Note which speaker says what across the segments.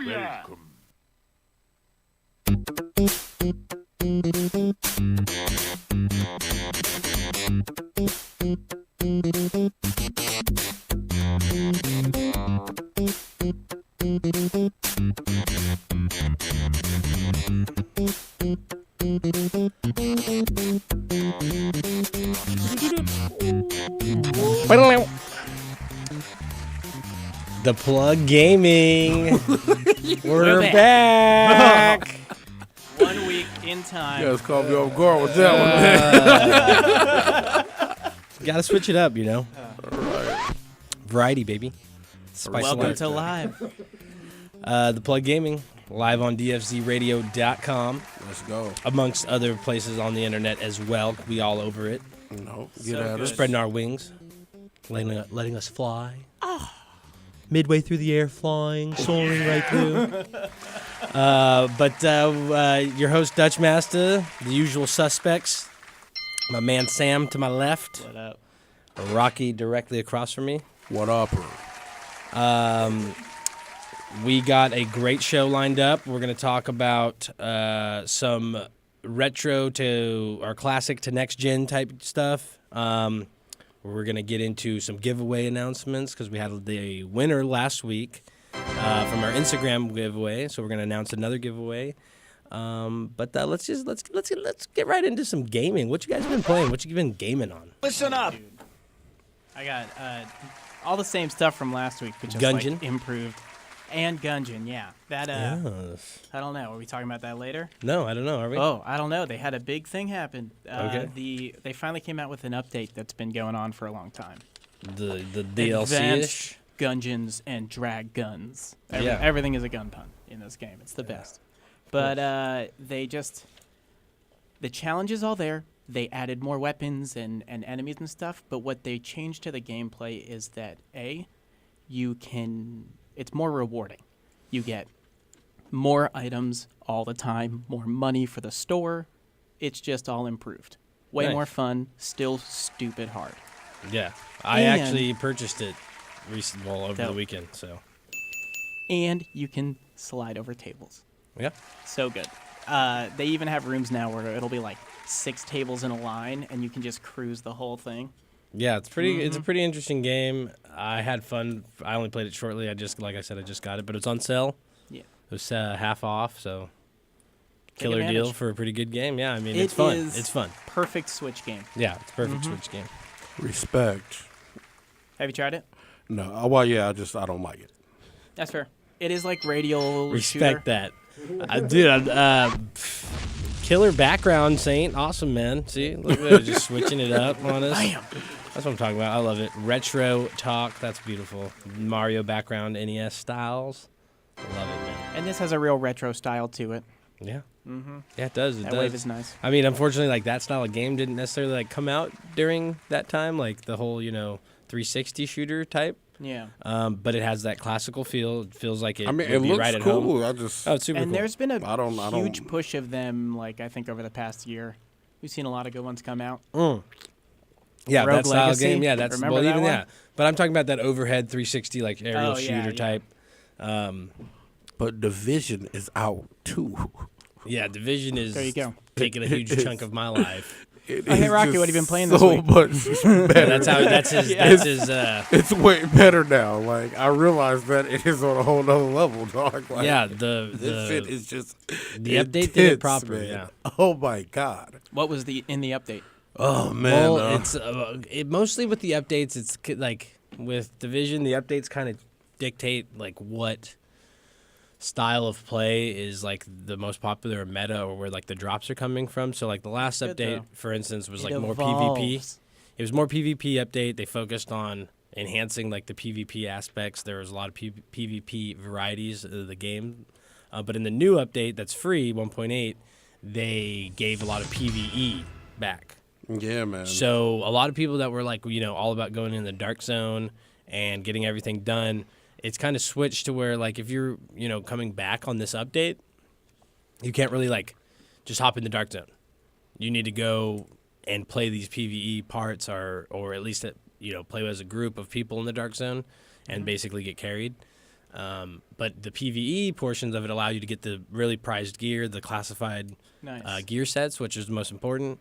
Speaker 1: Welcome.
Speaker 2: The Plug Gaming. We're
Speaker 3: back.
Speaker 2: back.
Speaker 3: 1 week in time.
Speaker 1: You guys caught me off guard with that
Speaker 2: Got to switch it up, you know. Variety, baby. Spice
Speaker 3: Welcome
Speaker 2: it
Speaker 3: to
Speaker 2: up.
Speaker 3: live.
Speaker 2: The Plug Gaming, live on dfzradio.com,
Speaker 1: one. Let's go.
Speaker 2: amongst other places on the internet as well. We all over it,
Speaker 1: No,
Speaker 3: So
Speaker 1: get at
Speaker 3: good.
Speaker 1: us.
Speaker 2: spreading our wings, letting us fly. Midway through the air, flying, soaring right through. But your host, Dutch Master, the usual suspects. My man Sam to my left,
Speaker 3: What up?
Speaker 2: Rocky directly across from me.
Speaker 1: What up?
Speaker 2: We got a great show lined up. We're going to talk about some retro to or classic to next gen type stuff. We're going to get into some giveaway announcements because we had the winner last week from our Instagram giveaway. So we're going to announce another giveaway. But let's get right into some gaming. What you guys been playing? What you been gaming on?
Speaker 3: Listen up. I got all the same stuff from last week, but just
Speaker 2: Gungeon?
Speaker 3: like improved. And Gungeon, yeah. That
Speaker 2: Yes.
Speaker 3: I don't know. Are we talking about that later?
Speaker 2: No, I don't know. Are we?
Speaker 3: Oh, I don't know. They had a big thing happen.
Speaker 2: Okay.
Speaker 3: They finally came out with an update that's been going on for a long time.
Speaker 2: The DLC-ish?
Speaker 3: Advanced Gungeons and drag guns.
Speaker 2: Yeah.
Speaker 3: Everything is a gun pun in this game. It's the best. But the challenge is all there. They added more weapons and enemies and stuff. But what they changed to the gameplay is that it's more rewarding. You get more items all the time, more money for the store. It's just all improved. Way
Speaker 2: Nice.
Speaker 3: more fun. Still stupid hard.
Speaker 2: Yeah. I
Speaker 3: And-
Speaker 2: actually purchased it over the
Speaker 3: Dope.
Speaker 2: weekend, so.
Speaker 3: And you can slide over tables.
Speaker 2: Yeah.
Speaker 3: So good. They even have rooms now where it'll be like 6 tables in a line, and you can just cruise the whole thing.
Speaker 2: Yeah, it's a pretty interesting game. I had fun. I only played it shortly. Like I said, I just got it, but it's on sale.
Speaker 3: Yeah.
Speaker 2: It was half off, so
Speaker 3: Take
Speaker 2: killer deal
Speaker 3: advantage.
Speaker 2: for a pretty good game. Yeah, I mean,
Speaker 3: It
Speaker 2: it's fun.
Speaker 3: is-
Speaker 2: It's fun.
Speaker 3: Perfect Switch game.
Speaker 2: Yeah, it's a perfect
Speaker 3: Mm-hmm.
Speaker 2: Switch game.
Speaker 1: Respect.
Speaker 3: Have you tried it?
Speaker 1: No, well, yeah, I don't like it.
Speaker 3: That's fair. It is like radial
Speaker 2: Respect
Speaker 3: shooter.
Speaker 2: that. Dude, killer background, Saint. Awesome, man. See, look at that, just switching it up on us.
Speaker 3: Bam.
Speaker 2: That's what I'm talking about. I love it. Retro talk. That's beautiful. Mario background, NES styles. I love it, man.
Speaker 3: And this has a real retro style to it.
Speaker 2: Yeah. Yeah, it does. It
Speaker 3: That
Speaker 2: does.
Speaker 3: wave is nice.
Speaker 2: I mean, unfortunately, like that style of game didn't necessarily like come out during that time, like the whole 360 shooter type.
Speaker 3: Yeah.
Speaker 2: But it has that classical feel. It feels like it.
Speaker 1: I mean,
Speaker 2: would
Speaker 1: it
Speaker 2: be
Speaker 1: looks
Speaker 2: right at
Speaker 1: cool.
Speaker 2: home.
Speaker 1: I just,
Speaker 2: Oh, it's super
Speaker 3: And
Speaker 2: cool.
Speaker 3: there's been a
Speaker 1: I don't-
Speaker 3: huge push of them, like, I think over the past year. We've seen a lot of good ones come out.
Speaker 2: Yeah,
Speaker 3: Rogue
Speaker 2: that style
Speaker 3: Legacy?
Speaker 2: game. Yeah, that's
Speaker 3: Remember
Speaker 2: well,
Speaker 3: that
Speaker 2: even
Speaker 3: one?
Speaker 2: yeah. But I'm talking about that overhead 360 like aerial
Speaker 3: Oh, yeah,
Speaker 2: shooter
Speaker 3: yeah.
Speaker 2: type.
Speaker 1: but Division is out too.
Speaker 2: Yeah, Division is
Speaker 3: There you go.
Speaker 2: taking a huge chunk of my life.
Speaker 1: It
Speaker 3: Oh, hey,
Speaker 1: is
Speaker 3: Rocky,
Speaker 1: just
Speaker 3: what have you been playing this
Speaker 1: so
Speaker 3: week?
Speaker 1: much better.
Speaker 2: That's his. That's his.
Speaker 1: It's way better now. Like I realize that it is on a whole nother level, dog. Like,
Speaker 2: Yeah,
Speaker 1: this shit is just
Speaker 2: the update did it
Speaker 1: intense,
Speaker 2: proper,
Speaker 1: man.
Speaker 2: yeah.
Speaker 1: Oh my god.
Speaker 3: What was in the update?
Speaker 1: Oh man.
Speaker 2: Well, it's mostly with the updates. It's like with Division, the updates kind of dictate like what style of play is like the most popular meta or where like the drops are coming from. So like the last
Speaker 3: Good,
Speaker 2: update,
Speaker 3: though.
Speaker 2: for instance, was
Speaker 3: It
Speaker 2: like more PvP.
Speaker 3: evolves.
Speaker 2: It was more PvP update. They focused on enhancing like the PvP aspects. There was a lot of PvP varieties of the game. But in the new update that's free, 1.8, they gave a lot of PvE back.
Speaker 1: yeah, man.
Speaker 2: So a lot of people that were like, all about going in the dark zone and getting everything done, it's kind of switched to where like if you're, coming back on this update, you can't really like just hop in the dark zone. You need to go and play these PvE parts or at least play as a group of people in the dark zone and basically get carried. But the PvE portions of it allow you to get the really prized gear, the classified
Speaker 3: Nice.
Speaker 2: gear sets, which is the most important,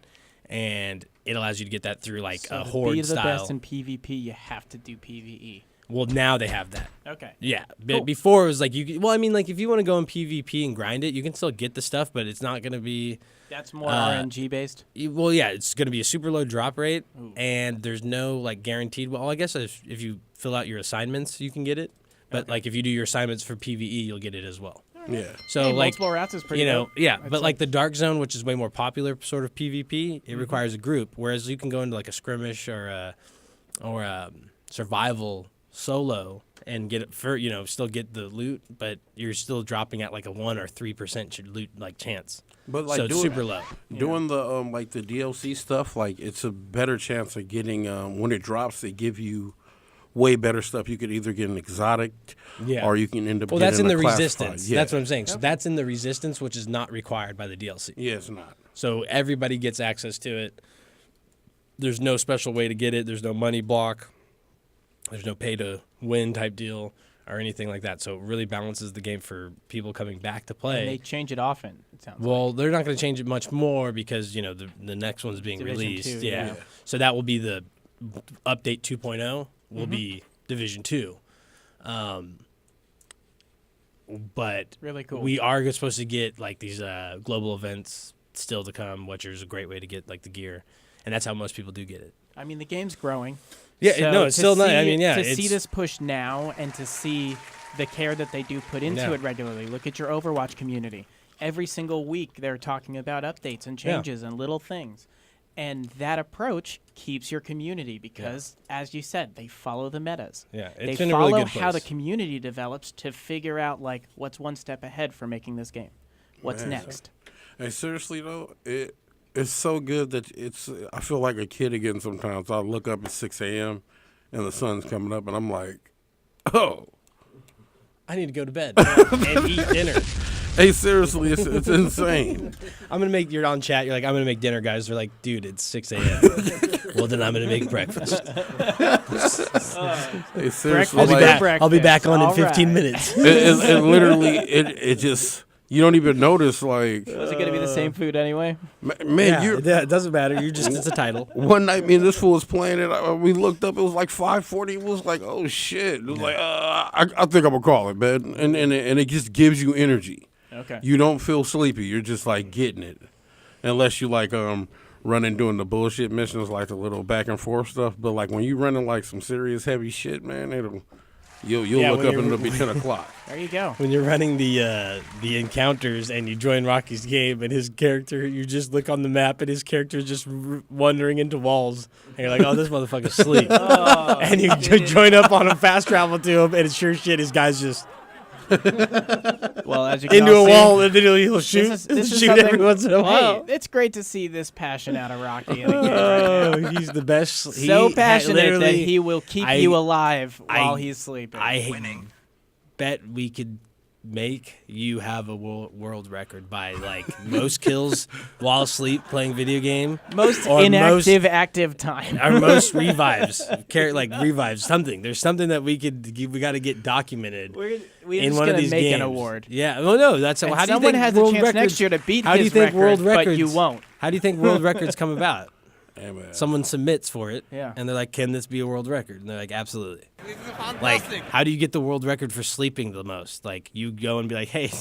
Speaker 2: and it allows you to get that through like
Speaker 3: So
Speaker 2: a
Speaker 3: to
Speaker 2: horde
Speaker 3: be the
Speaker 2: style.
Speaker 3: best in PvP, you have to do PvE.
Speaker 2: Well, now they have that.
Speaker 3: Okay.
Speaker 2: Yeah,
Speaker 3: Cool.
Speaker 2: before it was like you. Well, I mean, like if you want to go in PvP and grind it, you can still get the stuff, but it's not going to be.
Speaker 3: That's more
Speaker 2: Uh,
Speaker 3: RNG based.
Speaker 2: Well, yeah, it's going to be a super low drop rate,
Speaker 3: Ooh.
Speaker 2: and there's no like guaranteed. Well, I guess if you fill out your assignments, you can get it. But
Speaker 3: Okay.
Speaker 2: like if you do your assignments for PvE, you'll get it as well.
Speaker 1: Yeah.
Speaker 2: So
Speaker 3: Hey,
Speaker 2: like
Speaker 3: multiple routes is pretty
Speaker 2: you know,
Speaker 3: dope.
Speaker 2: yeah.
Speaker 3: I'd
Speaker 2: But
Speaker 3: say.
Speaker 2: like the Dark Zone, which is way more popular sort of PvP, it
Speaker 3: Mm-hmm.
Speaker 2: requires a group. Whereas you can go into like a skirmish or a survival solo and get it for still get the loot, but you're still dropping at like a 1 or 3% loot like chance.
Speaker 1: But like
Speaker 2: So it's
Speaker 1: doing,
Speaker 2: super low.
Speaker 1: doing the like the DLC stuff, like it's a better chance of getting when it drops. They give you way better stuff. You could either get an exotic,
Speaker 2: Yeah.
Speaker 1: or you can end up.
Speaker 2: Well, that's in
Speaker 1: getting
Speaker 2: the
Speaker 1: a classified.
Speaker 2: resistance.
Speaker 1: Yeah.
Speaker 2: That's what I'm saying. So that's in the resistance, which is not required by the DLC.
Speaker 1: Yeah, it's not.
Speaker 2: So everybody gets access to it. There's no special way to get it. There's no money block. There's no pay to win type deal or anything like that. So it really balances the game for people coming back to play.
Speaker 3: And they change it often. It sounds like.
Speaker 2: Well, they're not going to change it much more because the next one's being
Speaker 3: Division
Speaker 2: released.
Speaker 3: 2,
Speaker 2: yeah.
Speaker 3: yeah.
Speaker 2: So that will be the update 2.0 will
Speaker 3: Mm-hmm.
Speaker 2: be Division 2. But
Speaker 3: Really cool.
Speaker 2: we are supposed to get like these global events still to come, which is a great way to get like the gear, and that's how most people do get it.
Speaker 3: I mean, the game's growing.
Speaker 2: Yeah,
Speaker 3: So
Speaker 2: no, it's
Speaker 3: to
Speaker 2: still not.
Speaker 3: see
Speaker 2: I mean, yeah,
Speaker 3: to see
Speaker 2: it's-
Speaker 3: this push now and to see the care that they do put into
Speaker 2: Yeah.
Speaker 3: it regularly. Look at your Overwatch community. Every single week, they're talking about updates and
Speaker 2: Yeah.
Speaker 3: changes and little things. And that approach keeps your community because, as you said, they follow the metas.
Speaker 2: Yeah,
Speaker 3: They
Speaker 2: it's been a
Speaker 3: follow
Speaker 2: really good
Speaker 3: how the
Speaker 2: place.
Speaker 3: community develops to figure out like what's one step ahead for making this game. What's
Speaker 1: Man.
Speaker 3: next?
Speaker 1: And seriously though, it's so good that it's. I feel like a kid again sometimes. I look up at 6 a.m. and the sun's coming up, and I'm like, oh.
Speaker 2: I need to go to bed and eat dinner.
Speaker 1: Hey, seriously, it's insane.
Speaker 2: I'm gonna make. You're on chat. You're like, I'm gonna make dinner, guys. They're like, dude, it's 6 a.m. Well, then I'm gonna make breakfast.
Speaker 1: Hey, seriously,
Speaker 2: I'll be
Speaker 3: Like-
Speaker 2: back. I'll be back on in
Speaker 3: All
Speaker 2: 15
Speaker 3: right.
Speaker 2: minutes.
Speaker 1: it literally it just you don't even notice like
Speaker 3: Was it going to be the same food anyway?
Speaker 1: man you
Speaker 2: it doesn't matter. You're just it's a title.
Speaker 1: one night me and this fool was playing it we looked up it was like 5:40 it was like oh shit it was like I think I'm gonna call it man and it just gives you energy.
Speaker 3: Okay.
Speaker 1: You don't feel sleepy, you're just like getting it unless you like running doing the bullshit missions like the little back and forth stuff, but like when you running like some serious heavy shit man you'll
Speaker 2: Yeah,
Speaker 1: look
Speaker 2: when
Speaker 1: up
Speaker 2: you're-
Speaker 1: and it'll be 10 o'clock.
Speaker 3: There you go.
Speaker 2: When you're running the encounters and you join Rocky's game and his character, you just look on the map and his character is just wandering into walls. And you're like, oh, this motherfucker's asleep. And you join up on a fast travel to him, and it's sure shit, his guy's just
Speaker 3: Well, as you can
Speaker 2: into
Speaker 3: all
Speaker 2: a
Speaker 3: see,
Speaker 2: wall, and then he'll shoot,
Speaker 3: this is
Speaker 2: shoot
Speaker 3: something-
Speaker 2: every once in a while.
Speaker 3: Hey, it's great to see this passion out of Rocky in the game right now.
Speaker 2: Oh, he's the best.
Speaker 3: So passionate that
Speaker 2: literally-
Speaker 3: he will keep
Speaker 2: I-
Speaker 3: you alive
Speaker 2: I-
Speaker 3: while he's sleeping.
Speaker 2: I bet we could make you have a world record by like most kills while asleep playing video game,
Speaker 3: most
Speaker 2: or
Speaker 3: inactive active time.
Speaker 2: or most revives, revives something. There's something that we got to get documented
Speaker 3: We're
Speaker 2: in
Speaker 3: just
Speaker 2: one of
Speaker 3: gonna
Speaker 2: these
Speaker 3: make
Speaker 2: games.
Speaker 3: an award.
Speaker 2: Yeah, well, no, that's
Speaker 3: And
Speaker 2: how do you
Speaker 3: someone
Speaker 2: think
Speaker 3: has a
Speaker 2: world
Speaker 3: chance
Speaker 2: records,
Speaker 3: next year to beat
Speaker 2: how do you
Speaker 3: his
Speaker 2: think
Speaker 3: record,
Speaker 2: world
Speaker 3: but
Speaker 2: records,
Speaker 3: you won't.
Speaker 2: How do you think world records come about?
Speaker 1: Hey, man.
Speaker 2: Someone submits for it,
Speaker 3: Yeah.
Speaker 2: and they're like, "Can this be a world record?" And they're like, "Absolutely." Like, how do you get the world record for sleeping the most? Like, you go and be like, "Hey,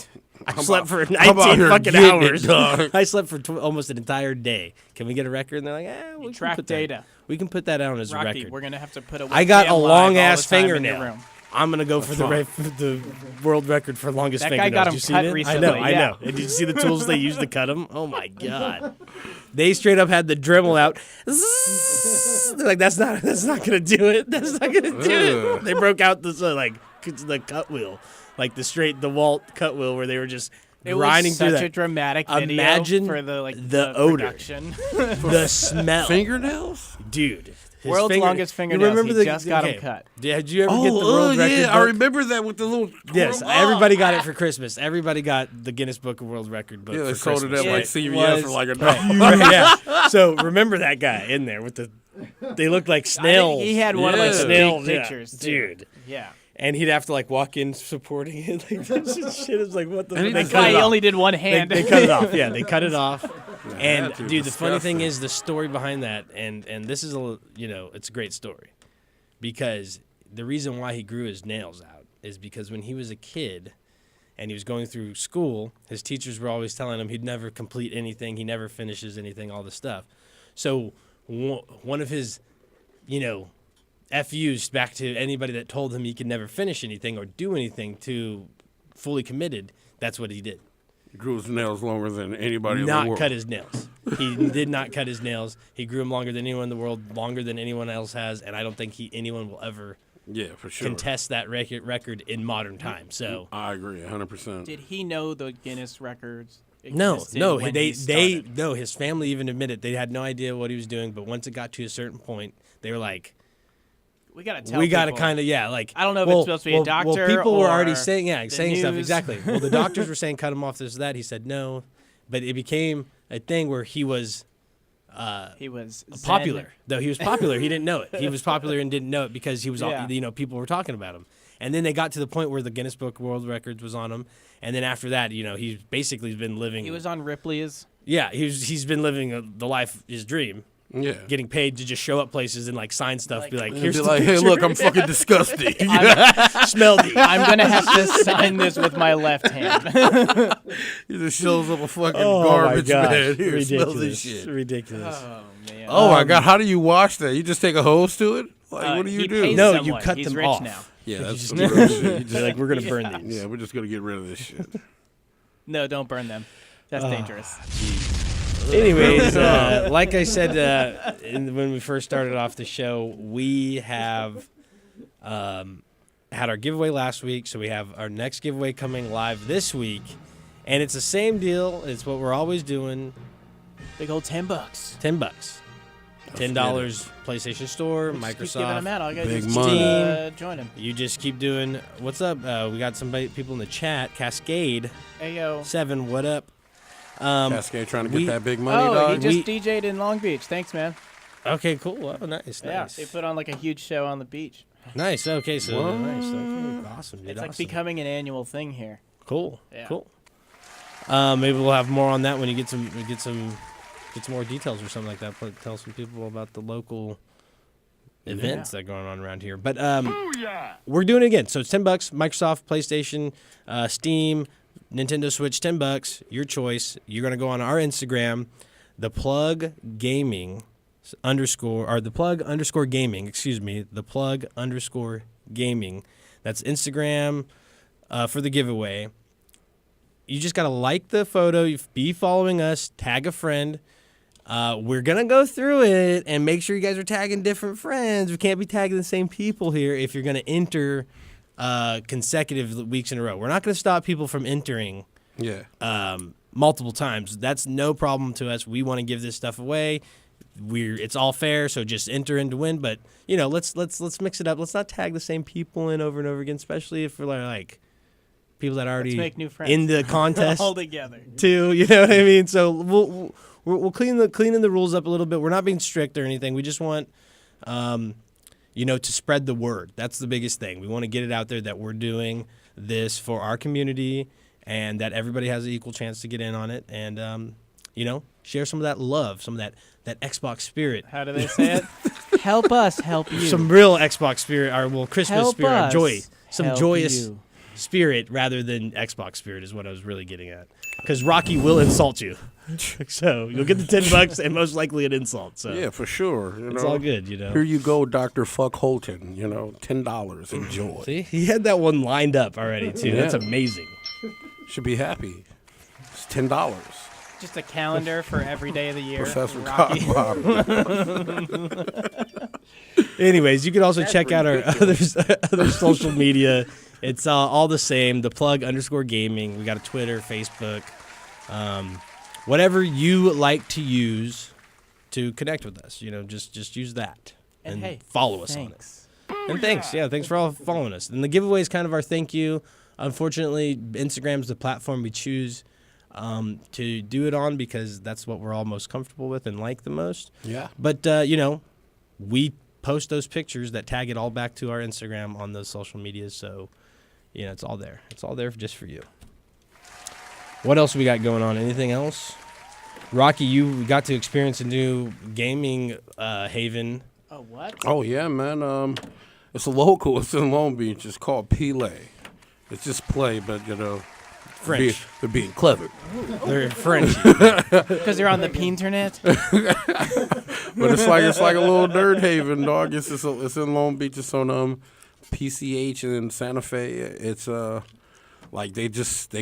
Speaker 2: I slept for
Speaker 1: how about
Speaker 2: 19
Speaker 1: here
Speaker 2: fucking
Speaker 1: getting it,
Speaker 2: hours.
Speaker 1: dog?"
Speaker 2: I slept for almost an entire day. Can we get a record?" And they're like, we can
Speaker 3: track
Speaker 2: put that-
Speaker 3: data.
Speaker 2: We can put that down as a
Speaker 3: Rocky,
Speaker 2: record."
Speaker 3: we're gonna have to put a.
Speaker 2: I got a
Speaker 3: webcam live
Speaker 2: long
Speaker 3: all
Speaker 2: ass
Speaker 3: the time in your
Speaker 2: fingernail.
Speaker 3: room.
Speaker 2: I'm gonna go for the world record for longest
Speaker 3: That guy
Speaker 2: fingernails.
Speaker 3: got 'em
Speaker 2: You seen
Speaker 3: cut
Speaker 2: it?
Speaker 3: recently,
Speaker 2: I
Speaker 3: yeah.
Speaker 2: know. And did you see the tools they used to cut them? Oh my god! They straight up had the Dremel out. Zzz. They're like, that's not gonna do it. That's not gonna do it.
Speaker 1: Ugh.
Speaker 2: They broke out the cut wheel, like the Walt cut wheel, where they were just
Speaker 3: It
Speaker 2: grinding
Speaker 3: was
Speaker 2: through
Speaker 3: such
Speaker 2: that.
Speaker 3: a dramatic video
Speaker 2: Imagine
Speaker 3: for the
Speaker 2: the odor.
Speaker 3: production.
Speaker 2: The smell,
Speaker 1: Fingernails?
Speaker 2: dude. His
Speaker 3: World's longest
Speaker 2: You
Speaker 3: fingernails.
Speaker 2: remember
Speaker 3: He just got 'em
Speaker 2: okay.
Speaker 3: cut.
Speaker 2: Did you ever get the
Speaker 1: Oh,
Speaker 2: world record?
Speaker 1: yeah, I
Speaker 2: book?
Speaker 1: remember that with the little.
Speaker 2: Yes, everybody got it for Christmas. Everybody got the Guinness Book of World Record book
Speaker 1: Yeah, they
Speaker 2: for
Speaker 1: sold it
Speaker 2: Christmas.
Speaker 1: at like
Speaker 3: It
Speaker 1: CVS for
Speaker 3: was-
Speaker 1: like $1.
Speaker 2: Yeah. So remember that guy in there with the. They looked like
Speaker 3: I
Speaker 2: snails.
Speaker 3: think he had one of like
Speaker 1: Yeah.
Speaker 3: the
Speaker 2: snail
Speaker 3: big
Speaker 2: yeah,
Speaker 3: pictures, too.
Speaker 2: dude.
Speaker 3: Yeah.
Speaker 2: and he'd have to like walk in supporting it. Like this shit is like what the.
Speaker 1: And he
Speaker 2: They
Speaker 1: just
Speaker 2: cut
Speaker 3: Why
Speaker 2: it
Speaker 3: he
Speaker 2: off.
Speaker 3: only did one hand.
Speaker 2: They cut it off. Yeah, they cut it off.
Speaker 1: Yeah,
Speaker 2: And
Speaker 1: that's
Speaker 2: dude, the funny thing
Speaker 1: disgusting.
Speaker 2: is the story behind that, and this is it's a great story, because the reason why he grew his nails out is because when he was a kid, and he was going through school, his teachers were always telling him he'd never complete anything, he never finishes anything, all this stuff. So one of his, FUs back to anybody that told him he could never finish anything or do anything to fully committed, that's what he did.
Speaker 1: Grew his nails longer than anybody in the
Speaker 2: Not
Speaker 1: world.
Speaker 2: cut his nails. He did not cut his nails. He grew them longer than anyone in the world, longer than anyone else has, and I don't think anyone will ever
Speaker 1: Yeah, for sure.
Speaker 2: contest that record in modern times. So
Speaker 1: I agree, 100%.
Speaker 3: Did he know the Guinness records?
Speaker 2: no,
Speaker 3: existed when he started?
Speaker 2: no. His family even admitted they had no idea what he was doing. But once it got to a certain point, they were like,
Speaker 3: We gotta tell.
Speaker 2: "We got to
Speaker 3: people.
Speaker 2: kind of like."
Speaker 3: I don't know if it's supposed to be a
Speaker 2: Well,
Speaker 3: doctor
Speaker 2: people were already
Speaker 3: or
Speaker 2: saying
Speaker 3: the
Speaker 2: saying stuff
Speaker 3: news.
Speaker 2: exactly. Well, the doctors were saying cut him off this that. He said no, but it became a thing where he was
Speaker 3: He was
Speaker 2: popular.
Speaker 3: Zen.
Speaker 2: Though he was popular, he didn't know it. He was popular and didn't know it because he was,
Speaker 3: Yeah.
Speaker 2: people were talking about him. And then they got to the point where the Guinness Book of World Records was on him. And then after that, he's basically been living.
Speaker 3: He was on Ripley's.
Speaker 2: Yeah, he's been living the life, his dream,
Speaker 1: Yeah.
Speaker 2: getting paid to just show up places and like sign stuff. Be like,
Speaker 1: And
Speaker 2: here's
Speaker 1: be
Speaker 2: the
Speaker 1: like, hey,
Speaker 2: picture.
Speaker 1: look, I'm fucking disgusting.
Speaker 2: smell these.
Speaker 3: I'm gonna have to sign this with my left hand.
Speaker 1: He just shows up a fucking
Speaker 2: Oh
Speaker 1: garbage
Speaker 2: my gosh.
Speaker 1: man. Here, smell this
Speaker 2: Ridiculous.
Speaker 1: shit.
Speaker 2: Ridiculous.
Speaker 3: Oh man.
Speaker 1: Oh my God, how do you wash that? You just take a hose to it? Like, what do you
Speaker 3: he
Speaker 1: do?
Speaker 3: pays
Speaker 2: No,
Speaker 3: someone.
Speaker 2: you cut
Speaker 3: He's
Speaker 2: them
Speaker 3: rich
Speaker 2: off.
Speaker 3: now.
Speaker 1: Yeah, that's
Speaker 2: just
Speaker 1: some
Speaker 2: do
Speaker 1: real shit. You
Speaker 2: They're
Speaker 1: just,
Speaker 2: like, we're gonna burn these.
Speaker 1: yeah, we're just gonna get rid of this shit.
Speaker 3: No, don't burn them. That's dangerous.
Speaker 2: Anyways, like I said when we first started off the show, we have had our giveaway last week, so we have our next giveaway coming live this week, and it's the same deal. It's what we're always doing.
Speaker 3: Big old $10.
Speaker 2: $10. $10 PlayStation Store,
Speaker 3: Just keep giving them
Speaker 2: Microsoft.
Speaker 3: out. All I gotta
Speaker 1: Big
Speaker 3: do is
Speaker 1: money.
Speaker 3: join them.
Speaker 2: You just keep doing. What's up? We got some people in the chat. Cascade
Speaker 3: Ayo.
Speaker 2: 7. What up?
Speaker 1: Cascade trying to get
Speaker 2: we-
Speaker 1: that big money,
Speaker 3: Oh,
Speaker 1: dog.
Speaker 3: he just DJ'd in Long Beach. Thanks, man.
Speaker 2: Okay, cool. Oh, nice,
Speaker 3: Yeah,
Speaker 2: nice,
Speaker 3: they put on like a huge show on the beach.
Speaker 2: nice. Okay, so
Speaker 1: What?
Speaker 2: nice. Okay, awesome, dude.
Speaker 3: It's like
Speaker 2: awesome.
Speaker 3: becoming an annual thing here.
Speaker 2: Cool.
Speaker 3: Yeah.
Speaker 2: Cool. Maybe we'll have more on that when you get some more details or something like that. Tell some people about the local events that are going on around here. But we're doing it again. So it's $10. Microsoft, PlayStation, Steam, Nintendo Switch. $10. Your choice. You're gonna go on our Instagram, the Plug Gaming the Plug Gaming. Excuse me, the Plug Gaming. That's Instagram for the giveaway. You just got to like the photo, be following us, tag a friend. We're going to go through it and make sure you guys are tagging different friends. We can't be tagging the same people here if you're going to enter consecutive weeks in a row. We're not going to stop people from entering
Speaker 1: Yeah.
Speaker 2: multiple times. That's no problem to us. We want to give this stuff away. It's all fair, so just enter in to win. But let's mix it up. Let's not tag the same people in over and over again, especially if we're like people that are already
Speaker 3: make new friends.
Speaker 2: in the contest
Speaker 3: All together.
Speaker 2: too. You know what I mean? So we'll cleaning the rules up a little bit. We're not being strict or anything. We just want to spread the word. That's the biggest thing. We want to get it out there that we're doing this for our community and that everybody has an equal chance to get in on it. And share some of that love, some of that Xbox spirit.
Speaker 3: How do they say it? Help us help you.
Speaker 2: Some real Xbox spirit, or Christmas
Speaker 3: Help
Speaker 2: spirit,
Speaker 3: us
Speaker 2: or joy. Some
Speaker 3: help
Speaker 2: joyous
Speaker 3: you.
Speaker 2: spirit rather than Xbox spirit is what I was really getting at. Because Rocky will insult you. So you'll get the $10 and most likely an insult. So
Speaker 1: Yeah, for sure.
Speaker 2: it's all good,
Speaker 1: Here you go, Dr. Fuck Holton. $10. Enjoy.
Speaker 2: See, he had that one lined up already too. That's
Speaker 1: Yeah.
Speaker 2: amazing.
Speaker 1: Should be happy. It's $10.
Speaker 3: Just a calendar for every day of the year.
Speaker 1: Professor
Speaker 3: Rocky.
Speaker 1: Codbottom.
Speaker 2: Anyways, you can also check out our other social media. It's all the same. The Plug_Gaming. We got a Twitter, Facebook, whatever you like to use to connect with us. Just use that and
Speaker 3: hey,
Speaker 2: follow us
Speaker 3: thanks.
Speaker 2: on it. And thanks, thanks for all following us. And the giveaway is kind of our thank you. Unfortunately, Instagram's the platform we choose to do it on because that's what we're all most comfortable with and like the most.
Speaker 1: Yeah.
Speaker 2: But we post those pictures that tag it all back to our Instagram on those social medias. So, it's all there. It's all there just for you. What else we got going on? Anything else? Rocky, you got to experience a new gaming haven.
Speaker 3: Oh, what?
Speaker 1: Oh yeah, man. It's a local. It's in Long Beach. It's called Play. It's just play, but
Speaker 2: French.
Speaker 1: they're being clever.
Speaker 2: They're French.
Speaker 3: Because they're on the internet.
Speaker 1: But it's like a little nerd haven, dog. It's in Long Beach. It's on PCH in Santa Fe. It's like they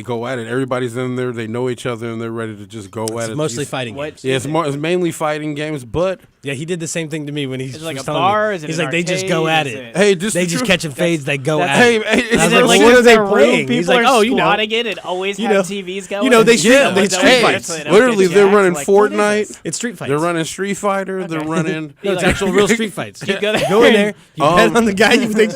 Speaker 1: go at it. Everybody's in there. They know each other and they're ready to just go at it.
Speaker 2: Mostly fighting
Speaker 3: What?
Speaker 2: games.
Speaker 1: Yeah, it's mainly fighting games, but
Speaker 2: Yeah, he did the same thing to me when
Speaker 3: Is it like
Speaker 2: was
Speaker 3: a
Speaker 2: telling
Speaker 3: bar?
Speaker 2: me.
Speaker 3: Is it
Speaker 2: He's
Speaker 3: an
Speaker 2: like, they just
Speaker 3: arcade?
Speaker 2: go at
Speaker 3: Is
Speaker 2: it.
Speaker 1: hey, just
Speaker 2: They
Speaker 1: the
Speaker 2: just
Speaker 1: truth-
Speaker 2: catching fades. They go
Speaker 3: that's-
Speaker 2: at
Speaker 1: Hey,
Speaker 2: it.
Speaker 1: hey,
Speaker 2: I was
Speaker 1: it's
Speaker 2: like,
Speaker 1: like,
Speaker 2: what are they
Speaker 3: Room,
Speaker 2: playing?
Speaker 3: People
Speaker 2: He's like,
Speaker 3: are
Speaker 2: oh,
Speaker 3: squatting it and always
Speaker 2: you
Speaker 3: have
Speaker 2: know-
Speaker 3: TVs going.
Speaker 2: they street-
Speaker 1: Yeah,
Speaker 2: they
Speaker 3: Ones
Speaker 2: street
Speaker 3: always
Speaker 2: fights.
Speaker 3: get don't
Speaker 1: literally,
Speaker 3: get
Speaker 1: they're
Speaker 3: jacked.
Speaker 1: running
Speaker 3: Like, what is
Speaker 1: Fortnite.
Speaker 3: this?
Speaker 2: It's street fights.
Speaker 1: They're running Street Fighter. They're
Speaker 3: Okay.
Speaker 1: running.
Speaker 2: No, it's
Speaker 3: like-
Speaker 2: actual real street fights.
Speaker 3: You go there
Speaker 2: go in there. You bet on the guy you think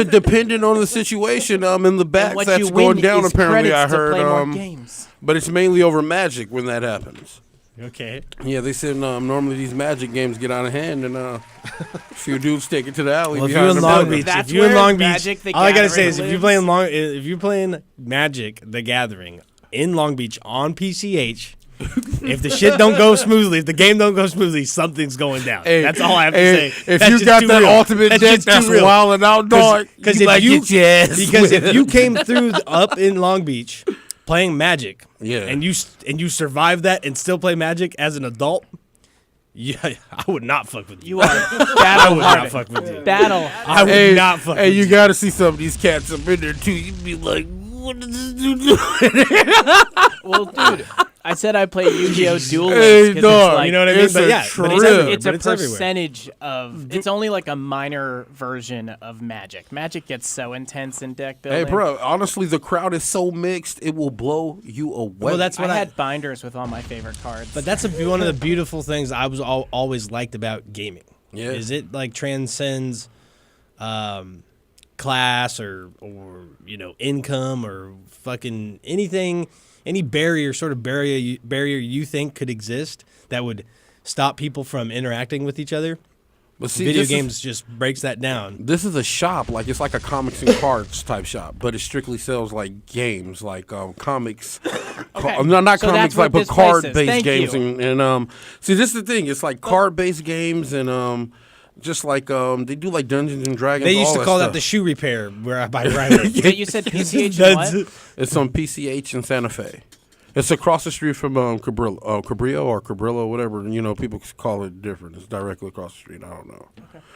Speaker 1: Depending on the situation, in the back
Speaker 3: And what
Speaker 1: that's
Speaker 3: you
Speaker 1: going
Speaker 3: win
Speaker 1: down.
Speaker 3: is
Speaker 1: Apparently, I
Speaker 3: credits to
Speaker 1: heard.
Speaker 3: play more games.
Speaker 1: But it's mainly over Magic when that happens.
Speaker 2: Okay.
Speaker 1: Yeah, they said normally these Magic games get out of hand, and a few dudes take it to the alley
Speaker 2: Well, if you're
Speaker 1: behind
Speaker 2: in
Speaker 1: the
Speaker 2: Long
Speaker 1: building.
Speaker 2: Beach,
Speaker 3: That's
Speaker 2: if you're in
Speaker 3: where
Speaker 2: Long Beach,
Speaker 3: Magic the
Speaker 2: all I gotta say
Speaker 3: Gathering
Speaker 2: is if you're playing Magic the Gathering in Long Beach on PCH, if the shit don't go smoothly, if the game don't go smoothly, something's going down.
Speaker 1: Hey,
Speaker 2: that's all I have to
Speaker 1: hey,
Speaker 2: say.
Speaker 1: If
Speaker 2: That's
Speaker 1: you
Speaker 2: just
Speaker 1: got
Speaker 2: too
Speaker 1: that
Speaker 2: real.
Speaker 1: ultimate
Speaker 2: That's
Speaker 1: deck,
Speaker 2: just too
Speaker 1: that's
Speaker 2: real.
Speaker 1: wild and out, dog.
Speaker 2: Because
Speaker 1: You
Speaker 2: if
Speaker 1: might
Speaker 2: you
Speaker 1: get your ass
Speaker 2: because if
Speaker 1: whipped.
Speaker 2: you came through up in Long Beach playing Magic,
Speaker 1: Yeah.
Speaker 2: and you survived that and still play Magic as an adult, yeah, I would not fuck with you.
Speaker 3: You are
Speaker 2: I would not
Speaker 3: battle
Speaker 2: fuck with you.
Speaker 3: Battle.
Speaker 2: I would
Speaker 1: Hey,
Speaker 2: not fuck
Speaker 1: hey,
Speaker 2: with
Speaker 1: you
Speaker 2: you.
Speaker 1: got to see some of these cats up in there too. You'd be like, what is this dude doing?
Speaker 3: Well, dude, I said I play Yu-Gi-Oh! Duel
Speaker 1: Hey,
Speaker 3: Links 'cause
Speaker 1: dog,
Speaker 3: it's like,
Speaker 2: You know what I mean?
Speaker 1: It's
Speaker 2: But
Speaker 1: a
Speaker 2: yeah, but it's
Speaker 1: trip.
Speaker 2: everywhere.
Speaker 3: it's a
Speaker 2: but it's everywhere.
Speaker 3: percentage of. It's only like a minor version of Magic. Magic gets so intense in deck building.
Speaker 1: Hey, bro, honestly, the crowd is so mixed, it will blow you away.
Speaker 2: Well, that's what
Speaker 3: I
Speaker 2: I
Speaker 3: had binders with all my favorite cards.
Speaker 2: But that's one of the beautiful things I was always liked about gaming.
Speaker 1: Yeah.
Speaker 2: Is it like transcends class or income or fucking anything, any barrier you think could exist that would stop people from interacting with each other.
Speaker 1: But see,
Speaker 2: Video
Speaker 1: this
Speaker 2: games just breaks that down.
Speaker 1: This is a shop, like it's like a comics and cards type shop, but it strictly sells like games, like comics.
Speaker 3: Okay.
Speaker 1: Not
Speaker 3: So
Speaker 1: comics,
Speaker 3: that's what
Speaker 1: like but
Speaker 3: this place is.
Speaker 1: card-based
Speaker 3: Thank
Speaker 1: games,
Speaker 3: you.
Speaker 1: and see, this is the thing. It's like card-based games, and just like they do like Dungeons and Dragons.
Speaker 2: They used
Speaker 1: all
Speaker 2: to call that
Speaker 1: stuff.
Speaker 2: the shoe repair where I buy Riley.
Speaker 3: But you said PCH and what?
Speaker 1: It's on PCH in Santa Fe. It's across the street from Cabrillo or Cabrillo, whatever. People call it different. It's directly across the street. I don't know.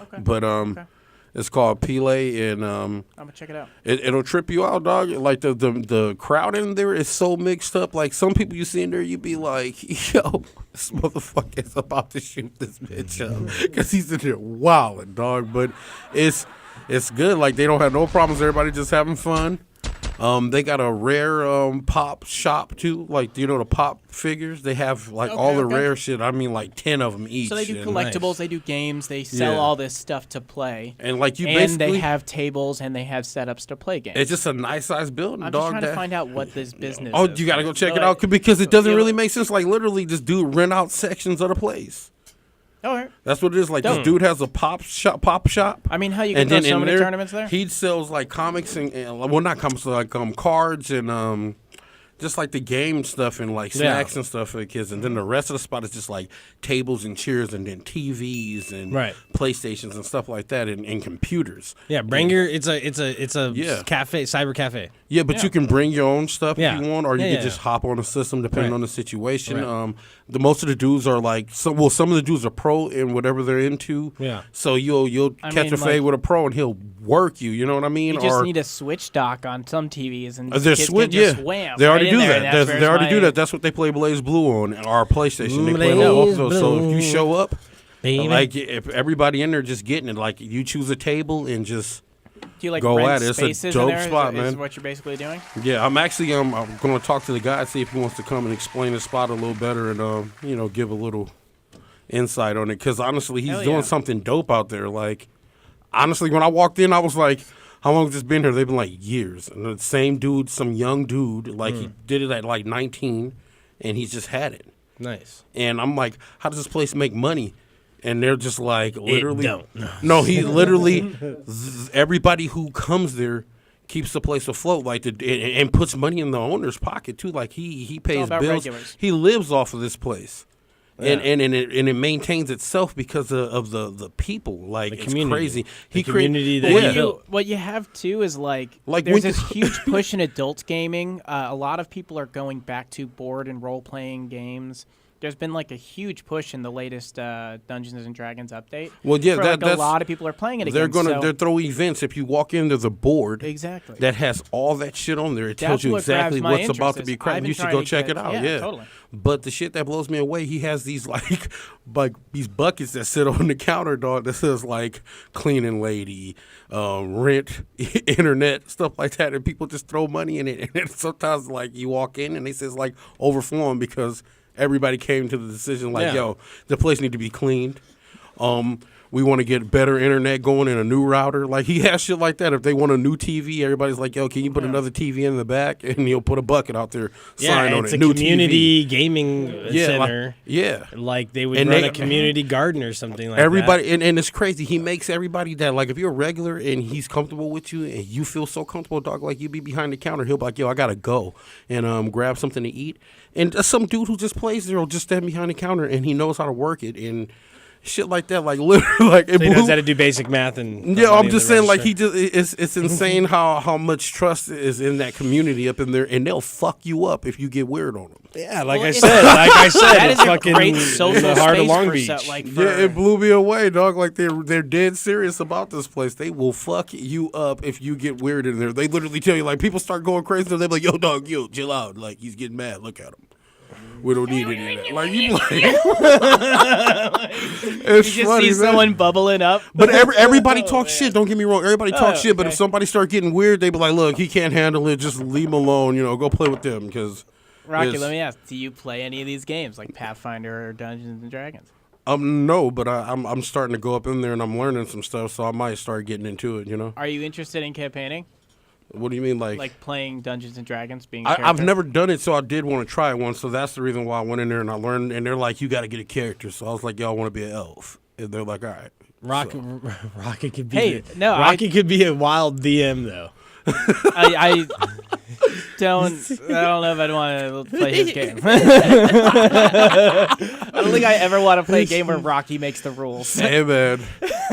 Speaker 3: Okay.
Speaker 1: But it's called Pele, and
Speaker 3: I'm gonna check it out.
Speaker 1: it'll trip you out, dog. Like the crowd in there is so mixed up. Like some people you see in there, you be like, yo, this motherfucker is about to shoot this bitch up because he's in there wilding, dog. But it's good. Like they don't have no problems. Everybody just having fun. They got a rare pop shop too, like the pop figures. They have like all the
Speaker 3: okay.
Speaker 1: rare shit. I mean, like 10 of them each.
Speaker 3: So they do
Speaker 1: and,
Speaker 3: collectibles, they do games, they sell
Speaker 1: Yeah.
Speaker 3: all this stuff to play,
Speaker 1: and like you
Speaker 3: and
Speaker 1: basically,
Speaker 3: they have tables and they have setups to play games.
Speaker 1: it's just a nice size building,
Speaker 3: I'm
Speaker 1: dog.
Speaker 3: just trying to
Speaker 1: that-
Speaker 3: find out what this business
Speaker 1: Oh,
Speaker 3: is.
Speaker 1: you gotta go check it
Speaker 3: Like,
Speaker 1: out because it doesn't
Speaker 3: yeah,
Speaker 1: really
Speaker 3: but-
Speaker 1: make sense. Like literally, this dude rent out sections of the place.
Speaker 3: All right.
Speaker 1: That's what it is. Like
Speaker 3: Dope.
Speaker 1: this dude has a pop shop.
Speaker 3: I mean, how you get
Speaker 1: And
Speaker 3: throw
Speaker 1: then
Speaker 3: so
Speaker 1: in
Speaker 3: many
Speaker 1: there,
Speaker 3: tournaments there?
Speaker 1: he sells like comics and well, not comics, like cards and just like the game stuff and like snacks and stuff for the kids. And then the rest of the spot is just like tables and chairs and then TVs and
Speaker 2: Right.
Speaker 1: PlayStations and stuff like that and computers.
Speaker 2: Yeah, bring your. It's a
Speaker 1: Yeah.
Speaker 2: cafe, cyber cafe.
Speaker 1: Yeah, but you can bring your own stuff
Speaker 2: Yeah.
Speaker 1: if you want, or you
Speaker 2: Yeah,
Speaker 1: can
Speaker 2: yeah.
Speaker 1: just hop on the system depending
Speaker 2: Right.
Speaker 1: on the situation.
Speaker 2: Right.
Speaker 1: Most of the dudes are like some of the dudes are pro in whatever they're into.
Speaker 2: Yeah.
Speaker 1: So you'll
Speaker 3: I
Speaker 1: catch
Speaker 3: mean,
Speaker 1: a fade
Speaker 3: like-
Speaker 1: with a pro and he'll work you. You know what I mean?
Speaker 3: You just
Speaker 1: or
Speaker 3: need a Switch dock on some TVs, and
Speaker 1: their
Speaker 3: kids
Speaker 1: Switch,
Speaker 3: can just
Speaker 1: yeah,
Speaker 3: wham
Speaker 1: they already
Speaker 3: right
Speaker 1: do
Speaker 3: in there,
Speaker 1: that.
Speaker 3: and that's
Speaker 1: They
Speaker 3: where's
Speaker 1: already do
Speaker 3: my-
Speaker 1: that. That's what they play Blaze Blue on our PlayStation. They play
Speaker 2: Blaze
Speaker 1: both of those. So if
Speaker 2: Blue.
Speaker 1: you show up,
Speaker 2: Baby.
Speaker 1: like if everybody in there just getting it, like you choose a table and just.
Speaker 3: Do you like
Speaker 1: go
Speaker 3: rent
Speaker 1: at it. It's a
Speaker 3: spaces
Speaker 1: dope
Speaker 3: in there?
Speaker 1: spot,
Speaker 3: is
Speaker 1: man.
Speaker 3: what you're basically doing?
Speaker 1: Yeah, I'm actually I'm going to talk to the guy, see if he wants to come and explain the spot a little better and give a little insight on it. Because honestly, he's
Speaker 3: Hell
Speaker 1: doing
Speaker 3: yeah.
Speaker 1: something dope out there. Like, honestly, when I walked in, I was like, how long has this been here? They've been like years. And the same dude, some young dude, like he did it at like 19, and he's just had it.
Speaker 2: Nice.
Speaker 1: And I'm like, how does this place make money? and they're just like literally.
Speaker 2: don't.
Speaker 1: No, he literally everybody who comes there keeps the place afloat, like and puts money in the owner's pocket too. Like he pays
Speaker 3: about
Speaker 1: bills.
Speaker 3: regulars.
Speaker 1: He lives off of this place.
Speaker 2: Yeah.
Speaker 1: And it maintains itself because of the people. Like
Speaker 2: The
Speaker 1: it's
Speaker 2: community.
Speaker 1: crazy.
Speaker 2: The community that
Speaker 1: yeah.
Speaker 2: he built.
Speaker 3: What you have too is like
Speaker 1: Like
Speaker 3: there's
Speaker 1: when-
Speaker 3: this huge push in adult gaming. A lot of people are going back to board and role playing games. There's been like a huge push in the latest Dungeons and Dragons update.
Speaker 1: Well, yeah,
Speaker 3: for,
Speaker 1: that-
Speaker 3: like, a
Speaker 1: that's-
Speaker 3: lot of people are playing it
Speaker 1: They're
Speaker 3: again. so
Speaker 1: they're throw events. If you walk into the board
Speaker 3: exactly.
Speaker 1: that has all that shit on there, it tells
Speaker 3: That's
Speaker 1: you
Speaker 3: what
Speaker 1: exactly
Speaker 3: grabs my
Speaker 1: what's about to
Speaker 3: interest
Speaker 1: be
Speaker 3: is
Speaker 1: crap.
Speaker 3: I've been
Speaker 1: You should
Speaker 3: trying
Speaker 1: go
Speaker 3: to
Speaker 1: check
Speaker 3: get-
Speaker 1: it out.
Speaker 3: yeah, totally.
Speaker 1: But the shit that blows me away, he has these like these buckets that sit on the counter, dog. That says like cleaning lady, rent, internet, stuff like that, and people just throw money in it. And sometimes like you walk in and they says like overflowing because everybody came to the decision like,
Speaker 2: Yeah.
Speaker 1: yo, the place need to be cleaned. We want to get better internet going in a new router. Like he has shit like that. If they want a new TV, everybody's like, yo, can you put another TV in the back? And he'll put a bucket out there, sign on
Speaker 2: it's
Speaker 1: it.
Speaker 2: a
Speaker 1: New
Speaker 2: community gaming
Speaker 1: TV. Yeah,
Speaker 2: center.
Speaker 1: like
Speaker 2: They would
Speaker 1: And
Speaker 2: run
Speaker 1: they-
Speaker 2: a community garden or something like
Speaker 1: everybody, and it's crazy. He makes everybody that, like, if you're a regular and he's comfortable with you and you feel so comfortable, dog, like you be behind the counter, he'll be like, yo, I gotta go and grab something to eat. And some dude who just plays there will just stand behind the counter and he knows how to work it and shit like that. Like literally, like it
Speaker 2: that. So he knows
Speaker 1: blew-
Speaker 2: how to do basic math and
Speaker 1: Yeah,
Speaker 2: money
Speaker 1: I'm
Speaker 2: in
Speaker 1: just
Speaker 2: the
Speaker 1: saying, like
Speaker 2: register.
Speaker 1: he just it's insane how much trust is in that community up in there, and they'll fuck you up if you get weird on them.
Speaker 2: Yeah, like
Speaker 3: Well,
Speaker 2: I
Speaker 3: it's-
Speaker 2: said,
Speaker 3: that
Speaker 2: it's
Speaker 3: is a
Speaker 2: fucking
Speaker 3: great
Speaker 2: in
Speaker 3: social
Speaker 2: the heart of
Speaker 3: space
Speaker 2: Long
Speaker 3: for
Speaker 2: Beach.
Speaker 3: for,
Speaker 1: Yeah, it blew me away, dog. Like they're dead serious about this place. They will fuck you up if you get weird in there. They literally tell you, like, people start going crazy. They're like, yo, dog, yo, chill out. Like he's getting mad. Look at him. We don't need any of that. Like you like, it's
Speaker 3: You just
Speaker 1: funny,
Speaker 3: see
Speaker 1: man.
Speaker 3: someone bubbling up.
Speaker 1: But everybody talks shit. Don't get me wrong. Everybody talks shit. But if
Speaker 3: okay.
Speaker 1: somebody start getting weird, they be like, "Look, he can't handle it. Just leave him alone. You know, go play with them." Because
Speaker 3: Rocky, let me ask: do you play any of these games like Pathfinder or Dungeons and Dragons?
Speaker 1: no, but I'm starting to go up in there and I'm learning some stuff, so I might start getting into it. You know,
Speaker 3: Are you interested in campaigning,
Speaker 1: what do you mean, like
Speaker 3: playing Dungeons and Dragons? Being a
Speaker 1: I've
Speaker 3: character?
Speaker 1: never done it, so I did want to try it once. So that's the reason why I went in there and I learned. And they're like, "You got to get a character." So I was like, "Yo, I want to be an elf." And they're like, "All right."
Speaker 2: Rocky could be.
Speaker 3: Hey, no,
Speaker 2: Rocky could be a wild DM though.
Speaker 3: I don't know if I'd want to play his game. I don't think I ever want to play a game where Rocky makes the rules.
Speaker 1: Hey man,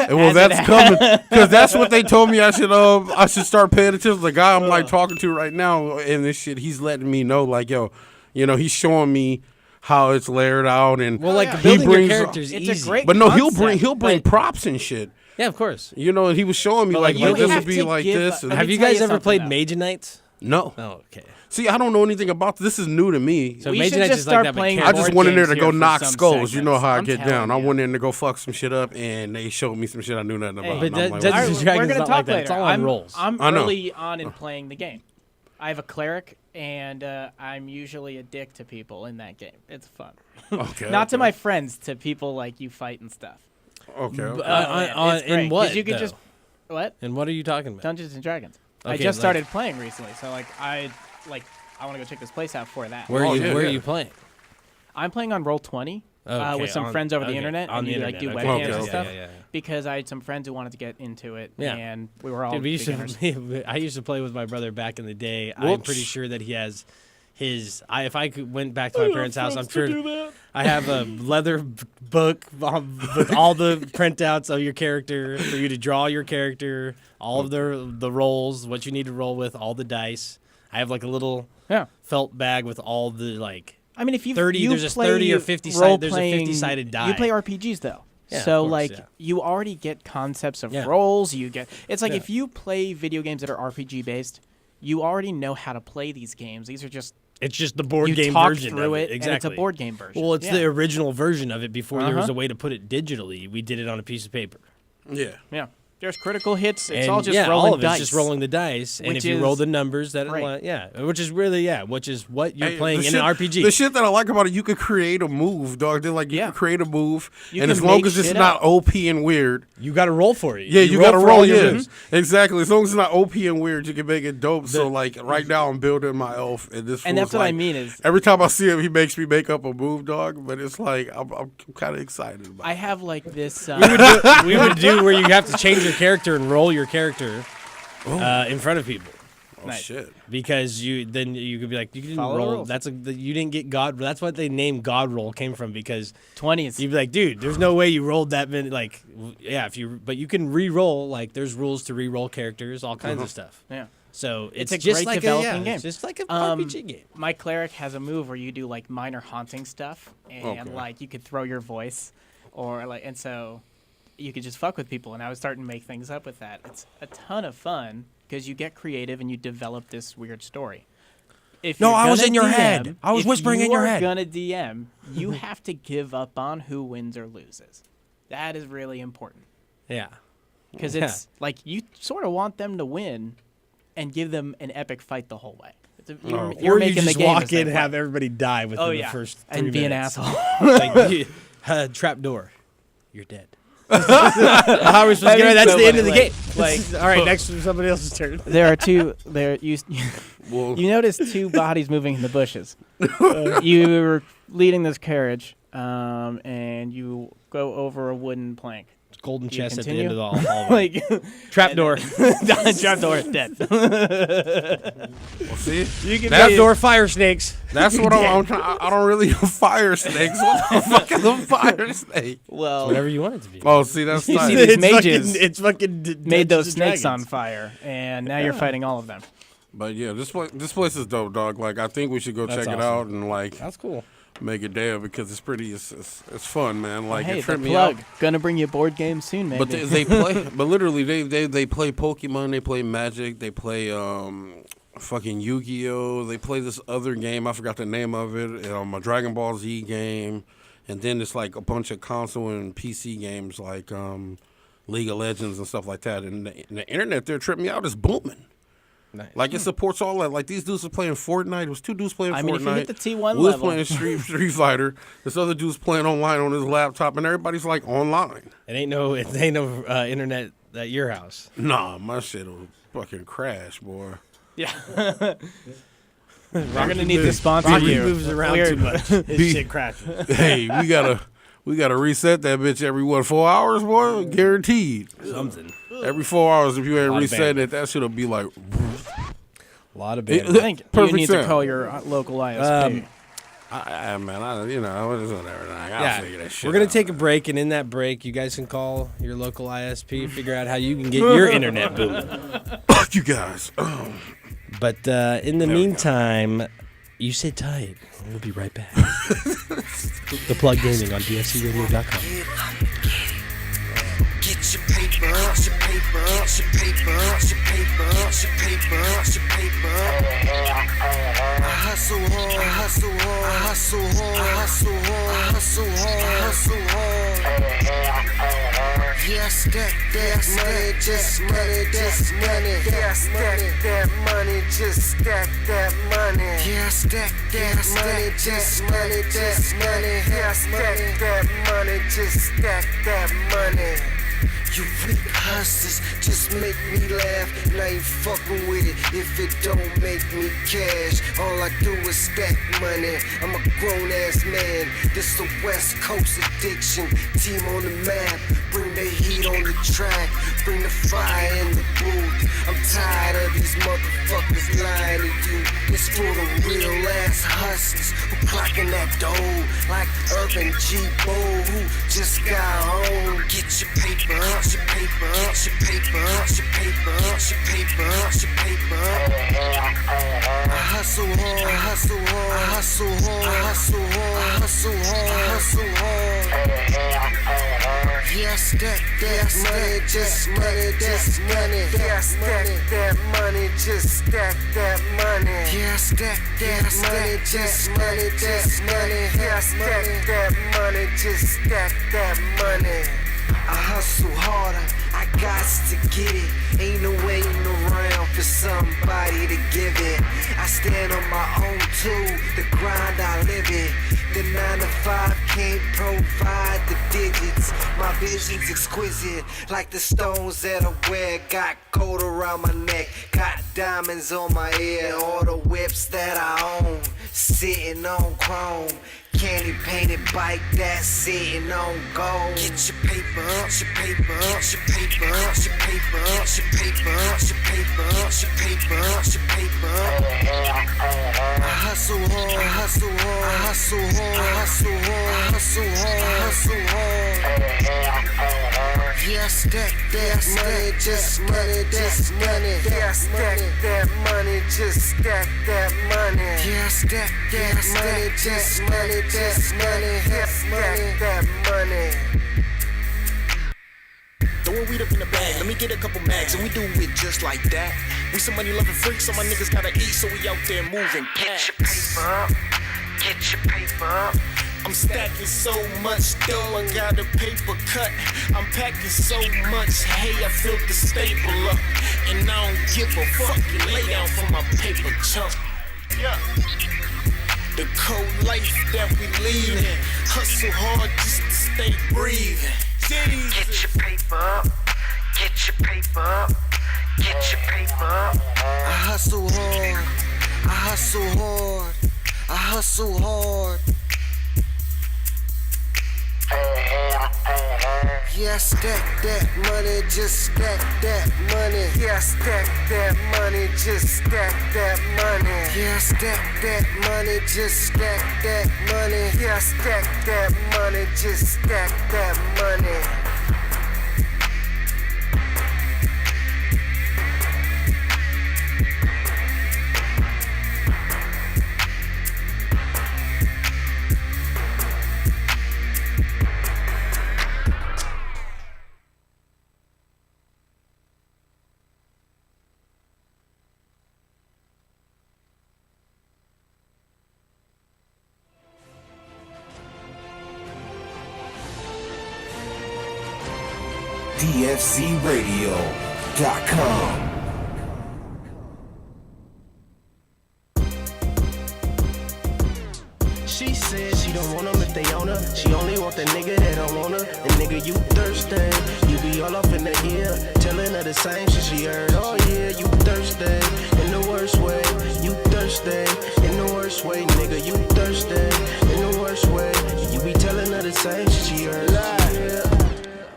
Speaker 1: well that's coming because that's what they told me. I should start paying attention. The guy I'm like talking to right now and this shit, he's letting me know like, yo, you know, he's showing me how it's layered out and
Speaker 2: Well, like
Speaker 3: yeah.
Speaker 2: building
Speaker 1: he
Speaker 2: your
Speaker 1: brings.
Speaker 2: characters
Speaker 3: It's a
Speaker 2: easy.
Speaker 3: great-
Speaker 1: But no,
Speaker 3: concept,
Speaker 1: he'll bring
Speaker 3: but-
Speaker 1: props and shit.
Speaker 2: Yeah, of course.
Speaker 1: You know, and he was showing me
Speaker 2: But,
Speaker 1: like,
Speaker 2: like, you
Speaker 1: this
Speaker 3: have
Speaker 1: would be
Speaker 3: to
Speaker 1: like
Speaker 3: give-
Speaker 1: this. And
Speaker 3: Let
Speaker 2: Have
Speaker 3: me
Speaker 2: you
Speaker 3: tell
Speaker 2: guys
Speaker 3: you
Speaker 2: ever
Speaker 3: something,
Speaker 2: played
Speaker 3: though.
Speaker 2: Mage Knights?
Speaker 1: no,
Speaker 2: Oh, okay.
Speaker 1: see, I don't know anything about this. This is new to me.
Speaker 2: So
Speaker 3: We
Speaker 2: Mage
Speaker 3: should
Speaker 2: Knights
Speaker 3: just
Speaker 2: is like
Speaker 3: start
Speaker 2: that, but
Speaker 3: playing
Speaker 1: I just
Speaker 3: board
Speaker 1: went in there
Speaker 3: games
Speaker 1: to go
Speaker 3: here for
Speaker 1: knock
Speaker 3: some
Speaker 1: skulls. You know
Speaker 3: segments.
Speaker 1: how I
Speaker 3: I'm
Speaker 1: get
Speaker 3: telling
Speaker 1: down. I
Speaker 3: you.
Speaker 1: went in to go fuck some shit up, and they showed me some shit I knew nothing about.
Speaker 3: Hey,
Speaker 1: And
Speaker 2: But
Speaker 1: I'm
Speaker 2: that-
Speaker 1: like,
Speaker 2: Dungeons
Speaker 3: All
Speaker 2: and
Speaker 3: right,
Speaker 2: Dragons
Speaker 3: we're
Speaker 2: is
Speaker 3: gonna
Speaker 2: not
Speaker 3: talk
Speaker 2: like that.
Speaker 3: later.
Speaker 2: It's all on rolls.
Speaker 3: I'm
Speaker 1: I know.
Speaker 3: early on in playing the game. I have a cleric, and I'm usually a dick to people in that game. It's fun.
Speaker 1: okay,
Speaker 3: Not to
Speaker 1: okay.
Speaker 3: my friends, to people like you fight and stuff.
Speaker 1: Okay.
Speaker 2: Uh,
Speaker 3: Yeah, it's
Speaker 2: in
Speaker 3: great, 'cause
Speaker 2: what?
Speaker 3: you could
Speaker 2: though?
Speaker 3: just what
Speaker 2: And what are you talking about?
Speaker 3: Dungeons and Dragons. I
Speaker 2: Okay,
Speaker 3: just
Speaker 2: like-
Speaker 3: started playing recently, so I want to go check this place out for that.
Speaker 2: Where
Speaker 1: Oh,
Speaker 2: are you?
Speaker 1: yeah,
Speaker 2: Where
Speaker 1: yeah.
Speaker 2: are you playing?
Speaker 3: I'm playing on Roll20
Speaker 2: Okay,
Speaker 3: with some
Speaker 2: on-
Speaker 3: friends over the
Speaker 2: okay,
Speaker 3: internet,
Speaker 2: on
Speaker 3: and
Speaker 2: the
Speaker 3: you like do
Speaker 2: internet,
Speaker 3: webcams
Speaker 2: okay.
Speaker 3: and
Speaker 1: Okay,
Speaker 3: stuff.
Speaker 2: yeah.
Speaker 3: Because I had some friends who wanted to get into it,
Speaker 2: Yeah.
Speaker 3: and we were all
Speaker 2: Dude, we used
Speaker 3: beginners.
Speaker 2: to. I used to play with my brother back in the day. I'm
Speaker 1: Whoops.
Speaker 2: pretty sure that he has his. If I went back to my parents' house, I'm sure I have a leather book with all the printouts of your character for you to draw your character, all of the rolls, what you need to roll with, all the dice. I have like a little
Speaker 3: Yeah.
Speaker 2: felt bag with all the like.
Speaker 3: I mean, if you
Speaker 2: 30
Speaker 3: you
Speaker 2: there's a
Speaker 3: play
Speaker 2: 30 or 50 side- there's a
Speaker 3: role-playing-
Speaker 2: 50-sided die.
Speaker 3: You play RPGs though,
Speaker 2: Yeah,
Speaker 3: so
Speaker 2: of course,
Speaker 3: like
Speaker 2: yeah.
Speaker 3: you already get concepts of
Speaker 2: Yeah.
Speaker 3: roles. You get it's like
Speaker 2: Yeah.
Speaker 3: if you play video games that are RPG based, you already know how to play these games. These are just
Speaker 2: It's just the board
Speaker 3: you
Speaker 2: game
Speaker 3: talk
Speaker 2: version
Speaker 3: through
Speaker 2: of
Speaker 3: it,
Speaker 2: Exactly.
Speaker 3: and it's a board game version.
Speaker 2: Well, it's
Speaker 3: yeah.
Speaker 2: the original version of it before there was
Speaker 3: Uh-huh.
Speaker 2: a way to put it digitally. We did it on a piece of paper.
Speaker 1: Yeah.
Speaker 3: yeah. There's critical hits. It's
Speaker 2: And,
Speaker 3: all just
Speaker 2: yeah,
Speaker 3: rolling
Speaker 2: all of
Speaker 3: dice.
Speaker 2: it's just rolling the dice, and
Speaker 3: Which
Speaker 2: if you roll
Speaker 3: is
Speaker 2: the numbers that
Speaker 3: great.
Speaker 2: which is really which is what you're
Speaker 1: Hey,
Speaker 2: playing
Speaker 1: the
Speaker 2: in
Speaker 1: shit-
Speaker 2: an RPG.
Speaker 1: The shit that I like about it, you could create a move, dog. They're like, you
Speaker 3: Yeah.
Speaker 1: can create a move,
Speaker 3: You
Speaker 1: and
Speaker 3: can
Speaker 1: as long
Speaker 3: make
Speaker 1: as it's
Speaker 3: shit
Speaker 1: not
Speaker 3: up.
Speaker 1: OP and weird,
Speaker 2: You got to roll for it.
Speaker 1: yeah, you
Speaker 2: roll
Speaker 1: gotta
Speaker 2: for
Speaker 1: roll.
Speaker 2: all your
Speaker 1: Yeah,
Speaker 2: moves.
Speaker 1: exactly. As long as it's not OP and weird, you can make it dope. So like right now, I'm building my elf, and this.
Speaker 3: And
Speaker 1: fool's
Speaker 3: that's what I
Speaker 1: like,
Speaker 3: mean is
Speaker 1: every time I see him, he makes me make up a move, dog. But it's like I'm kind of excited about.
Speaker 3: I have like this.
Speaker 2: We would do where you have to change your character and roll your character in front of people.
Speaker 1: Oh
Speaker 3: Nice.
Speaker 1: shit!
Speaker 2: Because you could be like, you didn't
Speaker 3: Follow the
Speaker 2: roll.
Speaker 3: rules.
Speaker 2: You didn't get God. That's what they named God roll came from, because
Speaker 3: 20s.
Speaker 2: you'd be like, dude, there's no way you rolled that many. Like, yeah, but you can re-roll. Like, there's rules to re-roll characters, all kinds of stuff.
Speaker 3: Yeah.
Speaker 2: So it's
Speaker 3: a
Speaker 2: just
Speaker 3: great
Speaker 2: like
Speaker 3: developing
Speaker 2: it's
Speaker 3: game.
Speaker 2: just like an
Speaker 3: Um,
Speaker 2: RPG game.
Speaker 3: My cleric has a move where you do like minor haunting stuff, and
Speaker 1: Okay.
Speaker 3: like you could throw your voice, or like, and so you could just fuck with people. And I was starting to make things up with that. It's a ton of fun because you get creative and you develop this weird story. If
Speaker 2: No,
Speaker 3: you're
Speaker 2: I was
Speaker 3: gonna
Speaker 2: in your
Speaker 3: DM,
Speaker 2: head. I was
Speaker 3: if
Speaker 2: whispering in
Speaker 3: you
Speaker 2: your
Speaker 3: are
Speaker 2: head.
Speaker 3: Gonna DM, you have to give up on who wins or loses. That is really important
Speaker 2: Yeah.
Speaker 3: because
Speaker 2: Yeah.
Speaker 3: it's like you sort of want them to win and give them an epic fight the whole way. You're
Speaker 2: Or
Speaker 3: making
Speaker 2: you just
Speaker 3: the game
Speaker 2: walk
Speaker 3: as they
Speaker 2: in and
Speaker 3: play.
Speaker 2: have everybody die within
Speaker 3: Oh
Speaker 2: the
Speaker 3: yeah,
Speaker 2: first 3
Speaker 3: and be an
Speaker 2: minutes.
Speaker 3: asshole.
Speaker 2: Like, trap door. You're dead. How are we supposed to get
Speaker 3: That
Speaker 2: That's
Speaker 3: is
Speaker 2: the
Speaker 3: so
Speaker 2: end of the
Speaker 3: funny,
Speaker 2: game.
Speaker 3: like-
Speaker 2: all right, next is somebody else's turn.
Speaker 3: There are two. There you
Speaker 1: Well,
Speaker 3: you notice two bodies moving in the bushes. You're leading this carriage, and you go over a wooden plank.
Speaker 2: Golden
Speaker 3: Do you
Speaker 2: chest at the
Speaker 3: continue?
Speaker 2: end of the hallway.
Speaker 3: Like
Speaker 2: Trap door.
Speaker 3: trap door is dead.
Speaker 1: well, see,
Speaker 2: You can
Speaker 1: Trap
Speaker 2: door fire snakes.
Speaker 1: that's what I'm trying. I don't really do fire snakes. What the fuck is a fire snake?
Speaker 3: Well,
Speaker 2: Whatever you want it to be.
Speaker 1: Oh, see, that's
Speaker 3: You
Speaker 1: nice.
Speaker 3: see these mages
Speaker 2: It's fucking
Speaker 3: made those
Speaker 2: Dungeons and
Speaker 3: snakes on
Speaker 2: Dragons.
Speaker 3: fire, and now you're fighting all of them.
Speaker 1: But yeah, this place is dope, dog. Like I think we should go
Speaker 2: That's
Speaker 1: check it
Speaker 2: awesome.
Speaker 1: out and like
Speaker 2: That's cool.
Speaker 1: make it there because it's pretty. It's fun, man. Like
Speaker 3: hey,
Speaker 1: it
Speaker 3: the
Speaker 1: tripped me
Speaker 3: plug.
Speaker 1: out.
Speaker 3: Gonna bring you a board game soon, maybe.
Speaker 1: But they play. But literally, they play Pokemon. They play Magic. They play fucking Yu-Gi-Oh. They play this other game. I forgot the name of it. A Dragon Ball Z game. And then it's like a bunch of console and PC games like League of Legends and stuff like that. And the internet there tripped me out. It's booming.
Speaker 2: Nice.
Speaker 1: Like it supports all that. Like these dudes are playing Fortnite. It was two dudes playing
Speaker 3: I
Speaker 1: Fortnite.
Speaker 3: mean, if you hit the T1
Speaker 1: we was
Speaker 3: level,
Speaker 1: playing Street Fighter. This other dude's playing online on his laptop, and everybody's like online.
Speaker 2: It ain't no internet at your house.
Speaker 1: Nah, my shit will fucking crash, boy.
Speaker 3: yeah. We're gonna need to sponsor
Speaker 2: Rocky
Speaker 3: you.
Speaker 2: moves around
Speaker 3: Weird.
Speaker 2: too much. His shit crashes.
Speaker 1: Hey, we gotta reset that bitch every 4 hours, boy? Guaranteed.
Speaker 2: Something.
Speaker 1: Every 4 hours, if you ain't
Speaker 2: Lot of
Speaker 1: resetting it, that shit'll be like.
Speaker 2: A lot of
Speaker 1: It-
Speaker 2: bandwidth.
Speaker 3: I think you
Speaker 1: Perfect
Speaker 3: need to
Speaker 1: sound.
Speaker 3: call your local ISP.
Speaker 1: Man, it's whatever. I'll
Speaker 2: Yeah,
Speaker 1: figure that shit
Speaker 2: we're gonna
Speaker 1: out.
Speaker 2: take a break, and in that break, you guys can call your local ISP, figure out how you can get your internet booming.
Speaker 1: Fuck you guys.
Speaker 2: But in the meantime, you sit tight. We'll be right back. The Plug Gaming on DFCRadio.com.
Speaker 4: Get your paper, get your paper, get your paper, get your paper, get your paper, get your paper. I hustle hard, I hustle hard, I hustle hard, I hustle hard, I hustle hard, I hustle hard. Yeah, stack that money, just money, just money. Yeah, stack that money, just stack that money. Yeah, stack that money, just money, just money. Yeah, stack that money, just stack that money. You weak hustlers just make me laugh, and I ain't fucking with it if it don't make me cash. All I do is stack money. I'm a grown ass man. This a West Coast addiction. Team on the map, bring the heat on the track, bring the fire in the booth. I'm tired of these motherfuckers lying to you. It's for the real ass hustlers who clocking that dough like Urban G. Bo, who just got home. Get your paper, get your paper, get your paper, get your paper, get your paper, get your paper. I hustle hard, I hustle hard, I hustle hard, I hustle hard, I hustle hard, I hustle hard. Yeah, stack that money, just money, just money. Yeah, stack that money, just stack that money. Yeah, stack that money, just money, just money. Yeah, stack that money, just stack that money. I hustle harder, I Gots to get it, ain't no waiting around for somebody to give it. I stand on my own too, the grind I live it. The 9 to 5 can't provide the digits. My vision's exquisite, like the stones that I wear. Got gold around my neck, got diamonds on my ear. All the whips that I own, sitting on chrome. Candy painted bike that's sitting on gold. Get your paper up, get your paper up, get your paper up, get your paper up, get your paper up, get your paper up, get your paper up, get your paper up. I hustle hard, I hustle hard, I hustle hard, I hustle hard, I hustle hard, I hustle hard. Yeah, stack that money, just money, just money. Yeah, stack that money, just stack that money. Yeah, stack that money, just money, just money. Yeah, stack that money.
Speaker 5: Throwing weed up in the bag, let me get a couple mags, and we do it just like that. We some money loving freaks, so my niggas gotta eat, so we out there moving packs.
Speaker 4: Get your paper up, get your paper up.
Speaker 5: I'm stacking so much dough, I got a paper cut. I'm packing so much hay, I feel the staple up. And I don't give a fuck, you lay down for my paper chunk. Yeah. The cold life that we leadin', hustle hard just to stay breathing.
Speaker 4: Get your paper up, get your paper up, get your paper up. I hustle hard, I hustle hard, I hustle hard. Yeah, stack that money, just stack that money. Yeah, stack that money, just stack that money. Yeah, stack that money, just stack that money. Yeah, stack that money, just stack that money.
Speaker 6: DFCRadio.com.
Speaker 7: She said she don't want them if they own her. She only want the nigga that don't want her. And nigga, you thirsty. You be all up in the ear, telling her the same shit she heard. Oh yeah, you thirsty. In the worst way. You thirsty. In the worst way, nigga, you thirsty. In the worst way. You be telling her the same shit she heard. Yeah.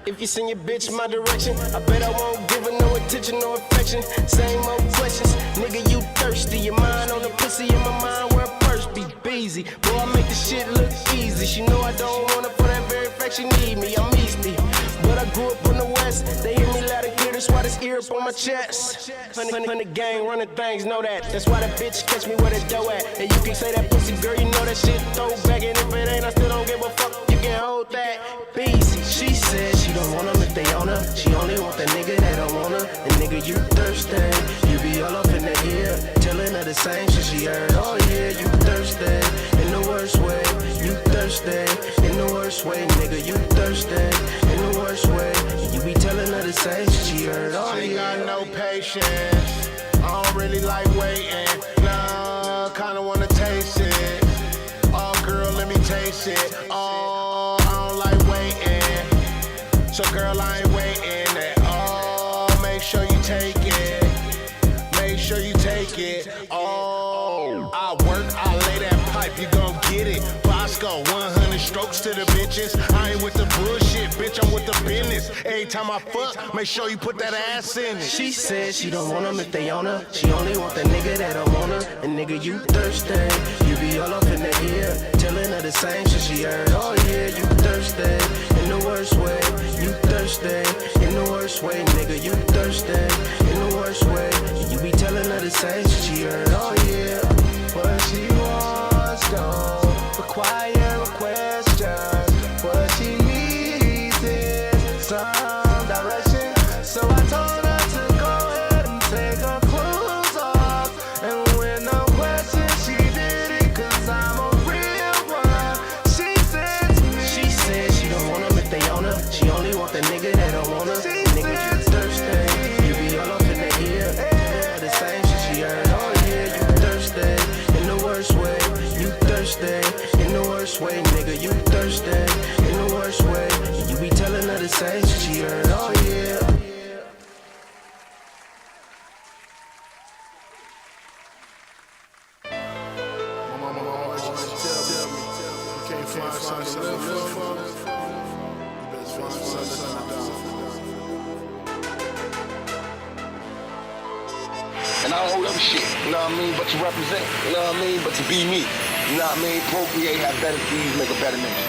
Speaker 7: If you send your bitch my direction, I bet I won't give her no attention, no affection. Same old questions, nigga, you thirsty. Your mind on the pussy, in my mind where a purse be busy. Boy, I make the shit look easy. She know I don't want her for that very fact she need me. I'm easy, but I grew up on the west. They hear me loud and clear, that's why this ear up on my chest. 100 gang running things, know that. That's why that bitch catch me where the dough at. And you can say that pussy girl, you know that shit throw back. And if it ain't, I still don't give a fuck. You can hold that. Easy. She said she don't want them if they own her. She only want the nigga that don't want her. And nigga, you thirsty. You be all up in the ear, telling her the same shit she heard. Oh yeah, you thirsty. In the worst way. You thirsty. In the worst way, nigga, you thirsty. In the worst way. You be telling her the same shit she heard. Oh
Speaker 8: I ain't
Speaker 7: yeah.
Speaker 8: got no patience. I don't really like waiting. Nah, kinda wanna taste it. Oh girl, let me taste it. Oh, I don't like waiting. So girl, I ain't waiting at all. Make sure you take it. Make sure you take it. Oh, I work, I lay that pipe, you gon' get it. Bosco, 100 strokes to the bitches. I ain't with the bullshit, bitch, I'm with the business. Every time I fuck, make sure you put that ass in it.
Speaker 7: She said she don't want them if they own her. She only want the nigga that don't want her. And nigga, you thirsty. You be all up in the ear, telling her the same shit she heard. Oh yeah, you thirsty. In the worst way. You thirsty. In the worst way, nigga, you thirsty. In the worst way. You be telling her the same shit she heard. Oh yeah. What she wants don't require a question. What she needs is some direction. So I told her to go ahead and take her clothes off. And when no question, she did it, cause I'm a real one. She said to me, she said she don't want them if they own her. She only want the nigga that don't want her. Nigga, you worst way, nigga, you thirsty in the worst way. You be telling her the same shit she heard, oh yeah.
Speaker 8: And I don't owe them shit, you know what I mean, but to represent, you know what I mean, but to be me, you know what I mean, procreate, have better deeds, make a better nation,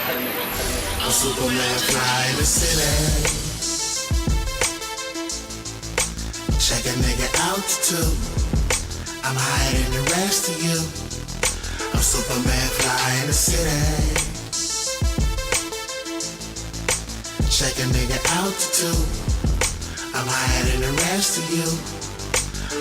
Speaker 9: I'm Superman, fly in the city. Check a nigga altitude. I'm higher than the rest of you. I'm Superman, fly in the city. Check a nigga altitude. I'm higher than the rest of you.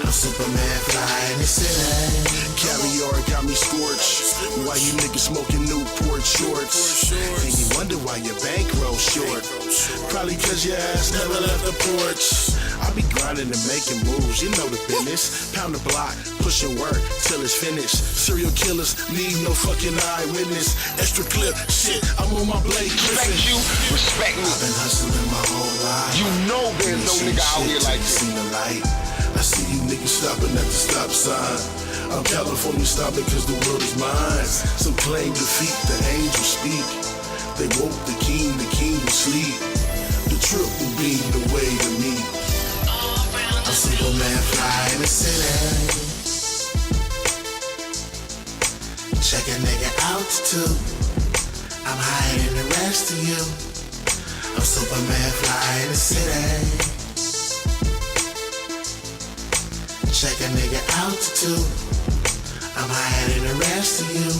Speaker 9: I'm Superman, fly in the city.
Speaker 10: Caviar got me scorched. Why you niggas smoking Newport shorts? And you wonder why your bankroll short. Probably cause your ass never left the porch. I be grinding and making moves, you know the business. Pound the block, pushing work till it's finished. Serial killers need no fucking eyewitness. Extra clip, shit, I'm on my blade.
Speaker 8: Respect you, respect me.
Speaker 9: I've been hustling my whole life.
Speaker 8: You know there's no nigga out here like this.
Speaker 9: Seen the light.
Speaker 10: I see you niggas stopping at the stop sign. I'm California stopping cause the world is mine. Some claim defeat, the angels speak. They woke the king will sleep. The truth will be the way to me.
Speaker 9: I'm Superman, fly in the city. Check a nigga altitude. I'm higher than the rest of you. I'm Superman, fly in the city. Check a nigga altitude. I'm higher than the rest of you.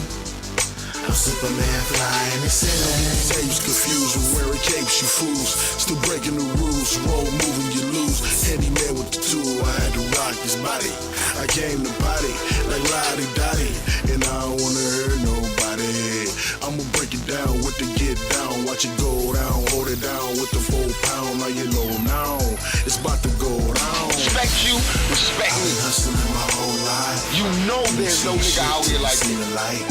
Speaker 9: I'm Superman, fly in the city.
Speaker 10: Tapes confused with wearing capes, you fools. Still breaking the rules, roll moving, you lose. Handyman with the tool, I had to rock his body. I came to body like Lottie Dottie, and I don't wanna hurt nobody. I'ma break it down with the get down, watch it go down, hold it down with the 4 pound. Now you know now, it's about to go down.
Speaker 8: Respect you, respect
Speaker 9: I've
Speaker 8: me.
Speaker 9: been hustling my whole life.
Speaker 8: You know there's no nigga out here like
Speaker 9: Seen
Speaker 8: this.
Speaker 9: the light.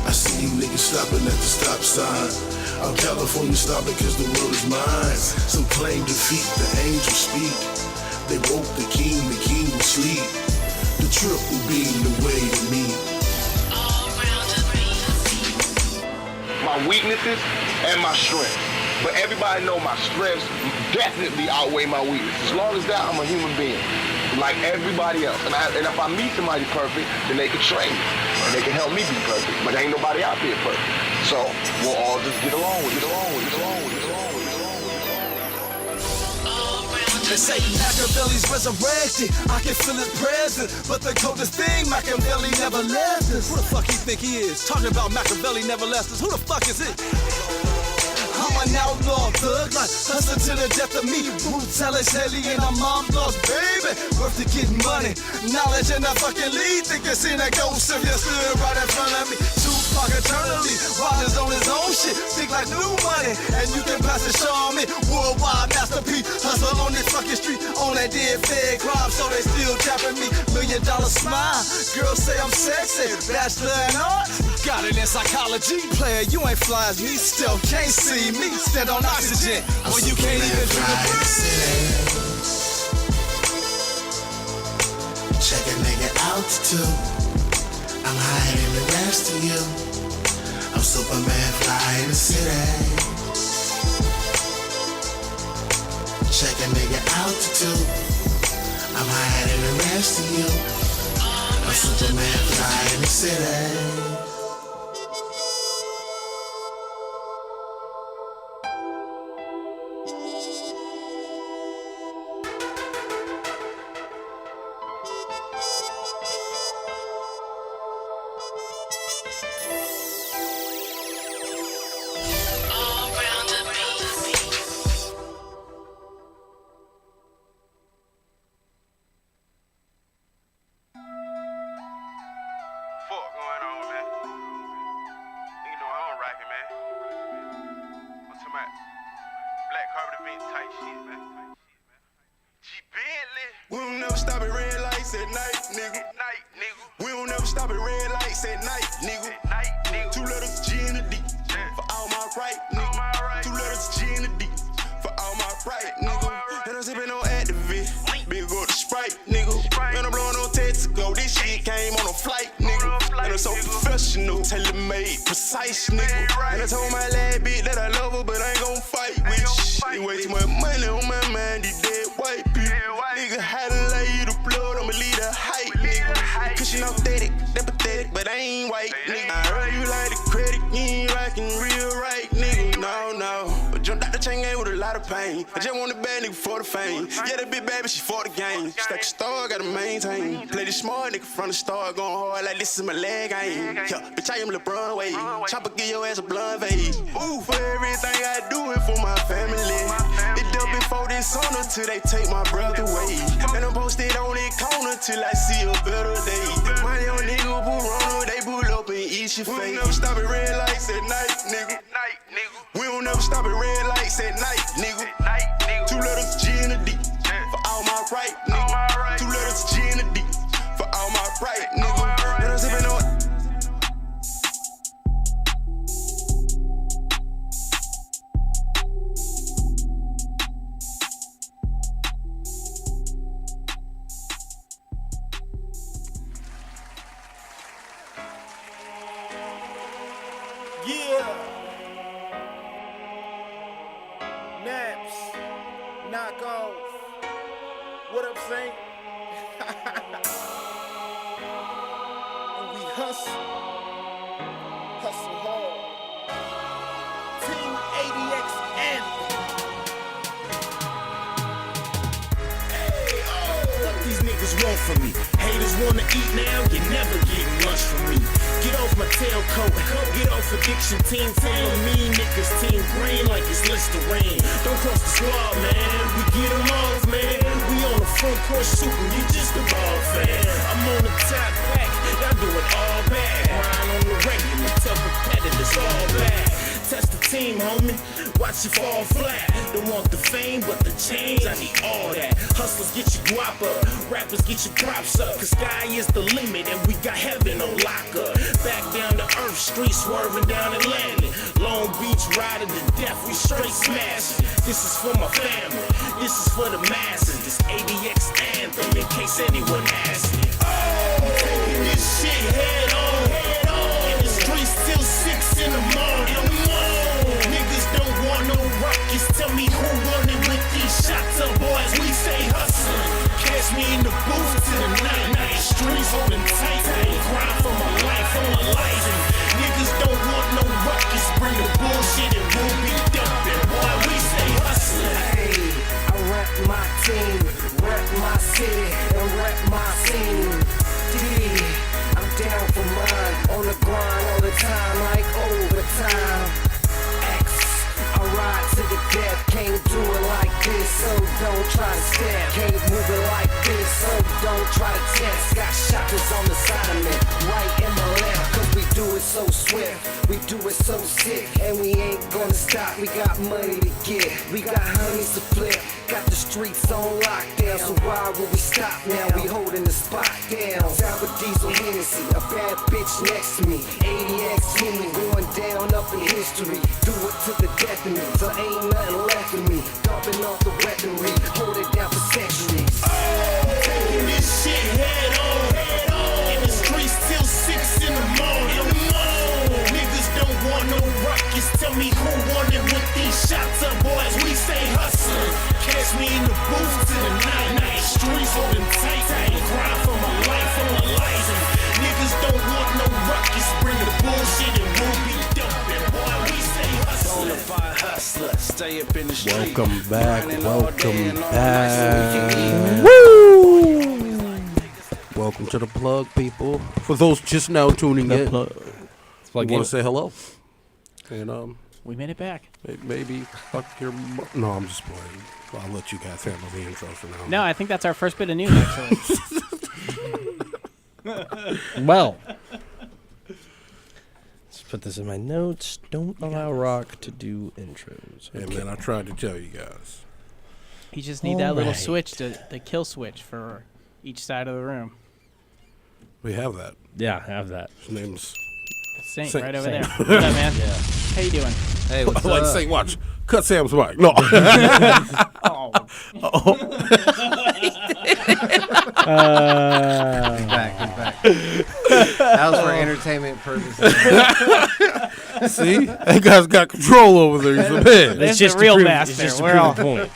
Speaker 10: I see you niggas stopping at the stop sign. I'm California stopping cause the world is mine. Some claim defeat, the angels speak. They woke the king will sleep. The truth will be the way to me.
Speaker 8: My weaknesses and my strengths. But everybody know my strengths definitely outweigh my weaknesses. As long as that, I'm a human being, like everybody else. And if I meet somebody perfect, then they can train me. And they can help me be perfect. But there ain't nobody out there perfect. So we'll all just get along with it.
Speaker 11: They say Machiavelli's resurrected, I can feel his presence. But the coldest thing, Machiavelli never left us. Who the fuck he think he is? Talking about Machiavelli never left us. Who the fuck is it? I'm an outlaw thug, like hustling to the death of me. Brutalist, alien, I'm mom lost, baby. Worth to get money, knowledge, and I fucking lead. Think I seen a ghost if you stood right in front of me. Tupac eternally, Wilder's on his own shit. Think like new money, and you can pass it, show me. Worldwide masterpiece, hustle on this fucking street. On that dead fed crime, so they still tapping me. $1 million smile, girls say I'm sexy. Bachelor in arts, got it in psychology. Player, you ain't fly as me, still can't see me. Stand on oxygen, well you can't even do the breathe.
Speaker 9: Check a nigga altitude. I'm higher than the rest of you. I'm Superman, fly in the city. Check a nigga altitude. I'm higher than the rest of you. I'm Superman, fly in the city.
Speaker 10: We don't never stop at red lights at night, nigga. We don't never stop at red lights at night, nigga. 2 letters G and a D.
Speaker 12: girl so professional, tailor-made, precise, nigga. And I told my lad bitch that I love her, but I ain't gon' fight with you. Way too much money on my mind, these dead white people. Nigga, how to lay you the blood, I'ma lead a hype, nigga. Cushion authentic, that pathetic, but I ain't white, nigga. I heard you like the credit, you ain't rockin' real right, nigga. No. But jumped out the chain game with a lot of pain. I just want a bad nigga for the fame. Yeah, that big baby, she for the game. Stack a star, gotta maintain. Play the smart nigga from the start, going hard like this is my leg game. Yeah, bitch, I am LeBron Wade. Chopper, give your ass a blunt fade. Ooh, for everything I do it for my family. It done before this honor till they take my breath away. And I'm posted on that corner till I see a better day. My young nigga pull on, they pull up and eat your face. We don't never stop at red lights at night, nigga. We don't never stop at red lights at night, nigga. 2 letters G and a D for all my right, nigga. 2 letters G and a D for all my right, nigga. And I'm sipping on.
Speaker 5: Yeah. Naps. Knock off. What up, Saint? And we hustle. Hustle hard. Team ADX anthem. Hey, oh. What these niggas want from me? Haters wanna eat now, you never get lunch from me. Get off my tailcoat, get off addiction. Team full of mean niggas, team green like it's Listerine. Don't cross the squad, man, we get them off, man. We on the front court shooting, you just a ball fan. I'm on the top back, y'all do it all bad. Grind on the regular, tell competitors all bad. Test the team, homie, watch you fall flat. Don't want the fame, but the change, I need all that. Hustlers get your guap up, rappers get your props up. Cause sky is the limit and we got heaven on lock up. Back down to earth, street swerving down Atlantic. Long Beach riding to death, we straight smashing. This is for my family, this is for the masses. This ADX anthem in case anyone asks me. Oh, taking this shit head on. And the streets till 6 in the morning. Niggas don't want no ruckus. Tell me who running with these shots up, boys. We stay hustling. Catch me in the booth till the night. Streets holding tight. Grind for my life, for my life. And niggas don't want no ruckus. Bring the bullshit and we'll be dumping. Boy, we stay hustling.
Speaker 4: Hey, I rep my team, rep my city, and rep my scene. I'm down for mine, on the grind all the time, like overtime. I ride to the death, can't do it like this, so don't try to step. Can't move it like this, so don't try to test. Got shotters on the side of me, right and the left, cause we do it so swift, we do it so sick, and we ain't gonna stop. We got money to get, we got honeys to flip, got the streets on lockdown, so why would we stop now? We holding the spot down. Sour Diesel Hennessy, a bad bitch next to me, ADX team going down up in history. Do it to the death of me, so ain't nothing left of me. Dumping off the weaponry, hold it down for centuries.
Speaker 5: Oh, taking this shit head on. In the streets till 6 in the morning. Niggas don't want no ruckus. Tell me who wanted with these shots up, boys. We stay hustling. Catch me in the booth till the night. Streets holding tight. Grind for my life, for my life. And niggas don't want no ruckus. Bring the bullshit and we'll be dumping. Boy, we stay hustling.
Speaker 11: Bonafide hustler, stay up in the street.
Speaker 1: Welcome back.
Speaker 11: Woo!
Speaker 1: Welcome to the plug, people. For those just now tuning in, we want to say hello. And
Speaker 3: we made it back.
Speaker 1: Maybe fuck your. No, I'm just playing. I'll let you guys handle the intro for now.
Speaker 3: No, I think that's our first bit of news, actually.
Speaker 2: Well, let's put this in my notes. Don't allow Rock to do intros.
Speaker 1: Hey, man, I tried to tell you guys.
Speaker 3: You just need that little switch, the kill switch for each side of the room.
Speaker 1: We have that.
Speaker 2: Yeah, have that.
Speaker 1: His name's
Speaker 3: Saint,
Speaker 1: Saint.
Speaker 3: right over there.
Speaker 2: Saint.
Speaker 3: What's up, man?
Speaker 2: Yeah.
Speaker 3: How you doing?
Speaker 2: Hey, what's
Speaker 1: like
Speaker 2: up?
Speaker 1: Saint, watch. Cut Sam's mic. No.
Speaker 3: Oh.
Speaker 13: He's back. That was for entertainment purposes.
Speaker 1: See, that guy's got control over there. He's a man.
Speaker 3: There's the real master.
Speaker 2: It's just to
Speaker 3: We're
Speaker 2: prove
Speaker 3: all-
Speaker 2: the point.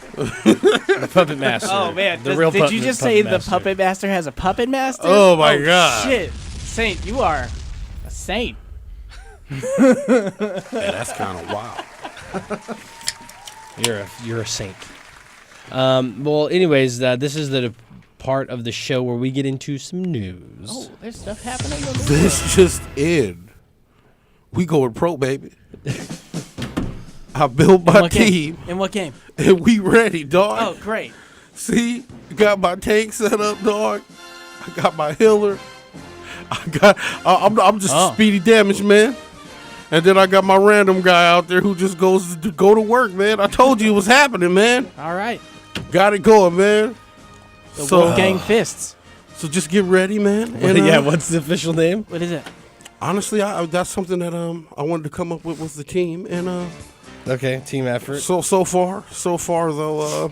Speaker 2: The puppet master.
Speaker 3: Oh man,
Speaker 2: the real
Speaker 3: did you just say the puppet master has a puppet master?
Speaker 1: Oh, my God.
Speaker 3: Shit, Saint, you are a saint.
Speaker 1: Yeah, that's kind of wild.
Speaker 2: You're a saint. Well, anyways, this is the part of the show where we get into some news.
Speaker 3: Oh, there's stuff happening. On the
Speaker 1: This just in. We going pro, baby. I built my team.
Speaker 3: In what game?
Speaker 1: And we ready, dog.
Speaker 3: Oh, great.
Speaker 1: See, got my tank set up, dog. I got my healer. I'm just speedy damage, man. And then I got my random guy out there who just goes to go to work, man. I told you it was happening, man.
Speaker 3: All right.
Speaker 1: Got it going, man.
Speaker 3: The Wolfgang Fists.
Speaker 1: So just get ready, man.
Speaker 2: And, yeah, what's the official name?
Speaker 3: What is it?
Speaker 1: Honestly, that's something that I wanted to come up with the team, and
Speaker 2: okay, team effort.
Speaker 1: So far though,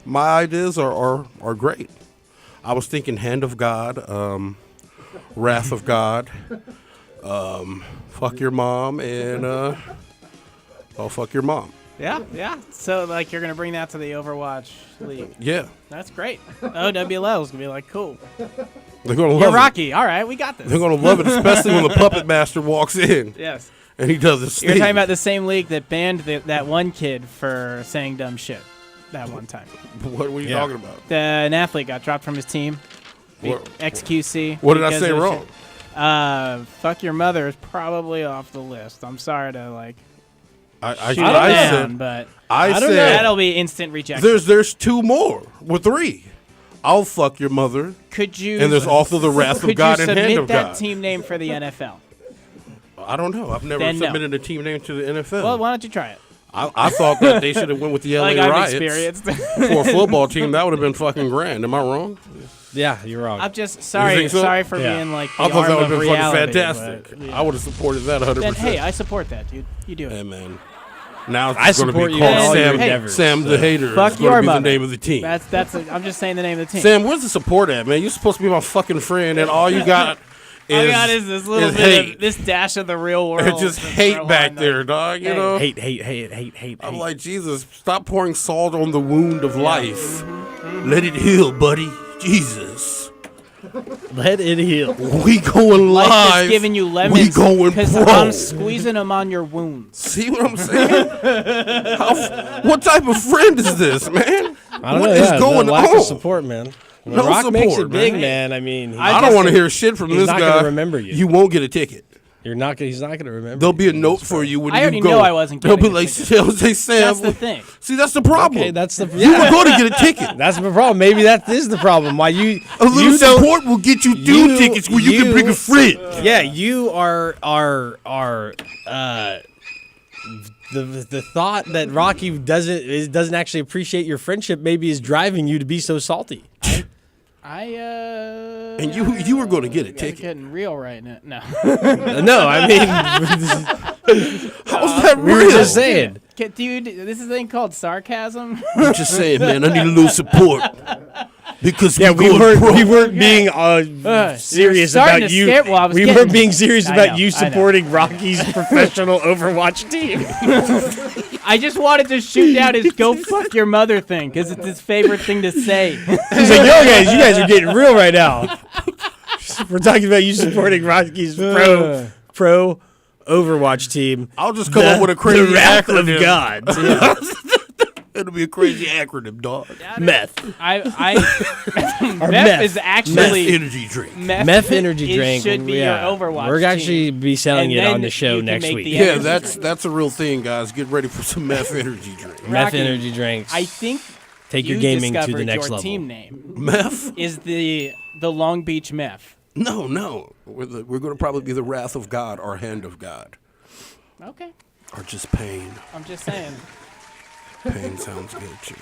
Speaker 1: my ideas are great. I was thinking Hand of God, Wrath of God, Fuck Your Mom, and Fuck Your Mom.
Speaker 3: Yeah. So, like, you're going to bring that to the Overwatch League.
Speaker 1: Yeah.
Speaker 3: That's great. OWL is going to be like, cool.
Speaker 1: They're going to love
Speaker 3: You're
Speaker 1: it.
Speaker 3: Rocky. All right, we got this.
Speaker 1: They're going to love it, especially when the Puppet Master walks in.
Speaker 3: Yes.
Speaker 1: And he does his
Speaker 3: You're
Speaker 1: thing.
Speaker 3: talking about the same league that banned that one kid for saying dumb shit that one time.
Speaker 1: What were you talking about?
Speaker 3: An athlete got dropped from his team. XQC.
Speaker 1: What did I
Speaker 3: because
Speaker 1: say
Speaker 3: of
Speaker 1: wrong?
Speaker 3: shit. Fuck Your Mother is probably off the list. I'm sorry to, like,
Speaker 1: I
Speaker 3: shoot it down, but
Speaker 1: I
Speaker 3: don't know.
Speaker 1: said
Speaker 3: That'll be instant rejection.
Speaker 1: There's two more with three. I'll Fuck Your Mother.
Speaker 3: Could you?
Speaker 1: And there's also the Wrath of God and Hand
Speaker 3: Could you
Speaker 1: of
Speaker 3: submit
Speaker 1: God.
Speaker 3: that team name for the NFL?
Speaker 1: I don't know. I've never
Speaker 3: Then no.
Speaker 1: submitted a team name to the NFL.
Speaker 3: Well, why don't you try it?
Speaker 1: I thought that they should have went with the LA
Speaker 3: Like, I'm
Speaker 1: Riots
Speaker 3: experienced.
Speaker 1: for a football team. That would have been fucking grand. Am I wrong?
Speaker 2: Yeah, you're wrong.
Speaker 3: I'm just
Speaker 1: You
Speaker 3: sorry.
Speaker 1: think so?
Speaker 3: Sorry for being like the
Speaker 1: I thought that
Speaker 3: arm
Speaker 1: would have
Speaker 3: of
Speaker 1: been fucking
Speaker 3: reality,
Speaker 1: fantastic.
Speaker 3: but, yeah.
Speaker 1: I would have supported that 100%.
Speaker 3: Then hey, I support that, dude. You do it.
Speaker 1: Hey, man. Now
Speaker 2: I
Speaker 1: it's going to
Speaker 2: support
Speaker 1: be
Speaker 2: you in
Speaker 1: called
Speaker 2: all your
Speaker 1: Sam,
Speaker 2: endeavors,
Speaker 1: Sam the
Speaker 2: so.
Speaker 1: Hater.
Speaker 3: Fuck
Speaker 1: It's gonna
Speaker 3: your
Speaker 1: be
Speaker 3: mother.
Speaker 1: the name of the team.
Speaker 3: I'm just saying the name of the team.
Speaker 1: Sam, where's the support at, man? You're supposed to be my fucking friend, and all you got
Speaker 3: All I got is this little
Speaker 1: is
Speaker 3: bit
Speaker 1: hate.
Speaker 3: of this dash of the real world.
Speaker 1: It's just
Speaker 3: to
Speaker 1: hate
Speaker 3: throw
Speaker 1: back
Speaker 3: on
Speaker 1: there, dog. You know,
Speaker 2: Hate.
Speaker 1: I'm like, Jesus, stop pouring salt on the wound of life. Let it heal, buddy. Jesus.
Speaker 2: Let it heal.
Speaker 1: We going
Speaker 3: Life
Speaker 1: live.
Speaker 3: is giving you
Speaker 1: We
Speaker 3: lemons
Speaker 1: going
Speaker 3: because
Speaker 1: pro.
Speaker 3: I'm squeezing them on your wounds.
Speaker 1: See what I'm saying? What type of friend is this, man?
Speaker 2: I don't
Speaker 1: What
Speaker 2: know.
Speaker 1: is
Speaker 2: Yeah,
Speaker 1: going
Speaker 2: the lack
Speaker 1: on?
Speaker 2: of support, man. When
Speaker 1: No
Speaker 2: Rock makes it
Speaker 1: support,
Speaker 2: big,
Speaker 1: man.
Speaker 2: man. I mean,
Speaker 1: I don't want to hear shit from
Speaker 2: he's
Speaker 1: this
Speaker 2: not
Speaker 1: guy.
Speaker 2: gonna remember you.
Speaker 1: You won't get a ticket.
Speaker 2: He's not gonna remember.
Speaker 1: There'll be a note for you when
Speaker 3: I
Speaker 1: you
Speaker 3: already
Speaker 1: go.
Speaker 3: know I wasn't
Speaker 1: They'll be
Speaker 3: getting a
Speaker 1: like,
Speaker 3: ticket.
Speaker 1: they'll say, Sam.
Speaker 3: That's the thing.
Speaker 1: See, that's the problem.
Speaker 2: Okay, that's the.
Speaker 1: You were going to get a ticket.
Speaker 2: That's the problem. Maybe that is the problem. Why you
Speaker 1: A little
Speaker 2: you don't-
Speaker 1: support will get you two tickets where you can bring a friend.
Speaker 2: Yeah, you are the thought that Rocky doesn't actually appreciate your friendship maybe is driving you to be so salty.
Speaker 1: And you were going to get a
Speaker 3: It's
Speaker 1: ticket.
Speaker 3: getting real right now. No.
Speaker 2: No, I mean,
Speaker 1: how's that
Speaker 2: we were
Speaker 1: real?
Speaker 2: just saying.
Speaker 3: Dude, this is a thing called sarcasm.
Speaker 1: I'm just saying, man. I need a little support because
Speaker 2: Yeah,
Speaker 1: we going
Speaker 2: weren't being serious
Speaker 3: starting
Speaker 2: about
Speaker 3: to
Speaker 2: you.
Speaker 3: scare- well, I was
Speaker 2: We
Speaker 3: getting-
Speaker 2: weren't being serious
Speaker 3: I
Speaker 2: about
Speaker 3: know,
Speaker 2: you
Speaker 3: I know.
Speaker 2: supporting Rocky's professional Overwatch team.
Speaker 3: I just wanted to shoot down his "go fuck your mother" thing because it's his favorite thing to say.
Speaker 2: He's like, yo, guys, you guys are getting real right now. We're talking about you supporting Rocky's pro Overwatch team.
Speaker 1: I'll just come up with a crazy
Speaker 2: the Wrath
Speaker 1: acronym.
Speaker 2: of God.
Speaker 1: It'll be a crazy acronym, dog.
Speaker 2: Meth.
Speaker 3: Meth
Speaker 2: meth.
Speaker 3: is actually
Speaker 1: Meth energy drink.
Speaker 2: Meth energy drink.
Speaker 3: Should be
Speaker 2: yeah.
Speaker 3: your Overwatch.
Speaker 2: We're actually
Speaker 3: team.
Speaker 2: be selling
Speaker 3: And
Speaker 2: it on
Speaker 3: then
Speaker 2: the show
Speaker 3: you can
Speaker 2: next
Speaker 3: make
Speaker 2: week.
Speaker 3: the
Speaker 1: Yeah,
Speaker 3: energy
Speaker 1: that's a real thing, guys. Get ready for some meth energy drink.
Speaker 2: Meth
Speaker 3: Rocky,
Speaker 2: energy drinks.
Speaker 3: I think
Speaker 2: Take your
Speaker 3: you
Speaker 2: gaming to
Speaker 3: discovered
Speaker 2: the next
Speaker 3: your
Speaker 2: level.
Speaker 3: team name
Speaker 1: Meth?
Speaker 3: is the Long Beach Meth.
Speaker 1: No. We're going to probably be the Wrath of God or Hand of God.
Speaker 3: Okay,
Speaker 1: Or just pain.
Speaker 3: I'm just saying.
Speaker 1: Pain sounds good too.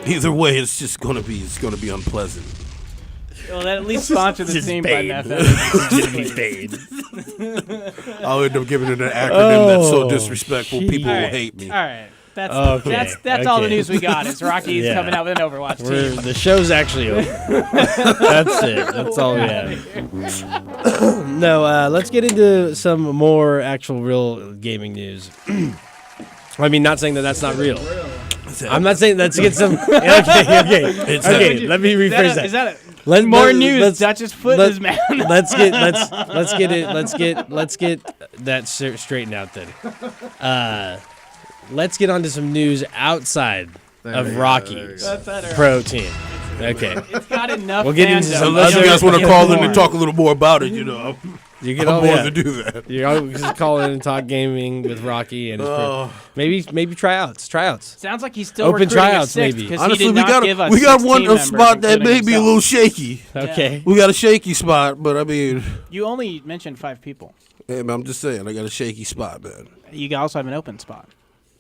Speaker 1: Either way, it's going to be unpleasant.
Speaker 3: Well, then at least sponsor the
Speaker 2: Just
Speaker 3: team by
Speaker 2: paid.
Speaker 3: Meth.
Speaker 2: Just paid.
Speaker 1: I'll end up giving it an acronym that's so
Speaker 2: Oh,
Speaker 1: disrespectful.
Speaker 2: gee.
Speaker 1: People
Speaker 3: All
Speaker 1: will
Speaker 3: right,
Speaker 1: hate me.
Speaker 3: All right. That's
Speaker 2: Okay,
Speaker 3: that's all the
Speaker 2: okay.
Speaker 3: news we got. Is Rocky's
Speaker 2: Yeah.
Speaker 3: coming out with an Overwatch team.
Speaker 2: The show's actually over. That's it. That's all we have. No, let's get into some more actual real gaming news. I mean, not saying that that's not real. I'm not saying let's get some. Okay. Let me rephrase that.
Speaker 3: Is that
Speaker 2: More
Speaker 3: news? Duchess foot in his mouth.
Speaker 2: Let's get that straightened out then. Let's get on to some news outside of Rocky's pro team. Okay.
Speaker 3: It's got enough.
Speaker 2: We'll get into
Speaker 3: fandom.
Speaker 2: some
Speaker 1: Unless you
Speaker 2: other-
Speaker 1: guys want to call in and talk a little more about it, you know.
Speaker 2: You can
Speaker 1: I'm more to do that.
Speaker 2: You can just call in and talk gaming with Rocky and his maybe tryouts.
Speaker 3: Sounds like he's still
Speaker 2: Open
Speaker 3: recruiting
Speaker 2: tryouts,
Speaker 3: a sixth,
Speaker 2: maybe.
Speaker 3: 'cause
Speaker 1: Honestly,
Speaker 3: he did not give us
Speaker 1: we got
Speaker 3: 16
Speaker 1: one
Speaker 3: members,
Speaker 1: spot that may
Speaker 3: including
Speaker 1: be a
Speaker 3: himself.
Speaker 1: little shaky.
Speaker 2: Okay.
Speaker 1: We got a shaky spot, but I mean,
Speaker 3: You only mentioned 5 people.
Speaker 1: hey, man, I'm just saying, I got a shaky spot, man.
Speaker 3: You also have an open spot.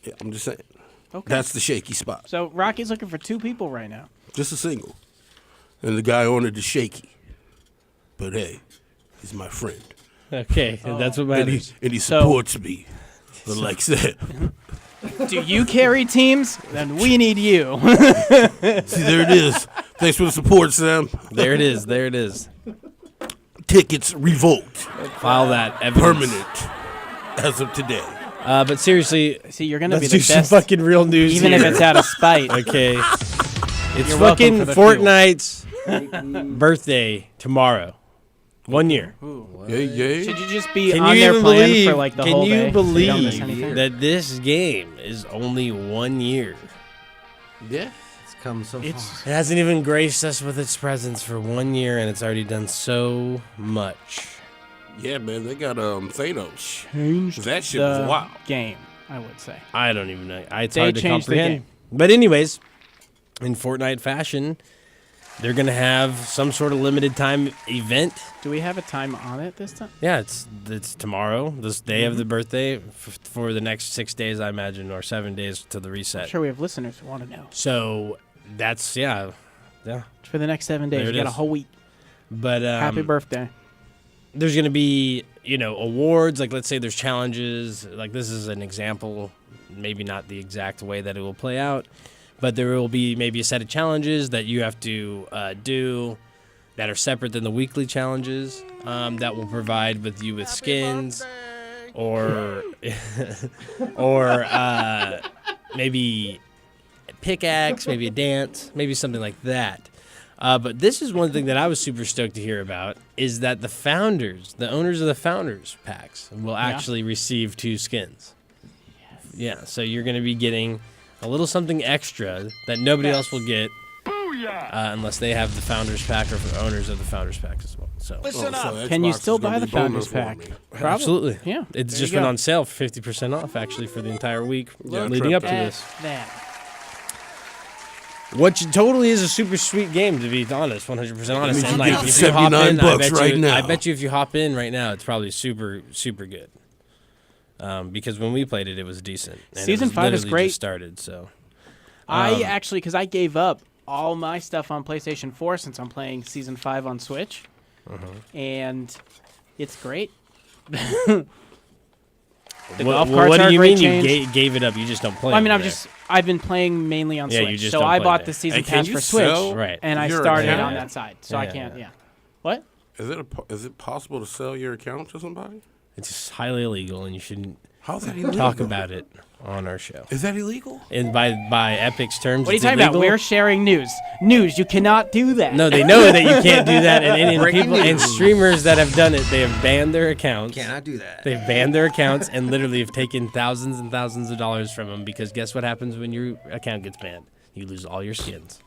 Speaker 1: Yeah, I'm just saying.
Speaker 3: Okay.
Speaker 1: That's the shaky spot.
Speaker 3: So Rocky's looking for 2 people right now.
Speaker 1: Just a single. And the guy on it is shaky. But hey, he's my friend.
Speaker 2: Okay, that's what
Speaker 1: And
Speaker 2: matters.
Speaker 1: he supports me. But like I said,
Speaker 3: Do you carry teams? Then we need you.
Speaker 1: see, there it is. Thanks for the support, Sam.
Speaker 2: There it is. There it is.
Speaker 1: Tickets revoked.
Speaker 2: File that evidence.
Speaker 1: Permanent. As of today.
Speaker 2: But seriously,
Speaker 3: See, you're gonna
Speaker 2: let's
Speaker 3: be
Speaker 2: do
Speaker 3: the
Speaker 2: some
Speaker 3: best,
Speaker 2: fucking real news
Speaker 3: even
Speaker 2: here.
Speaker 3: if it's out of spite.
Speaker 2: Okay. It's
Speaker 3: You're welcome
Speaker 2: fucking
Speaker 3: for the fuel.
Speaker 2: Fortnite's birthday tomorrow. 1 year.
Speaker 1: Yay.
Speaker 3: Should you just be
Speaker 2: Can
Speaker 3: on
Speaker 2: you
Speaker 3: their
Speaker 2: even
Speaker 3: plan
Speaker 2: believe?
Speaker 3: for like the
Speaker 2: Can
Speaker 3: whole
Speaker 2: you
Speaker 3: day? so you don't miss
Speaker 2: believe
Speaker 3: anything?
Speaker 2: that this game is only 1 year?
Speaker 13: Yeah. It's come so far.
Speaker 2: It hasn't even graced us with its presence for 1 year, and it's already done so much.
Speaker 1: Yeah, man, they got Thanos.
Speaker 3: Changed
Speaker 1: That shit
Speaker 3: the
Speaker 1: was wild.
Speaker 3: game, I would say.
Speaker 2: I don't even know. It's
Speaker 3: They
Speaker 2: hard to
Speaker 3: changed the
Speaker 2: comprehend.
Speaker 3: game.
Speaker 2: But anyways, in Fortnite fashion, they're gonna have some sort of limited time event.
Speaker 3: Do we have a time on it this time?
Speaker 2: Yeah, it's tomorrow, this day of the birthday, for the next 6 days, I imagine, or 7 days to the reset.
Speaker 3: I'm sure we have listeners who want to know.
Speaker 2: So that's yeah.
Speaker 3: For the next 7 days,
Speaker 2: There
Speaker 3: we
Speaker 2: it
Speaker 3: got a
Speaker 2: is.
Speaker 3: whole week.
Speaker 2: But
Speaker 3: Happy birthday.
Speaker 2: there's going to be, awards. Like, let's say there's challenges. Like, this is an example, maybe not the exact way that it will play out, but there will be maybe a set of challenges that you have to do that are separate than the weekly challenges that will provide with skins or maybe a pickaxe, maybe a dance, maybe something like that. But this is one thing that I was super stoked to hear about, is that the owners of the Founders packs will actually receive 2 skins. Yeah, so you're going to be getting a little something extra that nobody else will get unless they have the Founders pack or owners of the Founders packs as well. So,
Speaker 3: Can you still buy the Founders pack?
Speaker 2: absolutely.
Speaker 3: Yeah.
Speaker 2: It's
Speaker 3: there
Speaker 2: just
Speaker 3: you
Speaker 2: been
Speaker 3: go.
Speaker 2: on sale for 50% off, actually, for the entire week
Speaker 1: Yeah,
Speaker 2: leading up to
Speaker 3: At
Speaker 2: this.
Speaker 3: that.
Speaker 2: Which totally is a super sweet game, to be honest, 100% honest.
Speaker 1: mean,
Speaker 2: And
Speaker 1: you
Speaker 2: like,
Speaker 1: get
Speaker 2: if you hop
Speaker 1: $79
Speaker 2: in,
Speaker 1: right now.
Speaker 2: I bet you if you hop in right now, it's probably super, super good. Because when we played it, it was decent. And
Speaker 3: Season
Speaker 2: it was
Speaker 3: 5 is
Speaker 2: literally
Speaker 3: great.
Speaker 2: Just started, so.
Speaker 3: I actually, because I gave up all my stuff on PlayStation 4 since I'm playing Season 5 on Switch. And it's great. The golf carts
Speaker 2: what
Speaker 3: are
Speaker 2: do
Speaker 3: a
Speaker 2: you
Speaker 3: great
Speaker 2: mean
Speaker 3: change.
Speaker 2: you gave it up? You just don't play
Speaker 3: Well, I mean,
Speaker 2: it
Speaker 3: I've been playing mainly on
Speaker 2: Yeah, you
Speaker 3: Switch.
Speaker 2: just
Speaker 3: So
Speaker 2: don't
Speaker 3: I
Speaker 2: play
Speaker 3: bought
Speaker 2: there.
Speaker 3: the Season
Speaker 1: Hey, can
Speaker 3: Pass
Speaker 1: you
Speaker 3: for Switch.
Speaker 1: sell
Speaker 2: Right.
Speaker 3: And I
Speaker 1: your
Speaker 3: started
Speaker 1: account?
Speaker 3: on that side. So I
Speaker 2: Yeah.
Speaker 3: can't, What?
Speaker 1: Is it possible to sell your account to somebody?
Speaker 2: It's just highly illegal, and you shouldn't
Speaker 1: How's that illegal?
Speaker 2: talk about it on our show.
Speaker 1: Is that illegal?
Speaker 2: And by Epic's terms,
Speaker 3: What are you
Speaker 2: it's
Speaker 3: talking
Speaker 2: illegal.
Speaker 3: about? We're sharing news. News, you cannot do that.
Speaker 2: No, they know that you can't do that, and
Speaker 13: Breaking
Speaker 2: people and
Speaker 13: news.
Speaker 2: streamers that have done it, they have banned their accounts.
Speaker 13: Cannot do that.
Speaker 2: They've banned their accounts and literally have taken thousands and thousands of dollars from them, because guess what happens when your account gets banned? You lose all your skins.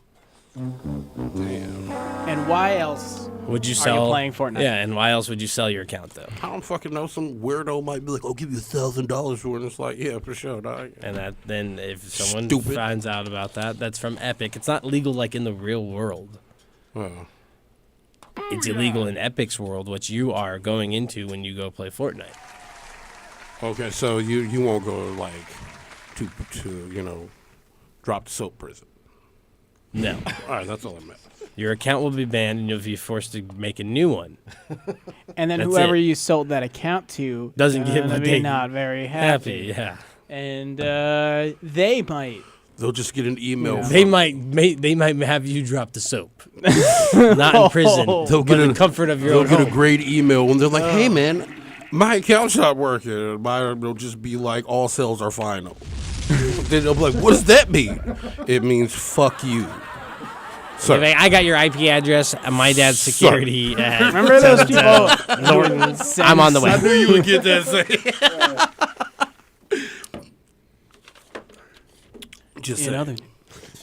Speaker 3: And why else
Speaker 2: Would you
Speaker 3: are
Speaker 2: sell?
Speaker 3: you playing Fortnite?
Speaker 2: Yeah, and why else would you sell your account though?
Speaker 1: I don't fucking know. Some weirdo might be like, "I'll give you $1,000 for it." And it's like, yeah, for sure, dog.
Speaker 2: And then if someone
Speaker 1: Stupid.
Speaker 2: finds out about that, that's from Epic. It's not legal like in the real world.
Speaker 1: Well,
Speaker 2: It's illegal in Epic's world, which you are going into when you go play Fortnite.
Speaker 1: okay, so you won't go like to drop the soap prison.
Speaker 2: No.
Speaker 1: All right, that's all I meant.
Speaker 2: Your account will be banned, and you'll be forced to make a new one.
Speaker 3: And then
Speaker 2: That's
Speaker 3: whoever
Speaker 2: it.
Speaker 3: you sold that account to
Speaker 2: Doesn't get
Speaker 3: gonna
Speaker 2: what
Speaker 3: be
Speaker 2: they-
Speaker 3: not very happy.
Speaker 2: Yeah.
Speaker 3: and they might.
Speaker 1: They'll just get an email.
Speaker 2: They might have you drop the soap. Not in prison.
Speaker 1: They'll get
Speaker 2: in the comfort of your
Speaker 1: They'll
Speaker 2: own
Speaker 1: get a
Speaker 2: home.
Speaker 1: great email when they're like, "Hey, man, my account's not working." They'll just be like, "All sales are final." Then they'll be like, "What does that mean?" It means "fuck you." Sir.
Speaker 2: Hey, I got your IP address and my dad's security.
Speaker 3: Remember those people?
Speaker 2: Norton, I'm on the way.
Speaker 1: I knew you would get that. Just saying.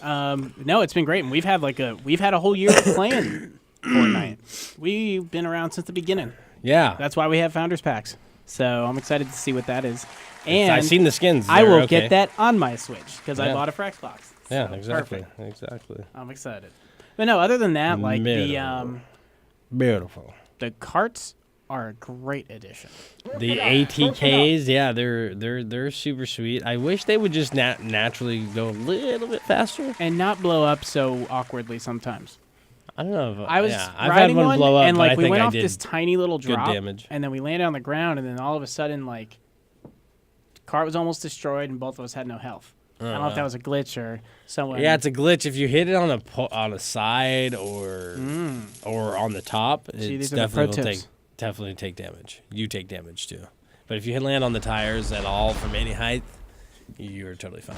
Speaker 3: No, it's been great, and we've had a whole year playing Fortnite. We've been around since the beginning.
Speaker 2: Yeah,
Speaker 3: That's why we have Founders Packs. So I'm excited to see what that is. And
Speaker 2: I've seen the skins.
Speaker 3: I
Speaker 2: They're
Speaker 3: will
Speaker 2: okay.
Speaker 3: get that on my Switch because I
Speaker 2: Yeah.
Speaker 3: bought it for Xbox.
Speaker 2: Yeah,
Speaker 3: So,
Speaker 2: exactly.
Speaker 3: Perfect.
Speaker 2: Exactly.
Speaker 3: I'm excited. But no, other than that, like
Speaker 2: Beautiful.
Speaker 3: the carts are a great addition.
Speaker 2: The ATKs, yeah, they're super sweet. I wish they would just naturally go a little bit faster
Speaker 3: And not blow up so awkwardly sometimes.
Speaker 2: I don't know. If,
Speaker 3: I was
Speaker 2: I've
Speaker 3: riding
Speaker 2: had one blow up,
Speaker 3: and
Speaker 2: but
Speaker 3: like
Speaker 2: I
Speaker 3: we
Speaker 2: think
Speaker 3: went
Speaker 2: I
Speaker 3: off
Speaker 2: did
Speaker 3: this tiny little
Speaker 2: good
Speaker 3: drop,
Speaker 2: damage.
Speaker 3: and then we landed on the ground, and then all of a sudden, like, the cart was almost destroyed, and both of us had no health. I don't know if that was a glitch or someone.
Speaker 2: Yeah, it's a glitch. If you hit it on a side or on the top,
Speaker 3: See,
Speaker 2: it's
Speaker 3: these are the pro
Speaker 2: definitely
Speaker 3: tips.
Speaker 2: definitely take damage. You take damage too. But if you land on the tires at all from any height, you're totally fine.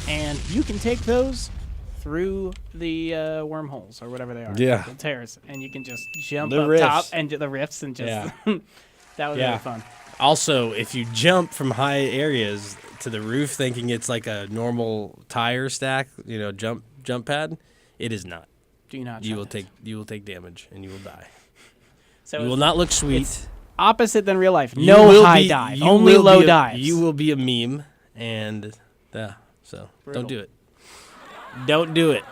Speaker 3: And you can take those through the wormholes or whatever they are.
Speaker 2: Yeah.
Speaker 3: The tears, and you can just jump
Speaker 2: The
Speaker 3: up
Speaker 2: rifts.
Speaker 3: top and do the rifts and just.
Speaker 2: Yeah.
Speaker 3: That was
Speaker 2: Yeah.
Speaker 3: really fun.
Speaker 2: Also, if you jump from high areas to the roof thinking it's like a normal tire stack, jump pad, it is not.
Speaker 3: Do not.
Speaker 2: You
Speaker 3: jump
Speaker 2: will take damage and you will die.
Speaker 3: So
Speaker 2: You
Speaker 3: it's
Speaker 2: will not look sweet.
Speaker 3: opposite than real life.
Speaker 2: You
Speaker 3: No
Speaker 2: will
Speaker 3: high
Speaker 2: be-
Speaker 3: dive.
Speaker 2: you
Speaker 3: Only
Speaker 2: will
Speaker 3: low
Speaker 2: be a-
Speaker 3: dives.
Speaker 2: You will be a meme, and so
Speaker 3: Brutal.
Speaker 2: don't do it. Don't do it.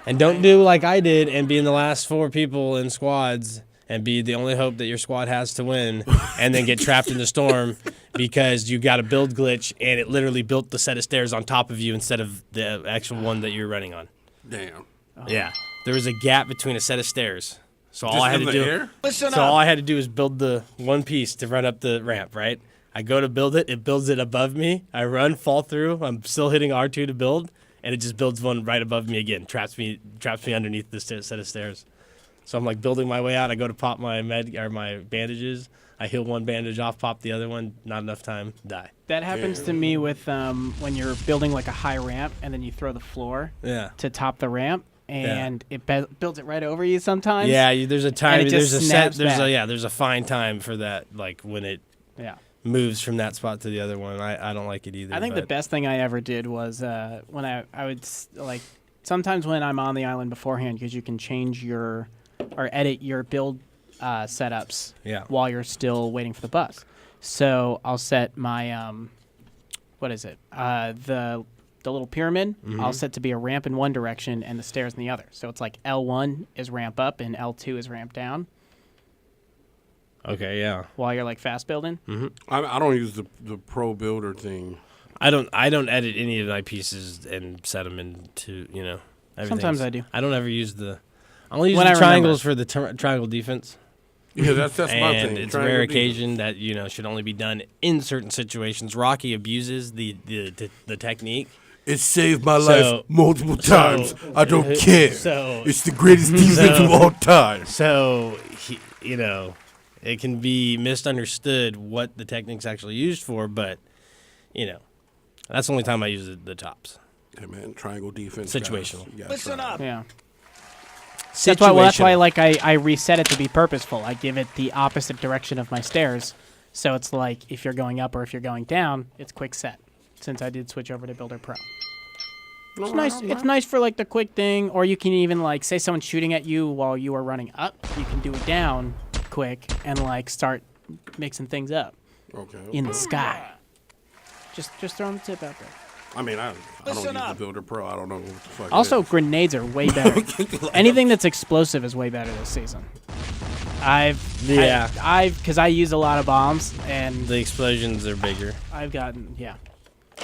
Speaker 2: And don't do like I did and be in the last 4 people in squads and be the only hope that your squad has to win and then get trapped in the storm because you got a build glitch and it literally built the set of stairs on top of you instead of the actual one that you're running on.
Speaker 1: Damn.
Speaker 2: Yeah. There was a gap between a set of stairs. So all
Speaker 1: Just
Speaker 2: I had
Speaker 1: in
Speaker 2: to
Speaker 1: the
Speaker 2: do
Speaker 1: air?
Speaker 2: all I had to do is build the one piece to run up the ramp, right? I go to build it, it builds it above me. I run, fall through. I'm still hitting R2 to build, and it just builds one right above me again. Traps me underneath the set of stairs. So I'm like building my way out. I go to pop my my bandages. I heal one bandage off, pop the other one. Not enough time, die.
Speaker 3: That happens to me with when you're building like a high ramp and then you throw the floor
Speaker 2: Yeah.
Speaker 3: to top the ramp and it builds it right over you sometimes.
Speaker 2: Yeah, there's a time.
Speaker 3: it just
Speaker 2: There's a
Speaker 3: snaps
Speaker 2: set.
Speaker 3: back.
Speaker 2: There's a fine time for that. Like when it
Speaker 3: Yeah.
Speaker 2: moves from that spot to the other one. I don't like it either.
Speaker 3: I think the
Speaker 2: but-
Speaker 3: best thing I ever did was when I would like sometimes when I'm on the island beforehand because you can change your or edit your build setups
Speaker 2: Yeah.
Speaker 3: while you're still waiting for the bus. So I'll set my what is it? The little pyramid, I'll set to be a ramp in one direction and the stairs in the other. So it's like L1 is ramp up and L2 is ramp down
Speaker 2: Okay, yeah.
Speaker 3: while you're like fast building.
Speaker 1: I don't use the pro builder thing.
Speaker 2: I don't edit any of my pieces and set them into everything.
Speaker 3: Sometimes I do.
Speaker 2: I don't ever use the. I only use
Speaker 3: When
Speaker 2: the
Speaker 3: I remember.
Speaker 2: triangles for the triangle defense.
Speaker 1: Yeah, that's my
Speaker 2: And
Speaker 1: thing.
Speaker 2: it's a rare occasion that should only be done in certain situations. Rocky abuses the technique.
Speaker 1: It saved my
Speaker 2: So-
Speaker 1: life multiple times. I don't care.
Speaker 2: so-
Speaker 1: It's the greatest defense of all time.
Speaker 2: So it can be misunderstood what the technique's actually used for, but that's the only time I use the tops.
Speaker 1: Hey man, triangle defense.
Speaker 2: Situational.
Speaker 1: Guys.
Speaker 11: Listen up.
Speaker 3: Yeah. That's why
Speaker 2: Situational.
Speaker 3: like I reset it to be purposeful. I give it the opposite direction of my stairs. So it's like if you're going up or if you're going down, it's quick set. Since I did switch over to Builder Pro. It's nice. It's nice for like the quick thing, or you can even like say someone's shooting at you while you are running up. You can do it down quick and like start mixing things up
Speaker 1: Okay.
Speaker 3: in the sky. Just throwing the tip out there.
Speaker 1: I mean, I don't use the Builder Pro. I don't know what the fuck. it
Speaker 3: Also,
Speaker 1: is.
Speaker 3: grenades are way better. Anything that's explosive is way better this season. Because I use a lot of bombs and
Speaker 2: The explosions are bigger.
Speaker 3: I've gotten
Speaker 1: Got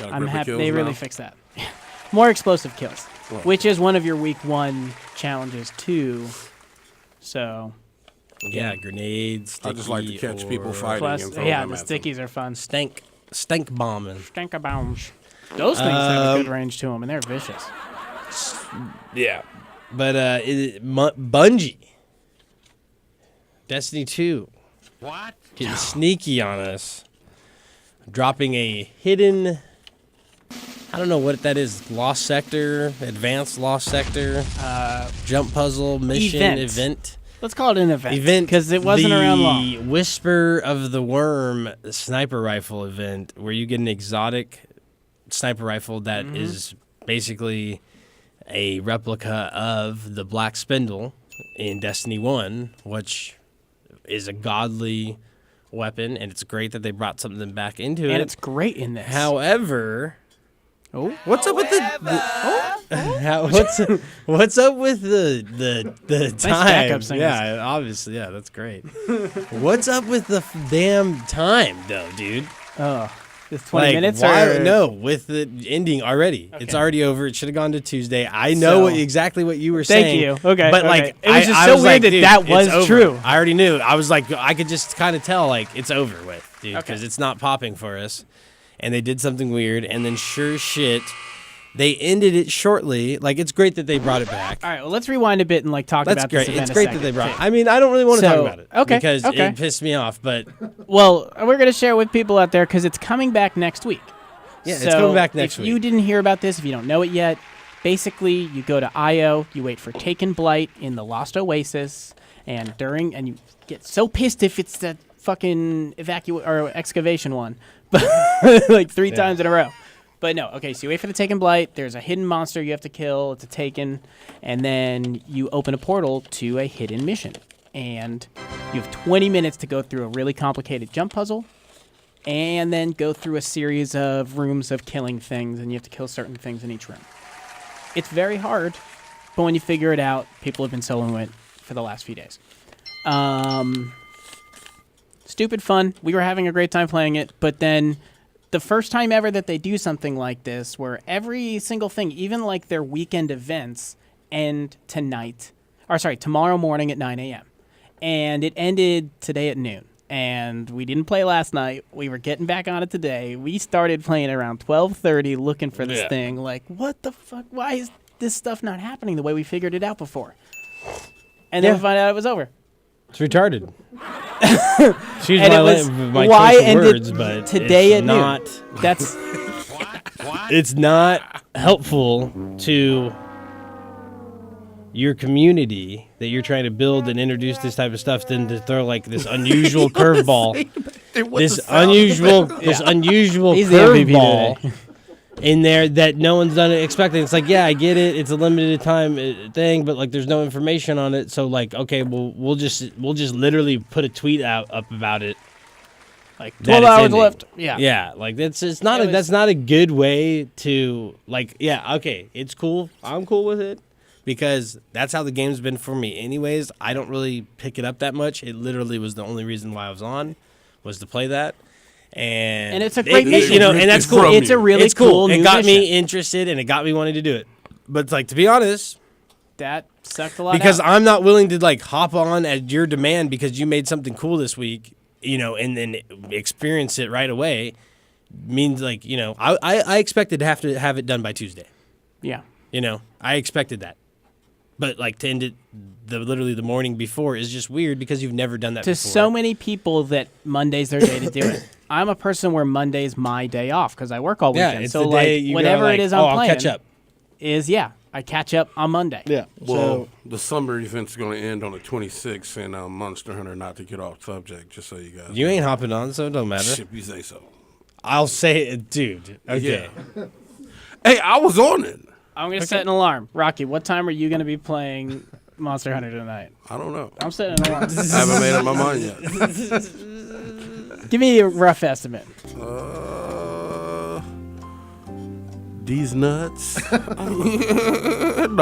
Speaker 1: a
Speaker 3: I'm
Speaker 1: grip of
Speaker 3: happy
Speaker 1: kills
Speaker 3: they really
Speaker 1: now?
Speaker 3: fixed that. More explosive kills,
Speaker 1: Well.
Speaker 3: which is one of your week 1 challenges too. So
Speaker 2: Yeah, grenades.
Speaker 1: I just like to catch people
Speaker 2: or
Speaker 1: fighting.
Speaker 3: plus,
Speaker 1: and throw
Speaker 3: yeah,
Speaker 1: them
Speaker 3: the
Speaker 1: at them.
Speaker 3: stickies are fun.
Speaker 2: Stank. stank bombing.
Speaker 3: Stank-a-bounds. Those things have a good range to them, and they're vicious.
Speaker 2: Yeah, but Bungie, Destiny 2, getting sneaky on us, dropping a hidden. I don't know what that is. Lost sector, advanced lost sector, jump puzzle mission event.
Speaker 3: Let's call it an event because it wasn't around long.
Speaker 2: The Whisper of the Worm sniper rifle event, where you get an exotic sniper rifle that is basically a replica of the Black Spindle in Destiny 1, which is a godly weapon, and it's great that they brought something back into it.
Speaker 3: And it's great in this.
Speaker 2: However,
Speaker 1: what's up with the
Speaker 2: what's up with the time?
Speaker 3: backup singers.
Speaker 2: Yeah, obviously, yeah, that's great. What's up with the damn time, though, dude?
Speaker 3: Oh, it's 20 minutes
Speaker 2: why,
Speaker 3: or
Speaker 2: no? With the ending already, it's already over. It should have gone to Tuesday. I know exactly what you were saying.
Speaker 3: Thank you. Okay,
Speaker 2: but
Speaker 3: okay. It was just so weird
Speaker 2: like,
Speaker 3: that
Speaker 2: dude,
Speaker 3: that
Speaker 2: it's
Speaker 3: was
Speaker 2: over.
Speaker 3: true.
Speaker 2: I already knew. I was like, I could just kind of tell, like, it's over with, dude,
Speaker 3: Okay.
Speaker 2: because it's not popping for us. And they did something weird, and then sure as shit, they ended it shortly. Like, it's great that they brought it back.
Speaker 3: All right, well, let's rewind a bit and talk
Speaker 2: That's
Speaker 3: about
Speaker 2: great.
Speaker 3: this event
Speaker 2: It's great that they brought it. I mean, I don't really want to talk about it because it pissed me off, but
Speaker 3: well, we're going to share it with people out there because it's coming back next week.
Speaker 2: Yeah, it's coming back next
Speaker 3: if
Speaker 2: week.
Speaker 3: you didn't hear about this, if you don't know it yet, basically you go to IO, you wait for Taken Blight in the Lost Oasis, and you get so pissed if it's the fucking excavation one, but like 3 times in a row. But no, okay, so you wait for the Taken Blight, there's a hidden monster you have to kill, it's a Taken, and then you open a portal to a hidden mission. And you have 20 minutes to go through a really complicated jump puzzle, and then go through a series of rooms of killing things, and you have to kill certain things in each room. It's very hard, but when you figure it out, people have been soloing it for the last few days. Stupid fun. We were having a great time playing it, but then the first time ever that they do something like this, where every single thing, even like their weekend events, end tomorrow morning at 9 a.m. And it ended today at noon. And we didn't play last night. We were getting back on it today. We started playing around 12:30 looking for this thing. Like, what the fuck? Why is this stuff not happening the way we figured it out before? And then we find out it was over.
Speaker 2: it's retarded. Excuse
Speaker 3: And
Speaker 2: my,
Speaker 3: it was
Speaker 2: my
Speaker 3: why
Speaker 2: choice of
Speaker 3: ended
Speaker 2: words, but
Speaker 3: today
Speaker 2: it's
Speaker 3: at
Speaker 2: not.
Speaker 3: noon. That's
Speaker 2: It's not helpful to your community that you're trying to build and introduce this type of stuff than to throw like this unusual curveball, this unusual
Speaker 3: He's the MVP
Speaker 2: curveball in there that no one's done it expecting. It's like, yeah, I get it. It's a limited time thing, but like there's no information on it. So like, okay, well we'll just literally put a tweet up about it.
Speaker 3: like 12 hours left.
Speaker 2: Yeah, like that's not a good way to like. Yeah, okay, it's cool. I'm cool with it because that's how the game's been for me. Anyways, I don't really pick it up that much. It literally was the only reason why I was on, was to play that. And
Speaker 3: it's a great mission.
Speaker 2: And that's cool.
Speaker 3: It's a really cool
Speaker 2: It
Speaker 3: new
Speaker 2: got
Speaker 3: mission.
Speaker 2: me interested and it got me wanting to do it. But it's like, to be honest,
Speaker 3: That sucked a lot
Speaker 2: because
Speaker 3: out.
Speaker 2: I'm not willing to like hop on at your demand because you made something cool this week, and then experience it right away, means like, I expected to have it done by Tuesday.
Speaker 3: Yeah.
Speaker 2: I expected that. But like to end it literally the morning before is just weird because you've never done that
Speaker 3: To
Speaker 2: before.
Speaker 3: so many people that Monday's their day to do it. I'm a person where Monday's my day off because I work all
Speaker 2: Yeah,
Speaker 3: weekend.
Speaker 2: it's
Speaker 3: so
Speaker 2: the
Speaker 3: like
Speaker 2: day you go,
Speaker 3: whatever
Speaker 2: like,
Speaker 3: it is
Speaker 2: oh,
Speaker 3: I'm
Speaker 2: I'll
Speaker 3: playing
Speaker 2: catch up.
Speaker 3: I catch up on Monday.
Speaker 2: Yeah.
Speaker 1: Well, the summer event's going to end on the 26th, and Monster Hunter, not to get off subject, just so you guys
Speaker 2: You
Speaker 1: know.
Speaker 2: ain't hopping on, so it don't matter.
Speaker 1: Shit, you say so.
Speaker 2: I'll say it, dude. Okay.
Speaker 1: Yeah. Hey, I was on it.
Speaker 3: I'm going to set an alarm. Rocky, what time are you going to be playing Monster Hunter tonight?
Speaker 1: I don't know.
Speaker 3: I'm setting an alarm.
Speaker 1: I haven't made up my mind yet.
Speaker 3: Give me a rough estimate.
Speaker 1: These nuts? No,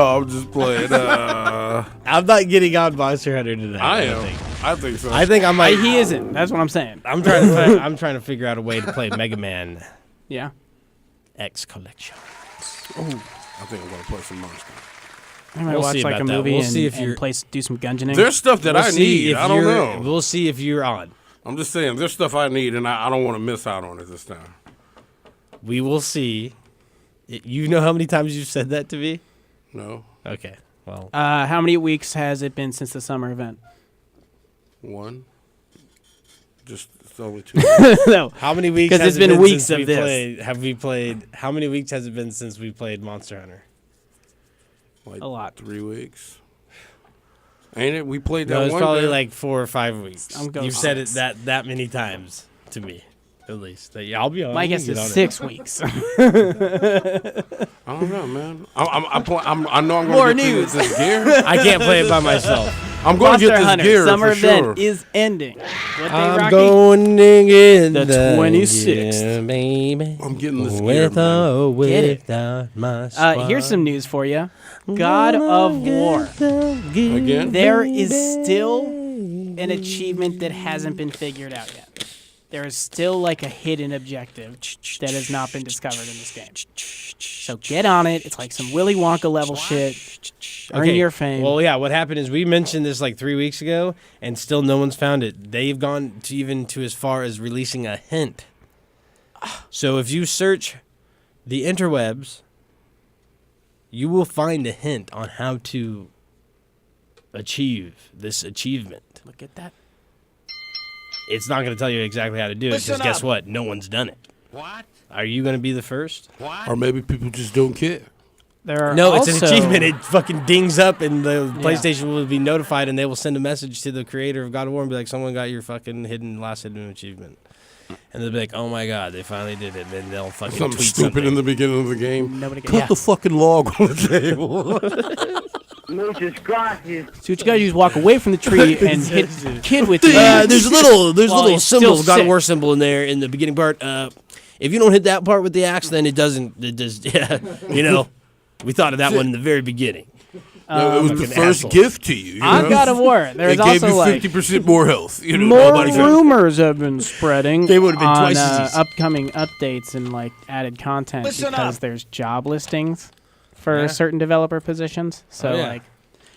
Speaker 1: I'm just playing.
Speaker 2: I'm not getting on Monster Hunter tonight.
Speaker 1: I am. I think so.
Speaker 2: I think I might.
Speaker 3: He isn't. That's what I'm saying.
Speaker 2: I'm trying to figure out a way to play Mega Man
Speaker 3: Yeah.
Speaker 2: X Collection.
Speaker 1: I think I'm going to play some Monster.
Speaker 3: I might
Speaker 2: We'll
Speaker 3: watch
Speaker 2: see
Speaker 3: like
Speaker 2: about
Speaker 3: a
Speaker 2: that.
Speaker 3: movie
Speaker 2: We'll
Speaker 3: and,
Speaker 2: see if
Speaker 3: and
Speaker 2: you're-
Speaker 3: do some gungeoning.
Speaker 1: There's stuff that I need. I don't know.
Speaker 2: We'll see if you're on.
Speaker 1: I'm just saying, there's stuff I need, and I don't want to miss out on it this time.
Speaker 2: We will see. You know how many times you've said that to me?
Speaker 1: No.
Speaker 2: Okay. Well,
Speaker 3: How many weeks has it been since the summer event?
Speaker 1: 1. Just it's only 2.
Speaker 3: No.
Speaker 2: how many weeks?
Speaker 3: 'Cause
Speaker 2: has
Speaker 3: it's
Speaker 2: it
Speaker 3: been weeks
Speaker 2: since
Speaker 3: of
Speaker 2: we
Speaker 3: this.
Speaker 2: played? Have we played? How many weeks has it been since we played Monster Hunter?
Speaker 1: Like
Speaker 3: A lot.
Speaker 1: 3 weeks. Ain't it? We played that
Speaker 2: No, it's
Speaker 1: one
Speaker 2: probably
Speaker 1: day.
Speaker 2: like 4 or 5 weeks.
Speaker 3: I'm going
Speaker 2: You've said it
Speaker 3: 6.
Speaker 2: that many times to me, at least. Yeah, I'll be honest.
Speaker 3: My guess is 6 weeks.
Speaker 1: I don't know, man. I know I'm
Speaker 3: More
Speaker 1: going to get
Speaker 3: news.
Speaker 1: this gear.
Speaker 2: I can't play it by myself.
Speaker 1: I'm going to
Speaker 3: Monster
Speaker 1: get this
Speaker 3: Hunter
Speaker 1: gear
Speaker 3: summer
Speaker 1: for sure.
Speaker 3: event is ending. What day,
Speaker 2: I'm
Speaker 3: Rocky?
Speaker 2: going in
Speaker 3: The 26th.
Speaker 2: gear, baby.
Speaker 1: I'm getting this gear,
Speaker 2: With
Speaker 1: man.
Speaker 2: or
Speaker 3: Get it.
Speaker 2: without my squad.
Speaker 3: Here's some news for you. God of War.
Speaker 1: Again?
Speaker 3: There is still an achievement that hasn't been figured out yet. There is still like a hidden objective that has not been discovered in this game. So get on it. It's like some Willy Wonka level shit. Earn your fame.
Speaker 2: Well, yeah, what happened is we mentioned this like 3 weeks ago, and still no one's found it. They've gone to even to as far as releasing a hint. So if you search the interwebs, you will find a hint on how to achieve this achievement.
Speaker 3: Look at that.
Speaker 2: It's not going to tell you exactly how to do it, because guess what? No one's done it.
Speaker 5: What?
Speaker 2: Are you going to be the first?
Speaker 5: What?
Speaker 1: Or maybe people just don't care.
Speaker 3: There are
Speaker 2: No,
Speaker 3: also,
Speaker 2: it's an achievement. It fucking dings up, and the PlayStation will be notified, and they will send a message to the creator of God of War and be like, "Someone got your fucking last hidden achievement," and they'll be like, "Oh my god, they finally did it!" And then they'll fucking
Speaker 1: Something
Speaker 2: tweet
Speaker 1: stupid
Speaker 2: something.
Speaker 1: in the beginning of the game.
Speaker 3: Nobody can,
Speaker 1: Put the fucking log on the table.
Speaker 3: So what you gotta do is walk away from the tree and hit kid with the
Speaker 2: There's a little
Speaker 3: While he's
Speaker 2: symbol,
Speaker 3: still
Speaker 2: God of
Speaker 3: sick.
Speaker 2: War symbol in there in the beginning part. If you don't hit that part with the axe, then it doesn't. It does. Yeah, you know, we thought of that one in the very beginning.
Speaker 1: No, it was the
Speaker 2: Fucking
Speaker 1: first
Speaker 2: asshole.
Speaker 1: gift to you.
Speaker 3: On
Speaker 1: know?
Speaker 3: God of War. There's
Speaker 1: It gave
Speaker 3: also
Speaker 1: you
Speaker 3: like
Speaker 1: 50% more health. You know,
Speaker 3: more
Speaker 1: nobody said-
Speaker 3: rumors have been spreading.
Speaker 2: They would've been
Speaker 3: on,
Speaker 2: twice as easy.
Speaker 3: upcoming updates and like added content
Speaker 5: Listen
Speaker 3: because
Speaker 5: up.
Speaker 3: there's job listings for
Speaker 2: Yeah.
Speaker 3: certain developer positions. So
Speaker 2: Oh, yeah.
Speaker 3: like,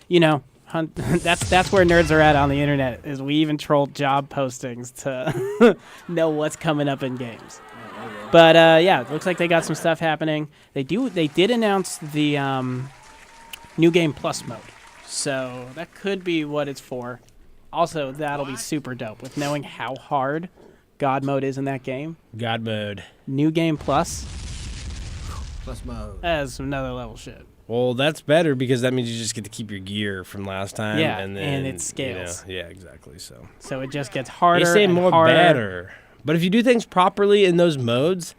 Speaker 3: you know, that's where nerds are at on the internet. Is we even troll job postings to know what's coming up in games. But yeah, it looks like they got some stuff happening. They did announce the new game plus mode, so that could be what it's for. Also, that'll be super dope with knowing how hard God mode is in that game.
Speaker 2: God mode.
Speaker 3: New game plus
Speaker 13: Plus mode.
Speaker 3: as another level shit.
Speaker 2: Well, that's better because that means you just get to keep your gear from last time.
Speaker 3: Yeah,
Speaker 2: and then
Speaker 3: and it
Speaker 2: you
Speaker 3: scales.
Speaker 2: know, yeah, exactly. So
Speaker 3: So it just gets harder.
Speaker 2: they say
Speaker 3: and
Speaker 2: more
Speaker 3: harder.
Speaker 2: better, but if you do things properly in those modes,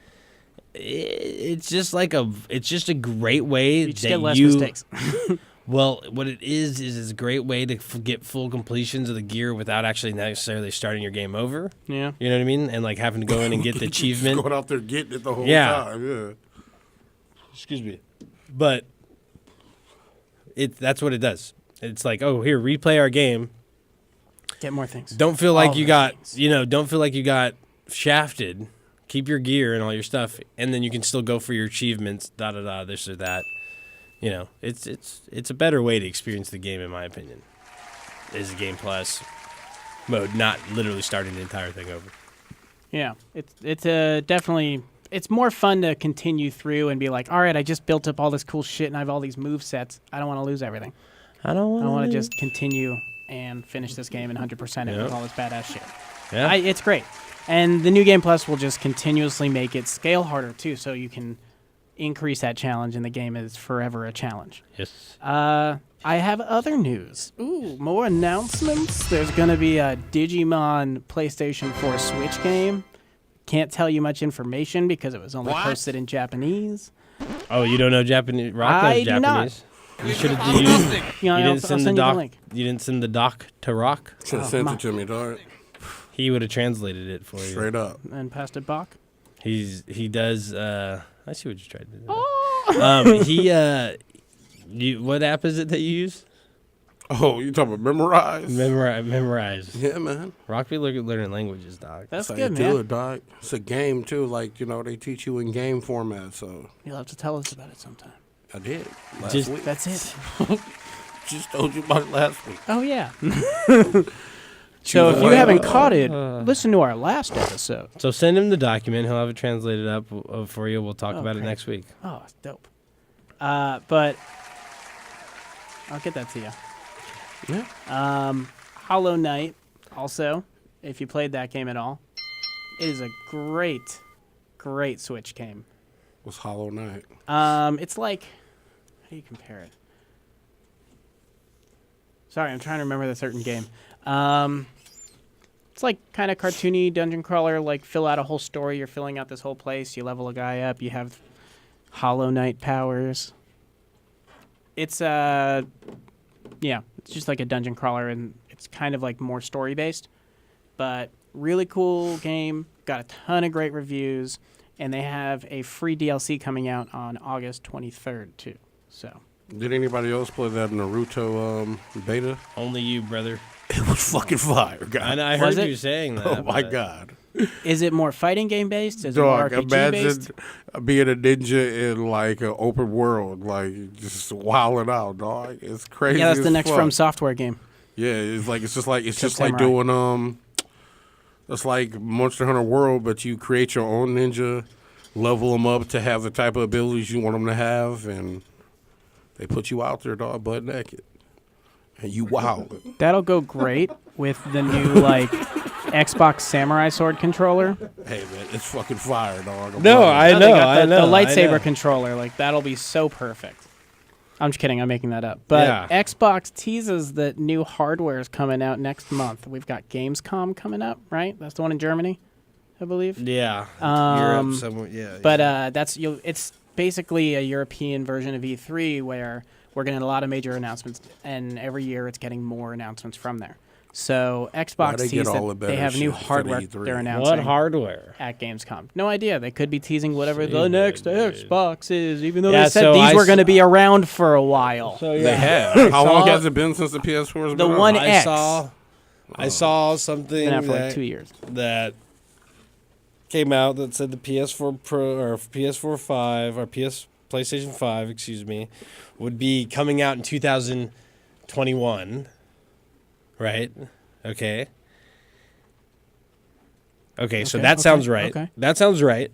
Speaker 2: it's just like it's just a great way
Speaker 3: You just
Speaker 2: that
Speaker 3: get less
Speaker 2: you.
Speaker 3: mistakes.
Speaker 2: Well, what it is it's a great way to get full completions of the gear without actually necessarily starting your game over.
Speaker 3: Yeah.
Speaker 2: You know what I mean? And like having to go in and get the
Speaker 1: Just
Speaker 2: achievement.
Speaker 1: going out there getting it the whole
Speaker 2: Yeah.
Speaker 1: time. Yeah.
Speaker 2: Excuse me. But that's what it does. It's like, oh, here, replay our game.
Speaker 3: Get more things.
Speaker 2: Don't feel like
Speaker 3: All
Speaker 2: you
Speaker 3: the
Speaker 2: got,
Speaker 3: things.
Speaker 2: don't feel like you got shafted. Keep your gear and all your stuff, and then you can still go for your achievements, this or that. You know, it's a better way to experience the game, in my opinion. Is a game plus mode, not literally starting the entire thing over.
Speaker 3: Yeah, it's definitely it's more fun to continue through and be like, all right, I just built up all this cool shit and I have all these move sets. I don't want to lose everything.
Speaker 2: I don't
Speaker 3: I want
Speaker 2: want
Speaker 3: to just continue and finish this game and 100% it
Speaker 2: Yeah.
Speaker 3: with all this badass shit.
Speaker 2: Yeah.
Speaker 3: It's great. And the new game plus will just continuously make it scale harder too, so you can increase that challenge and the game is forever a challenge.
Speaker 2: Yes.
Speaker 3: I have other news. Ooh, more announcements. There's going to be a Digimon PlayStation 4 Switch game. Can't tell you much information because it was only posted in Japanese.
Speaker 2: Oh, you don't know Japanese? Rock knows
Speaker 3: I do not.
Speaker 2: Japanese. You should have. You
Speaker 3: Yeah, I'll
Speaker 2: didn't send
Speaker 3: send
Speaker 2: the
Speaker 3: you the
Speaker 2: doc.
Speaker 3: link.
Speaker 2: You didn't send the doc to Rock.
Speaker 1: Should have sent it to me, dog.
Speaker 2: He would have translated it for you.
Speaker 1: Straight up.
Speaker 3: And passed it back.
Speaker 2: He does. I see what you tried to do. What app is it that you use?
Speaker 1: Oh, you talking about Memorize?
Speaker 2: Memorize.
Speaker 1: Yeah, man.
Speaker 2: Rock be learning languages, dog.
Speaker 3: That's
Speaker 1: how
Speaker 3: good,
Speaker 1: you
Speaker 3: man.
Speaker 1: do it, dog. It's a game too. Like they teach you in game format. So
Speaker 3: You'll have to tell us about it sometime.
Speaker 1: I did last
Speaker 2: Just-
Speaker 1: week.
Speaker 3: That's it.
Speaker 1: Just told you about it last week.
Speaker 3: Oh, yeah. So if you haven't caught it, listen to our last episode.
Speaker 2: So send him the document. He'll have it translated up for you. We'll talk about it
Speaker 3: Okay.
Speaker 2: next week.
Speaker 3: Oh, it's dope. But I'll get that to you.
Speaker 1: Yeah.
Speaker 3: Hollow Knight, also, if you played that game at all, it is a great, great Switch game.
Speaker 1: What's Hollow Knight?
Speaker 3: It's like, how do you compare it? Sorry, I'm trying to remember the certain game. It's like kind of cartoony dungeon crawler, like fill out a whole story. You're filling out this whole place. You level a guy up. You have Hollow Knight powers. It's yeah, it's just like a dungeon crawler, and it's kind of like more story based, but really cool game. Got a ton of great reviews, and they have a free DLC coming out on August 23rd too. So.
Speaker 1: Did anybody else play that Naruto beta?
Speaker 2: Only you, brother.
Speaker 1: It was fucking fire, guys.
Speaker 2: And I
Speaker 3: Was
Speaker 2: heard
Speaker 3: it?
Speaker 2: you saying that.
Speaker 1: Oh my
Speaker 2: but-
Speaker 1: god.
Speaker 3: Is it more fighting game based? Is it more
Speaker 1: Dog,
Speaker 3: RPG
Speaker 1: imagine
Speaker 3: based?
Speaker 1: being a ninja in like an open world, like just wilding out, dog. It's crazy.
Speaker 3: Yeah, that's the
Speaker 1: as
Speaker 3: next
Speaker 1: fuck.
Speaker 3: From Software game.
Speaker 1: Yeah, it's just like
Speaker 3: Samurai.
Speaker 1: doing it's like Monster Hunter World, but you create your own ninja, level them up to have the type of abilities you want them to have, and they put you out there, dog, butt naked, and you wild.
Speaker 3: That'll go great with the new like Xbox Samurai Sword controller.
Speaker 1: Hey man, it's fucking fire, dog. I'm
Speaker 2: No,
Speaker 1: loving it.
Speaker 2: I
Speaker 3: They
Speaker 2: know,
Speaker 3: got
Speaker 2: I know.
Speaker 3: the
Speaker 2: I
Speaker 3: lightsaber
Speaker 2: know.
Speaker 3: controller, like that'll be so perfect. I'm just kidding. I'm making that up. But
Speaker 2: Yeah.
Speaker 3: Xbox teases that new hardware is coming out next month. We've got Gamescom coming up, right? That's the one in Germany, I believe.
Speaker 2: Yeah.
Speaker 3: Um,
Speaker 2: Europe somewhere. Yeah.
Speaker 3: But it's basically a European version of E3 where we're getting a lot of major announcements, and every year it's getting more announcements from there. So
Speaker 1: Why
Speaker 3: Xbox
Speaker 1: they get
Speaker 3: teased
Speaker 1: all
Speaker 3: that
Speaker 1: the
Speaker 3: they
Speaker 1: better
Speaker 3: have new
Speaker 1: shit instead of
Speaker 3: hardware
Speaker 1: E3?
Speaker 3: they're announcing.
Speaker 2: What hardware?
Speaker 3: At Gamescom? No idea. They could be teasing whatever the
Speaker 2: Shit,
Speaker 3: next
Speaker 2: dude.
Speaker 3: Xbox is, even though
Speaker 2: Yeah,
Speaker 3: they said
Speaker 2: so
Speaker 3: these
Speaker 2: I
Speaker 3: were
Speaker 2: s-
Speaker 3: going to be around for a while.
Speaker 2: So
Speaker 1: They have. How long
Speaker 2: saw-
Speaker 1: has it been since the PS4 has
Speaker 3: The
Speaker 1: been
Speaker 3: One
Speaker 1: out?
Speaker 3: X.
Speaker 2: I saw something
Speaker 3: Been out for like
Speaker 2: that,
Speaker 3: 2 years.
Speaker 2: that came out that said the PS4 Pro or PS4 5 or PlayStation 5, excuse me, would be coming out in 2021. Right? Okay. Okay, so
Speaker 3: Okay,
Speaker 2: that
Speaker 3: okay,
Speaker 2: sounds right.
Speaker 3: okay.
Speaker 2: That sounds right.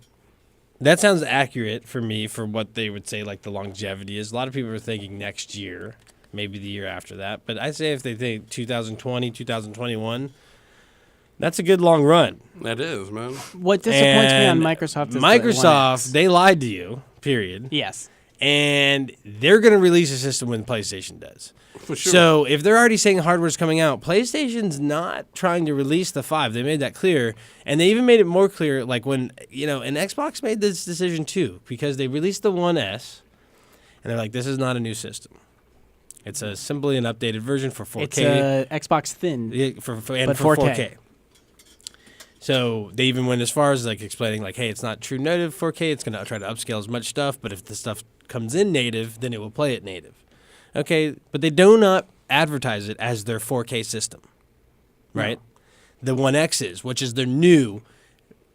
Speaker 2: That sounds accurate for me for what they would say like the longevity is. A lot of people are thinking next year, maybe the year after that. But I say if they think 2020, 2021, that's a good long run.
Speaker 1: That is, man.
Speaker 3: What disappoints me on
Speaker 2: And
Speaker 3: Microsoft is the
Speaker 2: Microsoft,
Speaker 3: One X.
Speaker 2: they lied to you, period.
Speaker 3: Yes.
Speaker 2: And they're going to release a system when PlayStation does.
Speaker 1: For sure.
Speaker 2: So if they're already saying hardware's coming out, PlayStation's not trying to release the 5. They made that clear. And they even made it more clear, like when, and Xbox made this decision too, because they released the One S, and they're like, this is not a new system. It's simply an updated version for 4K.
Speaker 3: It's Xbox Thin.
Speaker 2: Yeah, for
Speaker 3: but
Speaker 2: 4K. So they even went as far as like explaining like, hey, it's not true native 4K. It's going to try to upscale as much stuff, but if the stuff comes in native, then it will play it native. Okay, but they do not advertise it as their 4K system, right? The One X's, which is their new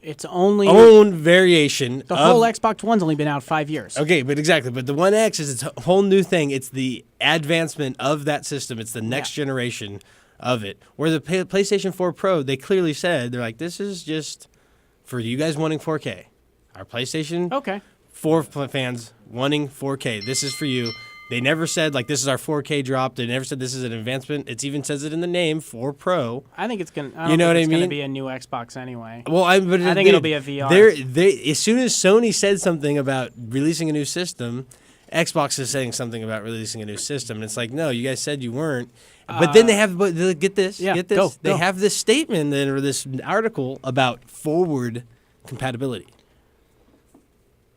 Speaker 3: It's only
Speaker 2: own variation.
Speaker 3: the whole Xbox One's only been out 5 years.
Speaker 2: Okay, but exactly. But the One X is its whole new thing. It's the advancement of that system. It's the next generation of it. Where the PlayStation 4 Pro, they clearly said, they're like, this is just for you guys wanting 4K. Our PlayStation 4 fans wanting 4K. This is for you. They never said, like, this is our 4K drop. They never said this is an advancement. It even says it in the name, 4 Pro.
Speaker 3: I think it's going to
Speaker 2: You know what I
Speaker 3: it's going to
Speaker 2: mean?
Speaker 3: be a new Xbox anyway.
Speaker 2: Well, I
Speaker 3: think it'll be a VR.
Speaker 2: They as soon as Sony said something about releasing a new system, Xbox is saying something about releasing a new system, and it's like, no, you guys said you weren't. But then they have, get this, get this. They have this statement then, or this article about forward compatibility,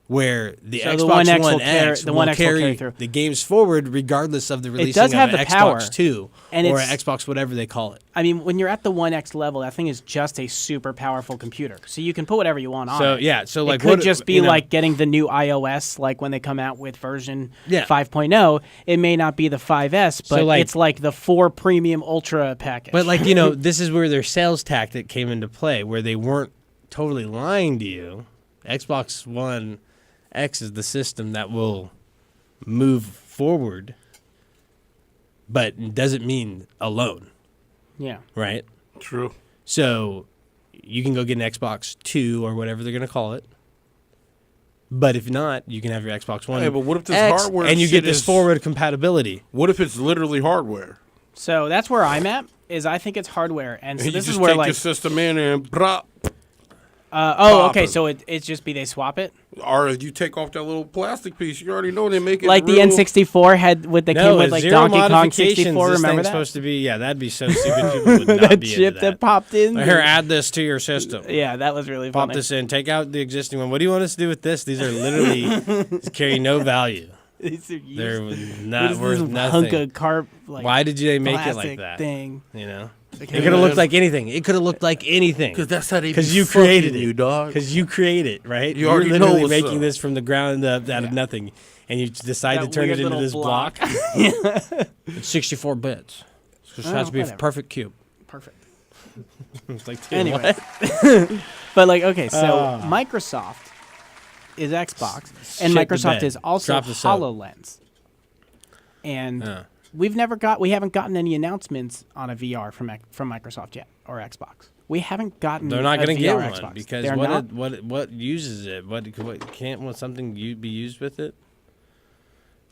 Speaker 2: where the
Speaker 3: So
Speaker 2: Xbox
Speaker 3: the One X
Speaker 2: One
Speaker 3: will carry-
Speaker 2: X
Speaker 3: the
Speaker 2: will
Speaker 3: One X will
Speaker 2: carry
Speaker 3: carry through.
Speaker 2: the games forward regardless of the releasing
Speaker 3: does have
Speaker 2: of
Speaker 3: the
Speaker 2: an
Speaker 3: power,
Speaker 2: Xbox 2
Speaker 3: and
Speaker 2: or
Speaker 3: it's-
Speaker 2: Xbox whatever they call it.
Speaker 3: I mean, when you're at the One X level, that thing is just a super powerful computer. So you can put whatever you want on
Speaker 2: So,
Speaker 3: it.
Speaker 2: yeah, so,
Speaker 3: it
Speaker 2: like,
Speaker 3: could
Speaker 2: what-
Speaker 3: just be
Speaker 2: you know-
Speaker 3: like getting the new iOS, like when they come out with version
Speaker 2: Yeah.
Speaker 3: 5.0. It may not be the 5S, but
Speaker 2: So, like-
Speaker 3: it's like the 4 Premium Ultra package.
Speaker 2: But like, this is where their sales tactic came into play, where they weren't totally lying to you. Xbox One X is the system that will move forward, but doesn't mean alone,
Speaker 3: yeah.
Speaker 2: right?
Speaker 1: True.
Speaker 2: So you can go get an Xbox 2 or whatever they're going to call it. But if not, you can have your Xbox One.
Speaker 1: Hey, but what if this
Speaker 2: X,
Speaker 1: hardware
Speaker 2: and you
Speaker 1: shit
Speaker 2: get this
Speaker 1: is-
Speaker 2: forward compatibility?
Speaker 1: What if it's literally hardware?
Speaker 3: So that's where I'm at. Is I think it's hardware, and so
Speaker 1: And you
Speaker 3: this
Speaker 1: just
Speaker 3: is where
Speaker 1: take
Speaker 3: like
Speaker 1: the system in and brah,
Speaker 3: okay,
Speaker 1: popping.
Speaker 3: so it's just be they swap it
Speaker 1: or you take off that little plastic piece. You already know they make it
Speaker 3: like the
Speaker 1: real-
Speaker 3: N64 had with the came with like
Speaker 2: zero
Speaker 3: Donkey Kong
Speaker 2: modifications.
Speaker 3: 64.
Speaker 2: This
Speaker 3: Remember
Speaker 2: thing's
Speaker 3: that?
Speaker 2: supposed to be, yeah, that'd be so stupid. People would not
Speaker 3: that
Speaker 2: be
Speaker 3: chip
Speaker 2: into
Speaker 3: that popped in.
Speaker 2: Here, add this to your system.
Speaker 3: Yeah, that was really
Speaker 2: Pop
Speaker 3: funny.
Speaker 2: this in. Take out the existing one. What do you want us to do with this? These are literally carry no value.
Speaker 3: These are used.
Speaker 2: They're
Speaker 3: What
Speaker 2: not
Speaker 3: is
Speaker 2: worth
Speaker 3: this
Speaker 2: nothing.
Speaker 3: hunk of carb, like,
Speaker 2: Why did they make it like
Speaker 3: plastic
Speaker 2: that?
Speaker 3: thing?
Speaker 2: You know,
Speaker 3: Like,
Speaker 2: it could have looked like anything. It could have looked like anything.
Speaker 1: Because that's how they
Speaker 2: Because
Speaker 1: be
Speaker 2: you created
Speaker 1: fucking
Speaker 2: it,
Speaker 1: you, dog.
Speaker 2: Because you create it, right?
Speaker 1: You
Speaker 2: You're
Speaker 1: already know
Speaker 2: literally
Speaker 1: what's
Speaker 2: making
Speaker 1: up.
Speaker 2: this from the ground up out of nothing, and you decide
Speaker 3: That
Speaker 2: to turn
Speaker 3: weird
Speaker 2: it into
Speaker 3: little
Speaker 2: this block.
Speaker 3: block.
Speaker 2: It's 64 bits. So it
Speaker 3: Oh,
Speaker 2: has to be a
Speaker 3: whatever.
Speaker 2: perfect cube.
Speaker 3: Perfect.
Speaker 2: It's like, dude,
Speaker 3: Anyway,
Speaker 2: what?
Speaker 3: but like, okay, so Microsoft is Xbox, and
Speaker 2: Shit the
Speaker 3: Microsoft
Speaker 2: bed.
Speaker 3: is also
Speaker 2: Drop the soap.
Speaker 3: HoloLens. And we haven't gotten any announcements on a VR from Microsoft yet or Xbox. We haven't gotten.
Speaker 2: They're not
Speaker 3: going to
Speaker 2: get
Speaker 3: VR
Speaker 2: one
Speaker 3: Xbox.
Speaker 2: because
Speaker 3: They're not?
Speaker 2: what uses it? What can't something be used with it?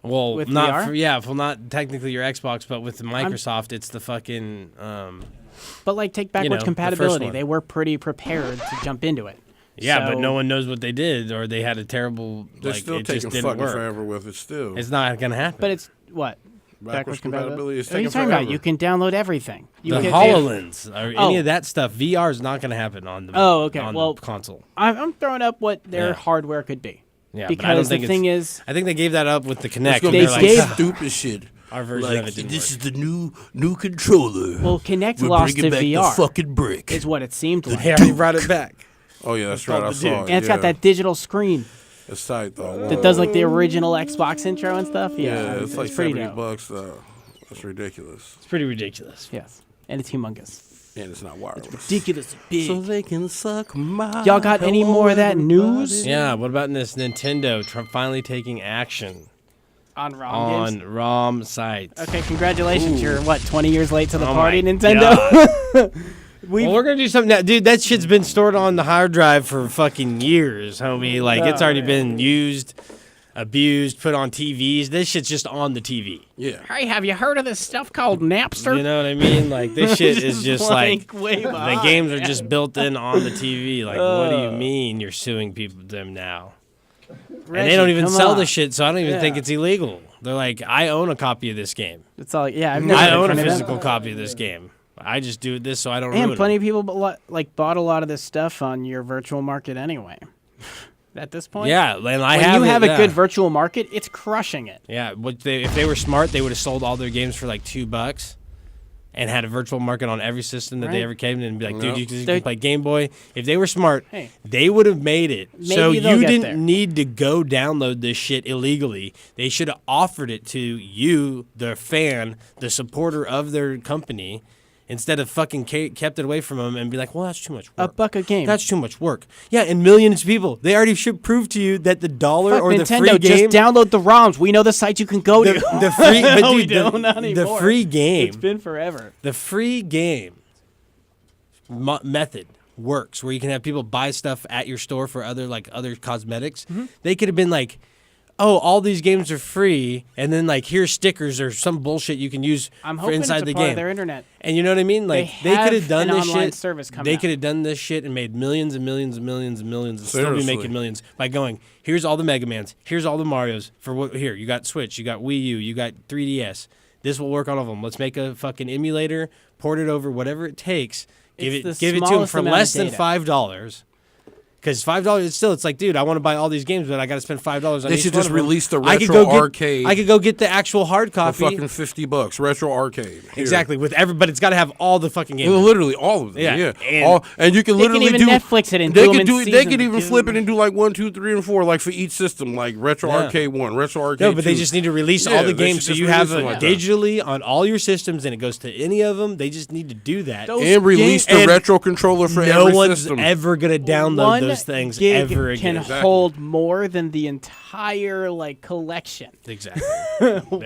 Speaker 2: Well,
Speaker 3: With
Speaker 2: not
Speaker 3: VR?
Speaker 2: well, not technically your Xbox, but with the Microsoft, it's the fucking.
Speaker 3: But like, take
Speaker 2: you know,
Speaker 3: backwards
Speaker 2: the first
Speaker 3: compatibility.
Speaker 2: one.
Speaker 3: They were pretty prepared to jump into it.
Speaker 2: Yeah, but
Speaker 3: So-
Speaker 2: no one knows what they did, or they had a terrible.
Speaker 1: They're
Speaker 2: like,
Speaker 1: still
Speaker 2: it
Speaker 1: taking
Speaker 2: just didn't
Speaker 1: fucking
Speaker 2: work.
Speaker 1: forever with it still.
Speaker 2: It's not gonna happen.
Speaker 3: But it's what?
Speaker 1: Backwards compatibility is
Speaker 3: What are you
Speaker 1: taking
Speaker 3: talking about?
Speaker 1: forever.
Speaker 3: You can download everything. You
Speaker 2: the
Speaker 3: can,
Speaker 2: HoloLens or
Speaker 3: Oh.
Speaker 2: any of that stuff, VR is not gonna happen on the.
Speaker 3: Oh, okay.
Speaker 2: on
Speaker 3: Well,
Speaker 2: the console.
Speaker 3: I'm throwing up what their
Speaker 2: Yeah.
Speaker 3: hardware could be.
Speaker 2: Yeah,
Speaker 3: because
Speaker 2: but I don't
Speaker 3: the
Speaker 2: think
Speaker 3: thing
Speaker 2: it's-
Speaker 3: is,
Speaker 2: I think they gave that up with the
Speaker 1: It's
Speaker 2: Kinect.
Speaker 1: gonna
Speaker 2: and
Speaker 1: be
Speaker 2: they're
Speaker 3: gave-
Speaker 2: like,
Speaker 1: stupid shit.
Speaker 2: our version
Speaker 1: Like,
Speaker 2: of it didn't
Speaker 1: this
Speaker 2: work.
Speaker 1: is the new controller.
Speaker 3: well, Kinect
Speaker 1: We're
Speaker 3: lost
Speaker 1: bringing
Speaker 3: to
Speaker 1: back
Speaker 3: VR.
Speaker 1: the fucking brick.
Speaker 3: Is what it seemed like.
Speaker 2: They already brought it back.
Speaker 1: Oh yeah, that's right. I
Speaker 2: called the
Speaker 1: saw
Speaker 2: Duke.
Speaker 1: it.
Speaker 3: And it's got that digital screen
Speaker 1: It's tight though.
Speaker 3: that does like the original Xbox intro and stuff. Yeah,
Speaker 1: it's like
Speaker 3: pretty
Speaker 1: $70
Speaker 3: dope.
Speaker 1: bucks though. That's ridiculous.
Speaker 2: It's pretty ridiculous.
Speaker 3: Yes, and it's humongous.
Speaker 1: And it's not wireless.
Speaker 3: Ridiculous big.
Speaker 1: So they can suck my.
Speaker 3: Y'all got any more of that news
Speaker 2: Yeah, what about this Nintendo finally taking action
Speaker 3: on ROM games?
Speaker 2: on ROM sites?
Speaker 3: Okay, congratulations. You're what, 20 years late to the
Speaker 2: Oh
Speaker 3: party,
Speaker 2: my
Speaker 3: Nintendo?
Speaker 2: Well, we're gonna do something now, dude. That shit's been stored on the hard drive for fucking years, homie. Like it's already been used, abused, put on TVs. This shit's just on the TV.
Speaker 1: Yeah.
Speaker 3: Hey, have you heard of this stuff called Napster?
Speaker 2: You know what I mean? Like this shit is just like
Speaker 3: way
Speaker 2: the
Speaker 3: behind,
Speaker 2: games are
Speaker 3: man.
Speaker 2: just built in on the TV. Like, what do you mean you're suing them now? And they don't even
Speaker 3: come
Speaker 2: sell
Speaker 3: on.
Speaker 2: the shit, so I don't even think
Speaker 3: Yeah.
Speaker 2: it's illegal. They're like, I own a copy of this game.
Speaker 3: It's all, yeah, I've never
Speaker 2: I
Speaker 3: been
Speaker 2: own a
Speaker 3: front of them.
Speaker 2: physical copy of this game. I just do this so I don't ruin
Speaker 3: And
Speaker 2: it.
Speaker 3: plenty of people like bought a lot of this stuff on your virtual market anyway. At this point,
Speaker 2: Yeah, and I
Speaker 3: when
Speaker 2: have
Speaker 3: you
Speaker 2: it,
Speaker 3: have a
Speaker 2: yeah.
Speaker 3: good virtual market, it's crushing it.
Speaker 2: Yeah, if they were smart, they would have sold all their games for like $2 and had a virtual market on every system that they
Speaker 3: Right.
Speaker 2: ever came in and be like, dude,
Speaker 1: Yep.
Speaker 2: you can
Speaker 3: They-
Speaker 2: play Game Boy. If they were smart,
Speaker 3: Hey.
Speaker 2: they would have made it. So
Speaker 3: Maybe they'll
Speaker 2: you
Speaker 3: get
Speaker 2: didn't
Speaker 3: there.
Speaker 2: need to go download this shit illegally. They should have offered it to you, the fan, the supporter of their company, instead of fucking kept it away from them and be like, well, that's too much work.
Speaker 3: $1 a game.
Speaker 2: That's too much work. Yeah, and millions of people. They already should prove to you that the dollar
Speaker 3: Fuck
Speaker 2: or the
Speaker 3: Nintendo,
Speaker 2: free game.
Speaker 3: just download the ROMs. We know the sites you can go to.
Speaker 2: the free, but
Speaker 3: No, we
Speaker 2: dude,
Speaker 3: don't, not
Speaker 2: the
Speaker 3: anymore.
Speaker 2: free game.
Speaker 3: It's been forever.
Speaker 2: The free game method works where you can have people buy stuff at your store for other cosmetics.
Speaker 3: Mm-hmm.
Speaker 2: They could have been like, oh, all these games are free, and then like here's stickers or some bullshit you can use
Speaker 3: I'm
Speaker 2: for
Speaker 3: hoping
Speaker 2: inside
Speaker 3: it's a
Speaker 2: the
Speaker 3: part
Speaker 2: game.
Speaker 3: of their internet.
Speaker 2: And you know what I mean? Like
Speaker 3: They
Speaker 2: could have
Speaker 3: have
Speaker 2: done
Speaker 3: an
Speaker 2: this
Speaker 3: online
Speaker 2: shit.
Speaker 3: service coming
Speaker 2: They
Speaker 3: out.
Speaker 2: could have done this shit and made millions and millions and millions and millions and still be
Speaker 1: Seriously.
Speaker 2: making millions by going, here's all the Mega Mans, here's all the Marios for what here, you got Switch, you got Wii U, you got 3DS. This will work on all of them. Let's make a fucking emulator, port it over, whatever it takes. Give
Speaker 3: It's
Speaker 2: it
Speaker 3: the
Speaker 2: to them
Speaker 3: smallest
Speaker 2: for
Speaker 3: amount of
Speaker 2: less than
Speaker 3: data.
Speaker 2: $5. Because $5 is still, it's like, dude, I want to buy all these games, but I got to spend $5 on
Speaker 1: They
Speaker 2: each
Speaker 1: should
Speaker 2: one
Speaker 1: just
Speaker 2: of them.
Speaker 1: release the
Speaker 2: I could
Speaker 1: retro
Speaker 2: go get-
Speaker 1: arcade
Speaker 2: I could go get the actual hard
Speaker 1: for
Speaker 2: copy.
Speaker 1: fucking $50. Retro arcade. Here.
Speaker 2: Exactly, with but it's got to have all the fucking games.
Speaker 1: Well, literally all of them.
Speaker 2: Yeah,
Speaker 1: Yeah.
Speaker 2: and-
Speaker 1: And you can
Speaker 3: They can
Speaker 1: literally
Speaker 3: even
Speaker 1: do
Speaker 3: Netflix it and
Speaker 1: they
Speaker 3: do 'em
Speaker 1: could
Speaker 3: in
Speaker 1: do it. They
Speaker 3: season.
Speaker 1: could even
Speaker 3: Give
Speaker 1: flip it
Speaker 3: 'em-
Speaker 1: and do like 1, 2, 3, and 4, like for each system, like retro
Speaker 2: Yeah.
Speaker 1: arcade 1, retro arcade.
Speaker 2: No, but they
Speaker 1: 2.
Speaker 2: just need to release
Speaker 1: Yeah,
Speaker 2: all the
Speaker 1: they
Speaker 2: games
Speaker 1: should
Speaker 2: so
Speaker 1: just
Speaker 2: you have
Speaker 1: release
Speaker 2: it
Speaker 1: them like that.
Speaker 2: digitally on all your systems, and it goes to any of them. They just need to do that.
Speaker 3: Those
Speaker 1: and release the
Speaker 2: And
Speaker 1: retro controller for
Speaker 2: no
Speaker 1: every
Speaker 2: one's
Speaker 1: system.
Speaker 2: ever gonna download
Speaker 3: One
Speaker 2: those those things
Speaker 3: gig
Speaker 2: ever
Speaker 3: can
Speaker 2: again.
Speaker 3: hold more than the entire like collection.
Speaker 2: Exactly.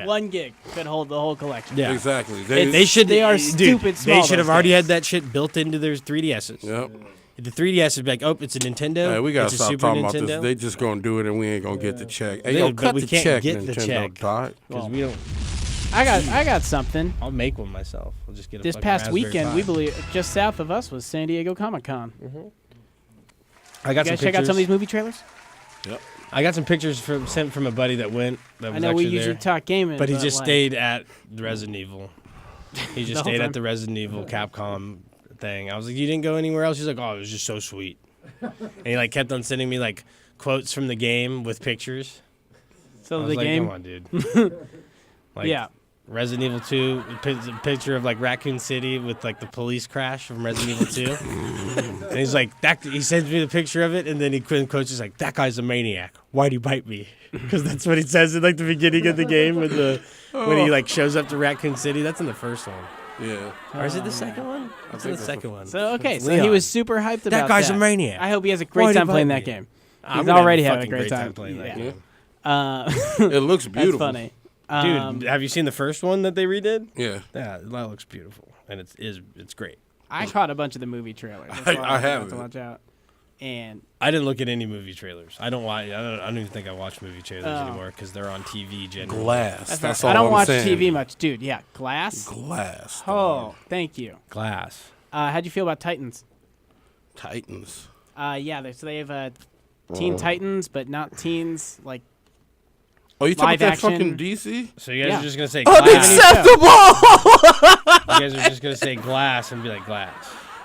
Speaker 3: One gig could hold the whole collection.
Speaker 2: Yeah.
Speaker 1: Exactly.
Speaker 2: They should.
Speaker 3: They are
Speaker 2: dude,
Speaker 3: stupid small,
Speaker 2: They should have
Speaker 3: those
Speaker 2: already
Speaker 3: games.
Speaker 2: had that shit built into their 3DSs.
Speaker 1: Yep.
Speaker 2: The 3DS is like, oh, it's a Nintendo.
Speaker 1: Hey, we gotta
Speaker 2: it's a
Speaker 1: stop
Speaker 2: Super
Speaker 1: talking
Speaker 2: Nintendo.
Speaker 1: about this. They just gonna do it, and we ain't gonna get the check. Hey,
Speaker 2: Dude,
Speaker 1: yo,
Speaker 2: but
Speaker 1: cut
Speaker 2: we
Speaker 1: the
Speaker 2: can't
Speaker 1: check,
Speaker 2: get the
Speaker 1: Nintendo,
Speaker 2: check.
Speaker 1: dog.
Speaker 2: Because we don't.
Speaker 3: I got something.
Speaker 2: I'll make one myself. I'll just get a
Speaker 3: This
Speaker 2: fucking
Speaker 3: past
Speaker 2: Raspberry
Speaker 3: weekend,
Speaker 2: Pi.
Speaker 3: we believe just south of us was San Diego Comic-Con.
Speaker 2: I got
Speaker 3: You guys
Speaker 2: some
Speaker 3: check out some of
Speaker 2: pictures.
Speaker 3: these movie trailers?
Speaker 1: Yep.
Speaker 2: I got some pictures sent from a buddy that went. That
Speaker 3: I
Speaker 2: was
Speaker 3: know we
Speaker 2: actually
Speaker 3: usually
Speaker 2: there.
Speaker 3: talk gaming,
Speaker 2: but he
Speaker 3: but,
Speaker 2: just
Speaker 3: like-
Speaker 2: stayed at the Resident Evil. He
Speaker 3: The
Speaker 2: just
Speaker 3: whole
Speaker 2: stayed
Speaker 3: time?
Speaker 2: at the Resident Evil Capcom thing. I was like, you didn't go anywhere else? He's like, oh, it was just so sweet. And he like kept on sending me like quotes from the game with pictures.
Speaker 3: So
Speaker 2: I was
Speaker 3: the
Speaker 2: like,
Speaker 3: game,
Speaker 2: come on, dude. Like,
Speaker 3: yeah.
Speaker 2: Resident Evil 2, a picture of like Raccoon City with like the police crash from Resident Evil 2. And he's like, he sends me the picture of it, and then he quotes, he's like, that guy's a maniac. Why'd he bite me? Because that's what he says in like the beginning of the game when he like shows up to Raccoon City. That's in the first one.
Speaker 1: Yeah.
Speaker 2: Or is it the second one? It's in the
Speaker 1: that's
Speaker 2: second one.
Speaker 3: So okay, so
Speaker 2: Leon.
Speaker 3: he was super hyped about that.
Speaker 2: guy's a maniac.
Speaker 3: I hope he has a
Speaker 2: Why'd
Speaker 3: great
Speaker 2: he
Speaker 3: time
Speaker 2: bite
Speaker 3: playing
Speaker 2: me?
Speaker 3: that game.
Speaker 2: I'm
Speaker 3: He's
Speaker 2: gonna have
Speaker 3: already
Speaker 2: a
Speaker 3: having a
Speaker 2: fucking
Speaker 3: great
Speaker 2: great
Speaker 3: time
Speaker 2: playing that
Speaker 3: Yeah.
Speaker 2: game.
Speaker 1: It looks beautiful.
Speaker 3: That's funny.
Speaker 2: Dude, have you seen the first one that they redid?
Speaker 1: Yeah.
Speaker 2: Yeah, that looks beautiful, and it's great.
Speaker 3: I caught a bunch of the movie trailers. That's
Speaker 1: I
Speaker 3: why I
Speaker 1: haven't.
Speaker 3: to watch out. And
Speaker 2: I didn't look at any movie trailers. I don't watch. I don't even think I watch movie trailers
Speaker 3: Oh.
Speaker 2: anymore because they're on TV generally.
Speaker 1: Glass. That's
Speaker 3: I
Speaker 1: all
Speaker 3: don't
Speaker 1: I'm
Speaker 3: watch
Speaker 1: saying.
Speaker 3: TV much, dude. Yeah, Glass.
Speaker 1: Glass.
Speaker 3: Oh, thank you.
Speaker 2: Glass.
Speaker 3: How'd you feel about Titans?
Speaker 1: Titans.
Speaker 3: Yeah, so they have Teen Titans, but not teens like.
Speaker 1: Oh, you talking
Speaker 3: Live
Speaker 1: about that
Speaker 3: action.
Speaker 1: fucking DC?
Speaker 2: So you guys
Speaker 3: Yeah.
Speaker 2: are just gonna say glass.
Speaker 1: Unacceptable!
Speaker 2: You guys are just gonna say glass and be like glass.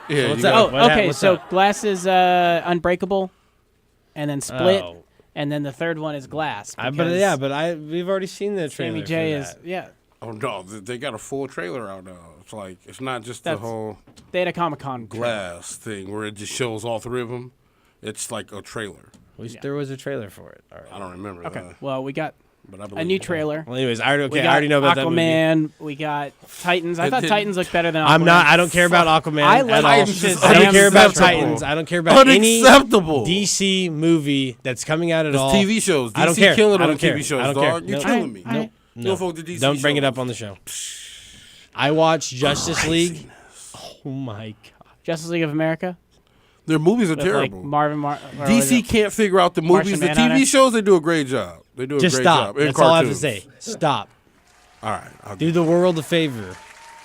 Speaker 1: Yeah,
Speaker 2: So what's
Speaker 1: you
Speaker 2: up?
Speaker 1: got-
Speaker 2: What
Speaker 3: okay.
Speaker 2: what's
Speaker 3: So
Speaker 2: up?
Speaker 3: Glass is Unbreakable, and then Split,
Speaker 2: Oh.
Speaker 3: and then the third one is Glass.
Speaker 2: But
Speaker 3: because
Speaker 2: we've already seen the trailer.
Speaker 3: Sammy J
Speaker 2: for
Speaker 3: is
Speaker 2: that.
Speaker 1: Oh no, they got a full trailer out now. It's like it's not just the
Speaker 3: That's-
Speaker 1: whole
Speaker 3: They had a Comic-Con
Speaker 1: glass thing where it just shows all three of them. It's like a trailer.
Speaker 2: There was a trailer for it. All right.
Speaker 1: I don't remember.
Speaker 3: Okay.
Speaker 1: that,
Speaker 3: Well, we got
Speaker 1: but I
Speaker 3: a
Speaker 1: believe
Speaker 3: new
Speaker 1: it.
Speaker 3: trailer.
Speaker 2: Well, anyways, I
Speaker 3: We
Speaker 2: already know about that movie.
Speaker 3: Aquaman. We got Titans. I
Speaker 1: And
Speaker 3: thought
Speaker 1: then-
Speaker 3: Titans looked better than Aquaman.
Speaker 2: I'm not. I don't care about Aquaman
Speaker 3: I
Speaker 2: at
Speaker 3: like
Speaker 2: all.
Speaker 1: Titans is
Speaker 2: I don't care about
Speaker 1: unacceptable.
Speaker 2: Titans. I don't care about any
Speaker 1: Unacceptable.
Speaker 2: DC movie that's coming out at
Speaker 1: It's
Speaker 2: all.
Speaker 1: TV shows.
Speaker 2: I don't
Speaker 1: DC
Speaker 2: care.
Speaker 1: killing
Speaker 2: I
Speaker 1: on
Speaker 2: don't care.
Speaker 1: TV shows,
Speaker 2: I don't
Speaker 1: dog.
Speaker 2: care.
Speaker 1: You're
Speaker 2: No.
Speaker 1: killing me.
Speaker 3: I-
Speaker 1: You don't fuck with the DC
Speaker 2: Don't bring it
Speaker 1: shows.
Speaker 2: up on the show. I watched Justice League. Oh my god.
Speaker 3: Justice League of America.
Speaker 1: Their movies are
Speaker 3: With,
Speaker 1: terrible.
Speaker 3: Like Marvin. or was
Speaker 1: DC
Speaker 3: it-
Speaker 1: can't figure out the movies.
Speaker 3: Martian
Speaker 1: The
Speaker 3: Manhunter?
Speaker 1: TV shows, they do a great job. They do a
Speaker 2: Just
Speaker 1: great
Speaker 2: stop.
Speaker 1: job. In
Speaker 2: That's all I have to
Speaker 1: cartoons.
Speaker 2: say. Stop.
Speaker 1: All right. I'll
Speaker 2: Do the world a favor.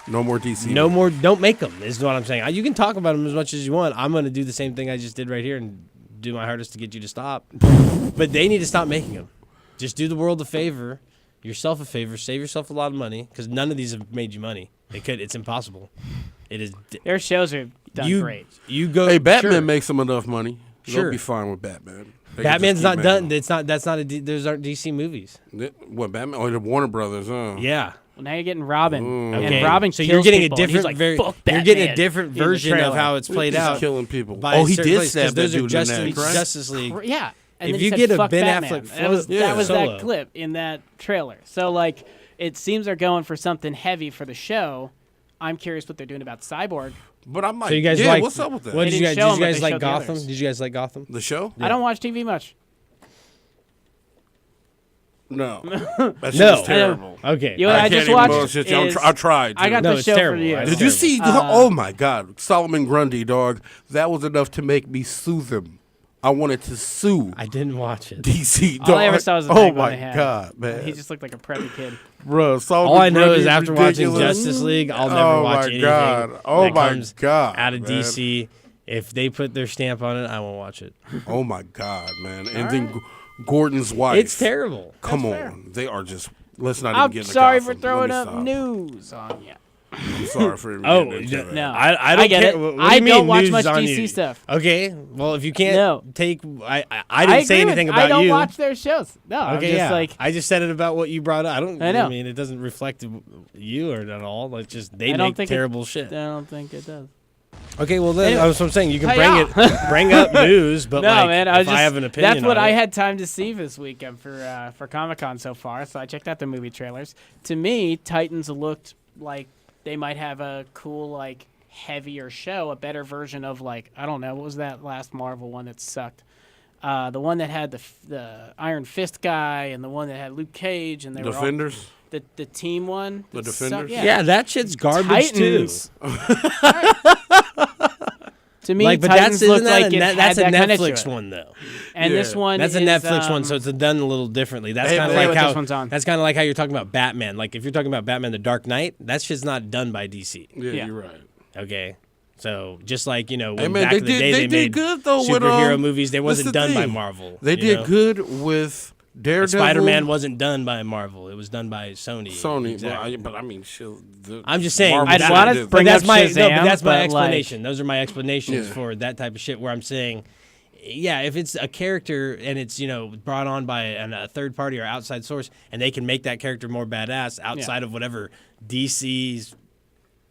Speaker 1: no more DC.
Speaker 2: No more. Don't make them. Is what I'm saying. You can talk about them as much as you want. I'm going to do the same thing I just did right here and do my hardest to get you to stop. But they need to stop making them. Just do the world a favor, yourself a favor, save yourself a lot of money because none of these have made you money. It's impossible. It is.
Speaker 3: Their shows are done great.
Speaker 2: You go.
Speaker 1: Hey, Batman
Speaker 2: sure.
Speaker 1: makes them enough money.
Speaker 2: Sure.
Speaker 1: They'll be fine with Batman. They can
Speaker 2: Batman's
Speaker 1: just
Speaker 2: not
Speaker 1: keep
Speaker 2: done.
Speaker 1: making
Speaker 2: It's not. That's not a. Those aren't DC movies.
Speaker 1: them. What Batman? Oh, the Warner Brothers.
Speaker 2: Yeah.
Speaker 3: Well, now you're getting Robin,
Speaker 2: Okay.
Speaker 3: and Robin
Speaker 2: So
Speaker 3: kills
Speaker 2: you're getting a
Speaker 3: people, and he's
Speaker 2: different.
Speaker 3: like, "Fuck
Speaker 2: You're getting a
Speaker 3: Batman,"
Speaker 2: different
Speaker 3: in the
Speaker 2: version of
Speaker 3: trailer.
Speaker 2: how it's played
Speaker 1: He's
Speaker 2: out.
Speaker 1: killing people.
Speaker 2: by
Speaker 1: Oh,
Speaker 2: a
Speaker 1: he
Speaker 2: certain
Speaker 1: did
Speaker 2: place,
Speaker 1: stab
Speaker 2: 'cause
Speaker 1: that
Speaker 2: those are
Speaker 1: dude in the neck, right?
Speaker 2: Justice League.
Speaker 3: Yeah. And
Speaker 2: If
Speaker 3: then
Speaker 2: you
Speaker 3: he said,
Speaker 2: get a
Speaker 3: "Fuck
Speaker 2: Ben
Speaker 3: Batman."
Speaker 2: Affleck
Speaker 3: that was
Speaker 2: solo-
Speaker 3: that clip in that trailer. So like, it seems they're going for something heavy for the show. I'm curious what they're doing about Cyborg.
Speaker 1: But I'm like,
Speaker 2: So you guys
Speaker 1: yeah,
Speaker 2: like?
Speaker 1: what's up with that?
Speaker 2: What
Speaker 3: They
Speaker 2: did you
Speaker 3: didn't
Speaker 2: guys?
Speaker 3: show
Speaker 2: Did you
Speaker 3: 'em, but
Speaker 2: guys
Speaker 3: they
Speaker 2: like
Speaker 3: showed the
Speaker 2: Gotham?
Speaker 3: others.
Speaker 2: Did you guys like Gotham?
Speaker 1: The show?
Speaker 3: I don't watch TV much.
Speaker 1: No. That shit
Speaker 2: No.
Speaker 1: was terrible.
Speaker 2: Okay.
Speaker 3: You know what I
Speaker 1: can't
Speaker 3: just
Speaker 1: even
Speaker 3: watched
Speaker 1: bullshit you.
Speaker 3: is-
Speaker 1: I tried.
Speaker 3: I got
Speaker 2: No,
Speaker 3: the
Speaker 2: it's
Speaker 3: show
Speaker 2: terrible.
Speaker 3: for you.
Speaker 2: It's
Speaker 1: Did you see?
Speaker 2: terrible.
Speaker 1: Oh my God, Solomon Grundy, dog. That was enough to make me sue them. I wanted to sue
Speaker 2: I didn't watch it.
Speaker 1: DC. Dog.
Speaker 3: All I ever saw was the
Speaker 1: oh
Speaker 3: big one
Speaker 1: my
Speaker 3: they had.
Speaker 1: God, man.
Speaker 3: He just looked like a preppy kid.
Speaker 1: Bro, Solomon
Speaker 2: All I know
Speaker 1: Grundy
Speaker 2: is after watching
Speaker 1: ridiculous.
Speaker 2: Justice League, I'll never
Speaker 1: Oh
Speaker 2: watch
Speaker 1: my
Speaker 2: anything
Speaker 1: God. Oh
Speaker 2: that
Speaker 1: my
Speaker 2: comes
Speaker 1: God,
Speaker 2: out of
Speaker 1: man.
Speaker 2: DC. If they put their stamp on it, I won't watch it.
Speaker 1: Oh my God, man. And then Gordon's wife.
Speaker 2: It's terrible.
Speaker 1: Come
Speaker 3: That's
Speaker 1: on, they are just. Let's not
Speaker 3: I'm
Speaker 1: even get into
Speaker 3: sorry for
Speaker 1: Gotham.
Speaker 3: throwing
Speaker 1: Let
Speaker 3: up
Speaker 1: me stop.
Speaker 3: news on you.
Speaker 1: I'm sorry for even
Speaker 2: Oh
Speaker 1: getting into that.
Speaker 3: No,
Speaker 2: I don't
Speaker 3: get
Speaker 2: care.
Speaker 3: it.
Speaker 2: What do
Speaker 3: I
Speaker 2: you mean
Speaker 3: don't watch
Speaker 2: news
Speaker 3: much
Speaker 2: on
Speaker 3: DC
Speaker 2: you?
Speaker 3: stuff.
Speaker 2: Okay, well if you can't
Speaker 3: No.
Speaker 2: take, I didn't say
Speaker 3: agree
Speaker 2: anything
Speaker 3: with,
Speaker 2: about
Speaker 3: I don't
Speaker 2: you.
Speaker 3: watch their shows. No, I'm
Speaker 2: Okay,
Speaker 3: just
Speaker 2: yeah.
Speaker 3: like
Speaker 2: I just said it about what you brought up.
Speaker 3: I know.
Speaker 2: I mean, it doesn't reflect you or at all. Like just they
Speaker 3: I don't
Speaker 2: make
Speaker 3: think
Speaker 2: terrible
Speaker 3: I
Speaker 2: shit.
Speaker 3: don't think it does.
Speaker 2: Okay, well then
Speaker 3: Anyway.
Speaker 2: that's what I'm saying. You can
Speaker 3: Hey,
Speaker 2: bring up news, but
Speaker 3: No,
Speaker 2: like
Speaker 3: man,
Speaker 2: if
Speaker 3: I was just,
Speaker 2: I have an opinion,
Speaker 3: that's what
Speaker 2: on
Speaker 3: I
Speaker 2: it,
Speaker 3: had time to see this weekend for Comic-Con so far. So I checked out the movie trailers. To me, Titans looked like they might have a cool like heavier show, a better version of like, I don't know, what was that last Marvel one that sucked? The one that had the Iron Fist guy and the one that had Luke Cage and they were all,
Speaker 1: Defenders.
Speaker 3: the team one.
Speaker 1: The
Speaker 3: that
Speaker 1: Defenders?
Speaker 3: sucked.
Speaker 2: Yeah, that shit's garbage
Speaker 3: Titans. To me,
Speaker 2: Like, but
Speaker 3: Titans
Speaker 2: that's
Speaker 3: looked
Speaker 2: isn't that
Speaker 3: like
Speaker 2: a,
Speaker 3: it
Speaker 2: net- that's a
Speaker 3: had that kinda to
Speaker 2: Netflix
Speaker 3: it.
Speaker 2: one though.
Speaker 3: And this one
Speaker 2: That's a
Speaker 3: is,
Speaker 2: Netflix one, so it's done a little differently. That's
Speaker 1: Hey,
Speaker 2: kind of
Speaker 1: man,
Speaker 2: like
Speaker 3: what
Speaker 2: how
Speaker 3: this one's on.
Speaker 2: that's kind of like how you're talking about Batman. Like if you're talking about Batman: The Dark Knight, that shit's not done by DC.
Speaker 1: Yeah, you're right.
Speaker 2: Okay. So just like
Speaker 1: Hey,
Speaker 2: when
Speaker 1: man,
Speaker 2: back
Speaker 1: they
Speaker 2: in the
Speaker 1: did-
Speaker 2: day
Speaker 1: they
Speaker 2: they
Speaker 1: did
Speaker 2: made
Speaker 1: good, though, with,
Speaker 2: superhero movies, they
Speaker 1: that's
Speaker 2: wasn't
Speaker 1: the
Speaker 2: done by
Speaker 1: thing.
Speaker 2: Marvel.
Speaker 1: They
Speaker 2: you
Speaker 1: did
Speaker 2: know?
Speaker 1: good with Daredevil.
Speaker 2: Spider-Man wasn't done by Marvel; it was done by Sony.
Speaker 1: Sony,
Speaker 2: Exactly.
Speaker 1: but I mean, shit.
Speaker 2: I'm just saying.
Speaker 1: Marvel
Speaker 3: I'd
Speaker 1: shit
Speaker 3: wanna
Speaker 1: did-
Speaker 3: bring
Speaker 2: but that's
Speaker 3: up
Speaker 2: my
Speaker 3: Shazam,
Speaker 2: but that's my
Speaker 3: but, like-
Speaker 2: explanation. Those are my explanations
Speaker 1: Yeah.
Speaker 2: for that type of shit. Where I'm saying, yeah, if it's a character and it's brought on by a third party or outside source, and they can make that character more badass outside of whatever DC's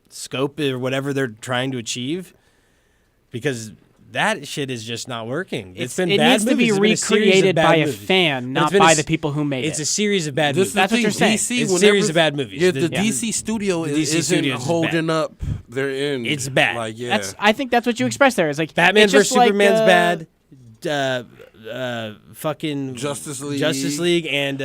Speaker 2: scope or whatever they're trying to achieve, because that shit is just not working. It's been
Speaker 3: it
Speaker 2: bad
Speaker 3: needs to be
Speaker 2: movies. It's been a series of
Speaker 3: recreated
Speaker 2: bad
Speaker 3: by a
Speaker 2: movies.
Speaker 3: fan,
Speaker 2: It's
Speaker 3: not
Speaker 2: been
Speaker 3: by
Speaker 2: a
Speaker 3: the
Speaker 2: s-
Speaker 3: people who made
Speaker 2: It's
Speaker 3: it.
Speaker 2: a series of bad
Speaker 1: This
Speaker 2: movies.
Speaker 1: is the
Speaker 3: That's what
Speaker 1: thing,
Speaker 3: you're saying.
Speaker 1: DC,
Speaker 2: It's a
Speaker 1: whenever-
Speaker 2: series of bad movies.
Speaker 1: Yeah, the
Speaker 2: Yeah.
Speaker 1: DC studio
Speaker 2: The DC
Speaker 1: isn't
Speaker 2: studios is
Speaker 1: holding
Speaker 2: bad.
Speaker 1: up their end.
Speaker 2: It's bad.
Speaker 1: Like, yeah.
Speaker 3: I think that's what you expressed there. It's like
Speaker 2: Batman
Speaker 3: it's just
Speaker 2: vs Superman's
Speaker 3: like,
Speaker 2: bad. Fucking
Speaker 1: Justice League.
Speaker 2: Justice League and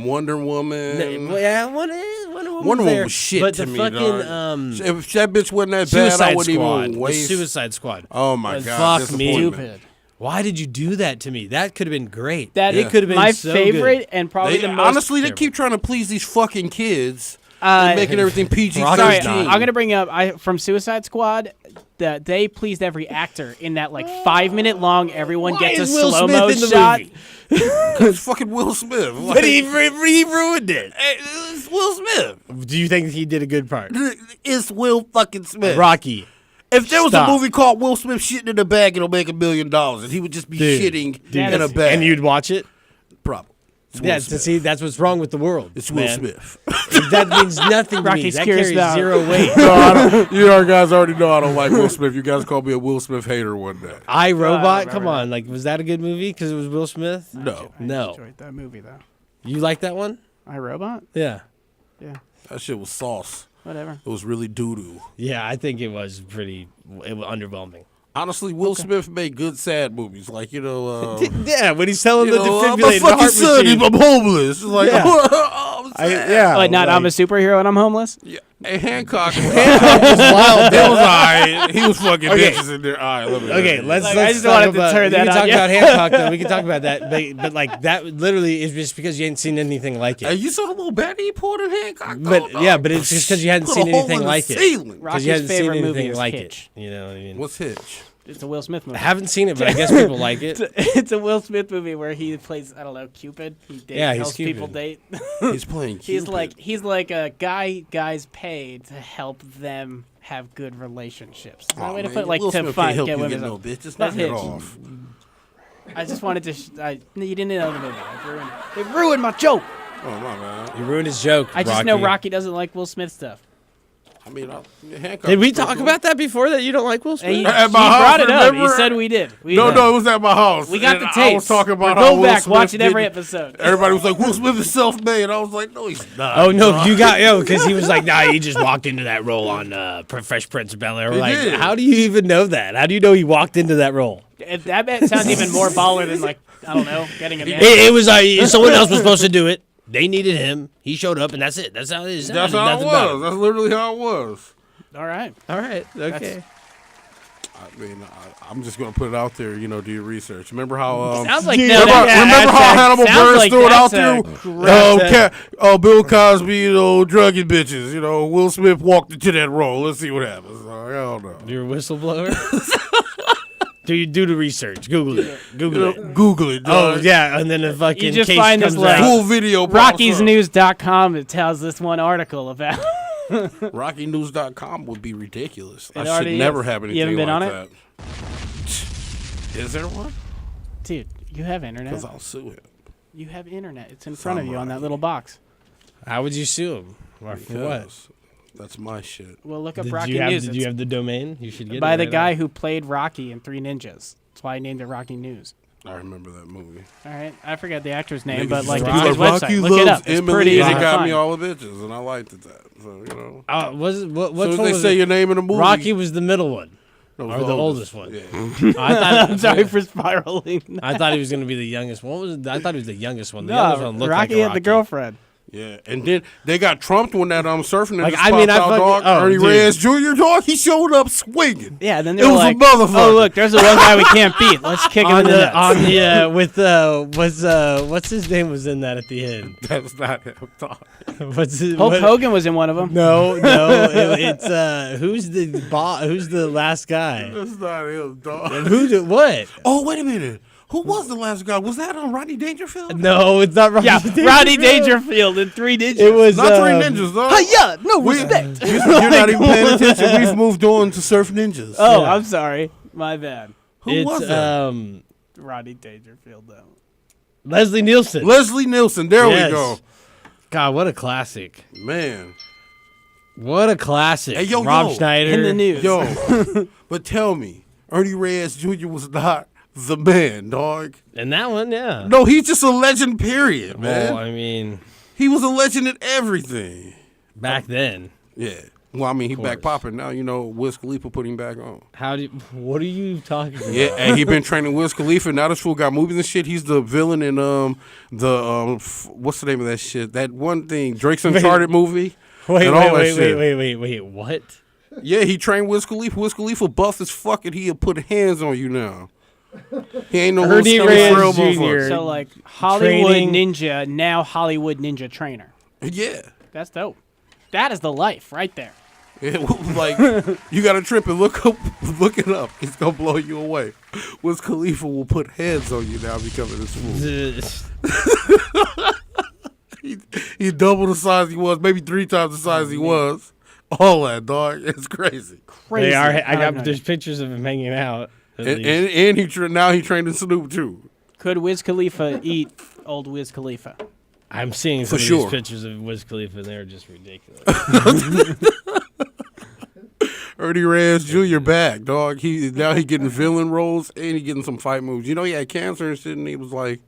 Speaker 1: Wonder Woman.
Speaker 2: well, yeah, Wonder Woman
Speaker 1: Wonder Woman
Speaker 2: there,
Speaker 1: was shit
Speaker 2: but
Speaker 1: to
Speaker 2: the
Speaker 1: me,
Speaker 2: fucking
Speaker 1: dog. If that bitch wasn't that bad, I
Speaker 2: Suicide
Speaker 1: wouldn't
Speaker 2: Squad.
Speaker 1: even
Speaker 2: The
Speaker 1: waste.
Speaker 2: Suicide Squad.
Speaker 1: Oh my
Speaker 2: And
Speaker 1: god,
Speaker 2: fuck me.
Speaker 1: disappointment.
Speaker 2: Why did you do that to me? That could have been great.
Speaker 3: That
Speaker 2: it could have been
Speaker 3: my
Speaker 2: so
Speaker 3: favorite
Speaker 2: good.
Speaker 3: and probably
Speaker 1: They-
Speaker 3: the most.
Speaker 1: honestly, they keep trying to please these fucking kids and making everything PG.
Speaker 3: Sorry, I'm gonna bring up from Suicide Squad that they pleased every actor in that like 5-minute long. Everyone
Speaker 2: Why
Speaker 3: gets a
Speaker 2: is Will
Speaker 3: slow
Speaker 2: Smith
Speaker 3: mo
Speaker 2: in the
Speaker 3: shot.
Speaker 2: movie?
Speaker 1: It's fucking Will Smith.
Speaker 2: But he ruined it.
Speaker 1: It's Will Smith.
Speaker 2: Do you think he did a good part?
Speaker 1: It's Will fucking Smith.
Speaker 2: Rocky.
Speaker 1: If there was
Speaker 2: Stop.
Speaker 1: a movie called Will Smith shitting in a bag, it'll make $1 million, and he would just be
Speaker 2: Dude,
Speaker 1: shitting
Speaker 2: dude.
Speaker 1: in a bag.
Speaker 2: And you'd watch it?
Speaker 1: Probably. It's Will
Speaker 2: Yeah,
Speaker 1: Smith.
Speaker 2: see, that's what's wrong with the world.
Speaker 1: It's Will
Speaker 2: man.
Speaker 1: Smith.
Speaker 2: That means nothing to me.
Speaker 3: Rocky's
Speaker 2: That
Speaker 3: curious
Speaker 2: carries
Speaker 3: now.
Speaker 2: zero weight.
Speaker 1: You guys already know I don't like Will Smith. You guys called me a Will Smith hater one day.
Speaker 2: I, Robot?
Speaker 3: remember
Speaker 2: Come
Speaker 3: that.
Speaker 2: on. Like, was that a good movie because it was Will Smith?
Speaker 1: No.
Speaker 2: No.
Speaker 3: Enjoyed that movie though.
Speaker 2: You like that one?
Speaker 3: iRobot?
Speaker 2: Yeah.
Speaker 3: Yeah,
Speaker 1: That shit was sauce.
Speaker 3: whatever.
Speaker 1: It was really doo-doo.
Speaker 2: Yeah, I think it was underwhelming.
Speaker 1: Honestly, Will Smith made good sad movies. Like,
Speaker 2: Yeah, when he's selling
Speaker 1: you
Speaker 2: the
Speaker 1: know, I'm a
Speaker 2: defibrillator, the
Speaker 1: fucking
Speaker 2: heart
Speaker 1: son,
Speaker 2: machine.
Speaker 1: I'm homeless. It's like,
Speaker 2: Yeah.
Speaker 1: I'm sad.
Speaker 2: yeah.
Speaker 3: But not
Speaker 2: like-
Speaker 3: I'm a superhero and I'm homeless.
Speaker 1: Yeah. Hey, Hancock.
Speaker 2: Hancock was wild.
Speaker 1: That was alright. He was fucking
Speaker 2: Okay.
Speaker 1: bitches in there. All right, let me
Speaker 2: Okay, let's
Speaker 3: Like,
Speaker 2: let's
Speaker 3: I just
Speaker 2: talk
Speaker 3: wanted to
Speaker 2: about,
Speaker 3: turn that
Speaker 2: we can
Speaker 3: on,
Speaker 2: talk
Speaker 3: yeah.
Speaker 2: about Hancock though. We can talk about that, but like that literally is just because you ain't seen anything like
Speaker 1: Hey,
Speaker 2: it.
Speaker 1: you saw the little baddie he poured in Hancock?
Speaker 2: But
Speaker 1: though,
Speaker 2: yeah,
Speaker 1: dog?
Speaker 2: but it's just because you hadn't
Speaker 1: Put a
Speaker 2: seen
Speaker 1: hole
Speaker 2: anything
Speaker 1: in the
Speaker 2: like it.
Speaker 1: ceiling.
Speaker 2: Because
Speaker 3: Rocky's
Speaker 2: you hadn't seen
Speaker 3: favorite movie
Speaker 2: anything
Speaker 3: is
Speaker 2: like
Speaker 3: Hitch.
Speaker 2: it. You know what I mean?
Speaker 1: What's Hitch?
Speaker 3: It's a Will Smith movie.
Speaker 2: I haven't seen it, but I guess people like it.
Speaker 3: It's a Will Smith movie where he plays Cupid. He
Speaker 2: Yeah, he's
Speaker 3: helps people
Speaker 2: Cupid.
Speaker 3: date.
Speaker 1: He's playing Cupid.
Speaker 3: he's like a guys paid to help them have good relationships. Is that a way to
Speaker 1: man,
Speaker 3: put it? Like
Speaker 1: Will
Speaker 3: to
Speaker 1: Smith
Speaker 3: find
Speaker 1: can't help
Speaker 3: get
Speaker 1: you
Speaker 3: women.
Speaker 1: get no bitch. Just
Speaker 3: That's
Speaker 1: knock it
Speaker 3: Hitch.
Speaker 1: off.
Speaker 3: I just wanted to. You didn't know the movie. It ruined my joke.
Speaker 1: Oh, my man.
Speaker 2: You ruined his joke.
Speaker 3: I just know Rocky doesn't like Will Smith stuff.
Speaker 1: I mean, Hancock.
Speaker 2: Did we
Speaker 1: was
Speaker 2: talk
Speaker 1: cool.
Speaker 2: about that before? That you don't like Will
Speaker 3: And
Speaker 2: Smith?
Speaker 3: he
Speaker 1: At my
Speaker 3: brought
Speaker 1: house,
Speaker 3: it up. He
Speaker 1: remember?
Speaker 3: said we did. We
Speaker 1: No,
Speaker 3: did.
Speaker 1: no, it was at my house.
Speaker 3: We got
Speaker 1: And
Speaker 3: the
Speaker 1: I was
Speaker 3: tapes.
Speaker 1: talking about
Speaker 3: We'll
Speaker 1: how
Speaker 3: go
Speaker 1: Will
Speaker 3: back,
Speaker 1: Smith
Speaker 3: watch it every
Speaker 1: didn't-
Speaker 3: episode.
Speaker 1: Everybody was like, Will Smith is self-made. I was like, no, he's not.
Speaker 2: Oh no, you got because he was like, nah, he just walked into that role on Fresh Prince of Bel Air.
Speaker 1: He
Speaker 2: Like,
Speaker 1: did.
Speaker 2: how do you even know that? How do you know he walked into that role?
Speaker 3: That sounds even more baller than like I don't know, getting a man.
Speaker 2: It was someone else was supposed to do it. They needed him. He showed up, and that's it. That's how it is.
Speaker 1: That's how it
Speaker 2: Nothing about
Speaker 1: was. That's literally how it was.
Speaker 3: All right.
Speaker 2: All right. Okay.
Speaker 1: I mean, I'm just gonna put it out there. Do your research. Remember how?
Speaker 3: Sounds like
Speaker 2: Dude,
Speaker 3: that.
Speaker 1: Remember how Hannibal
Speaker 3: Sounds
Speaker 1: Buress
Speaker 3: like
Speaker 1: threw it out
Speaker 3: that's
Speaker 1: there?
Speaker 3: a
Speaker 1: Bill Cosby, drugging bitches. Will Smith walked into that role. Let's see what happens. I don't know.
Speaker 2: You're a whistleblower. Do the research. Google it. Google it.
Speaker 1: Google it.
Speaker 2: Oh
Speaker 1: dog.
Speaker 2: yeah, and then the fucking
Speaker 3: You just
Speaker 2: case
Speaker 3: find this
Speaker 2: comes
Speaker 3: like-
Speaker 2: out.
Speaker 1: Full video. pops up.
Speaker 3: RockiesNews.com. It tells this one article about.
Speaker 1: RockyNews.com would be ridiculous. I should
Speaker 3: already
Speaker 1: never
Speaker 3: is.
Speaker 1: have
Speaker 3: You
Speaker 1: anything
Speaker 3: haven't been
Speaker 1: like
Speaker 3: on
Speaker 1: that. Is there one?
Speaker 3: Dude, you have internet.
Speaker 1: Because I'll sue him.
Speaker 3: You have internet. It's in front of you on that little box.
Speaker 2: How would you sue him? Or for what?
Speaker 1: Because that's my shit.
Speaker 3: Well, look up
Speaker 2: Did
Speaker 3: Rocky
Speaker 2: you have,
Speaker 3: News.
Speaker 2: did you have the domain? You should get
Speaker 3: by
Speaker 2: it
Speaker 3: the
Speaker 2: right
Speaker 3: guy
Speaker 2: now.
Speaker 3: who played Rocky in Three Ninjas. That's why I named it Rocky News.
Speaker 1: I remember that movie.
Speaker 3: All right, I forget the actor's name,
Speaker 1: Niggas
Speaker 3: but like
Speaker 1: just
Speaker 3: his
Speaker 1: be like,
Speaker 3: website,
Speaker 1: Rocky
Speaker 3: look it
Speaker 1: loves
Speaker 3: up. It's
Speaker 1: Emily,
Speaker 3: pretty
Speaker 1: and
Speaker 3: easy
Speaker 1: it
Speaker 3: to
Speaker 1: got
Speaker 3: find.
Speaker 1: me all the bitches, and I liked it. That so you know.
Speaker 2: Was it what?
Speaker 1: As
Speaker 2: Which
Speaker 1: soon
Speaker 2: one
Speaker 1: as
Speaker 2: was
Speaker 1: they say
Speaker 2: it?
Speaker 1: your name in the movie,
Speaker 2: Rocky was the middle one,
Speaker 1: No, it
Speaker 2: or
Speaker 1: was
Speaker 2: the oldest one.
Speaker 1: Yeah.
Speaker 2: I thought.
Speaker 3: I'm sorry for spiraling.
Speaker 2: I thought he was going to be the youngest. What was it? I thought he was the youngest one. The
Speaker 3: No,
Speaker 2: youngest one looked
Speaker 3: Rocky
Speaker 2: like a
Speaker 3: had the girlfriend.
Speaker 1: Yeah, and then they got trumped when that surfing
Speaker 2: Like,
Speaker 1: just
Speaker 2: I mean,
Speaker 1: popped
Speaker 2: I
Speaker 1: out,
Speaker 2: fucking-
Speaker 1: dog.
Speaker 2: oh,
Speaker 1: Ernie
Speaker 2: dude.
Speaker 1: Reyes Jr. dog, he showed up swinging.
Speaker 3: Yeah, then they
Speaker 1: It
Speaker 3: were
Speaker 1: was a
Speaker 3: like,
Speaker 1: motherfucker.
Speaker 3: "Oh, look, there's the one guy we can't beat. Let's kick him
Speaker 2: on
Speaker 3: in the nuts."
Speaker 2: on the with what's his name was in that at the end.
Speaker 1: That's not him, dog.
Speaker 2: What's it,
Speaker 3: Hulk
Speaker 2: what-
Speaker 3: Hogan was in one of them.
Speaker 2: No, it's who's the last guy?
Speaker 1: That's not him, dog.
Speaker 2: And what?
Speaker 1: Oh, wait a minute. Who was the last guy? Was that Rodney Dangerfield?
Speaker 2: No, it's not Rodney.
Speaker 3: Yeah,
Speaker 2: Dangerfield.
Speaker 3: Rodney Dangerfield in Three Ninjas.
Speaker 2: It was
Speaker 1: Not Three Ninjas, dog.
Speaker 3: Hi-ya, no
Speaker 1: We-
Speaker 3: respect.
Speaker 1: You're not even paying attention. We've moved on to Surf Ninjas.
Speaker 3: Oh,
Speaker 2: Yeah.
Speaker 3: I'm sorry. My bad.
Speaker 1: Who was
Speaker 2: It's
Speaker 1: that?
Speaker 3: Rodney Dangerfield, though.
Speaker 2: Leslie Nielsen.
Speaker 1: Leslie Nielsen. There
Speaker 2: Yes.
Speaker 1: we go.
Speaker 2: God, what a classic!
Speaker 1: Man.
Speaker 2: What a classic!
Speaker 1: Hey, yo,
Speaker 2: Rob
Speaker 1: yo.
Speaker 2: Schneider
Speaker 3: In the news.
Speaker 1: Yo, but tell me, Ernie Reyes Jr. was not the man, dog.
Speaker 2: and that one, yeah.
Speaker 1: No, he's just a legend, period, man.
Speaker 2: Well, I mean,
Speaker 1: He was a legend at everything.
Speaker 2: back then,
Speaker 1: Yeah. Well, I mean, he back
Speaker 2: course.
Speaker 1: popping now. You know, Wiz Khalifa put him back on.
Speaker 2: what are you talking about?
Speaker 1: Yeah, and he been training Wiz Khalifa. Now this fool got movies and shit. He's the villain in what's the name of that shit? That one thing, Drake's Uncharted movie.
Speaker 2: Wait,
Speaker 1: and all that
Speaker 2: wait,
Speaker 1: shit.
Speaker 2: wait, what?
Speaker 1: Yeah, he trained Wiz Khalifa. Wiz Khalifa buff as fuck, and he'll put hands on you now. He ain't no little
Speaker 2: Ernie
Speaker 1: skinny
Speaker 2: Reyes
Speaker 1: frail
Speaker 2: Jr.
Speaker 1: motherfucker.
Speaker 3: So, like, Hollywood
Speaker 2: Training-
Speaker 3: Ninja, now Hollywood Ninja Trainer.
Speaker 1: Yeah.
Speaker 3: That's dope. That is the life right there.
Speaker 1: Yeah, like you got to trip and look it up. It's gonna blow you away. Wiz Khalifa will put hands on you now because of this fool. He double the size he was, maybe 3 times the size he was. All that, dog. It's crazy.
Speaker 3: Crazy.
Speaker 2: They are. I
Speaker 3: don't
Speaker 2: got
Speaker 3: know.
Speaker 2: there's pictures of him hanging out. at
Speaker 1: And
Speaker 2: least.
Speaker 1: now he trained in Snoop too.
Speaker 3: Could Wiz Khalifa eat old Wiz Khalifa?
Speaker 2: I'm seeing
Speaker 1: For
Speaker 2: some of
Speaker 1: sure.
Speaker 2: these pictures of Wiz Khalifa, and they're just ridiculous.
Speaker 1: Ernie Reyes Jr. back, dog. Now he getting villain roles and he getting some fight moves. You know he had cancer and shit, and he was like,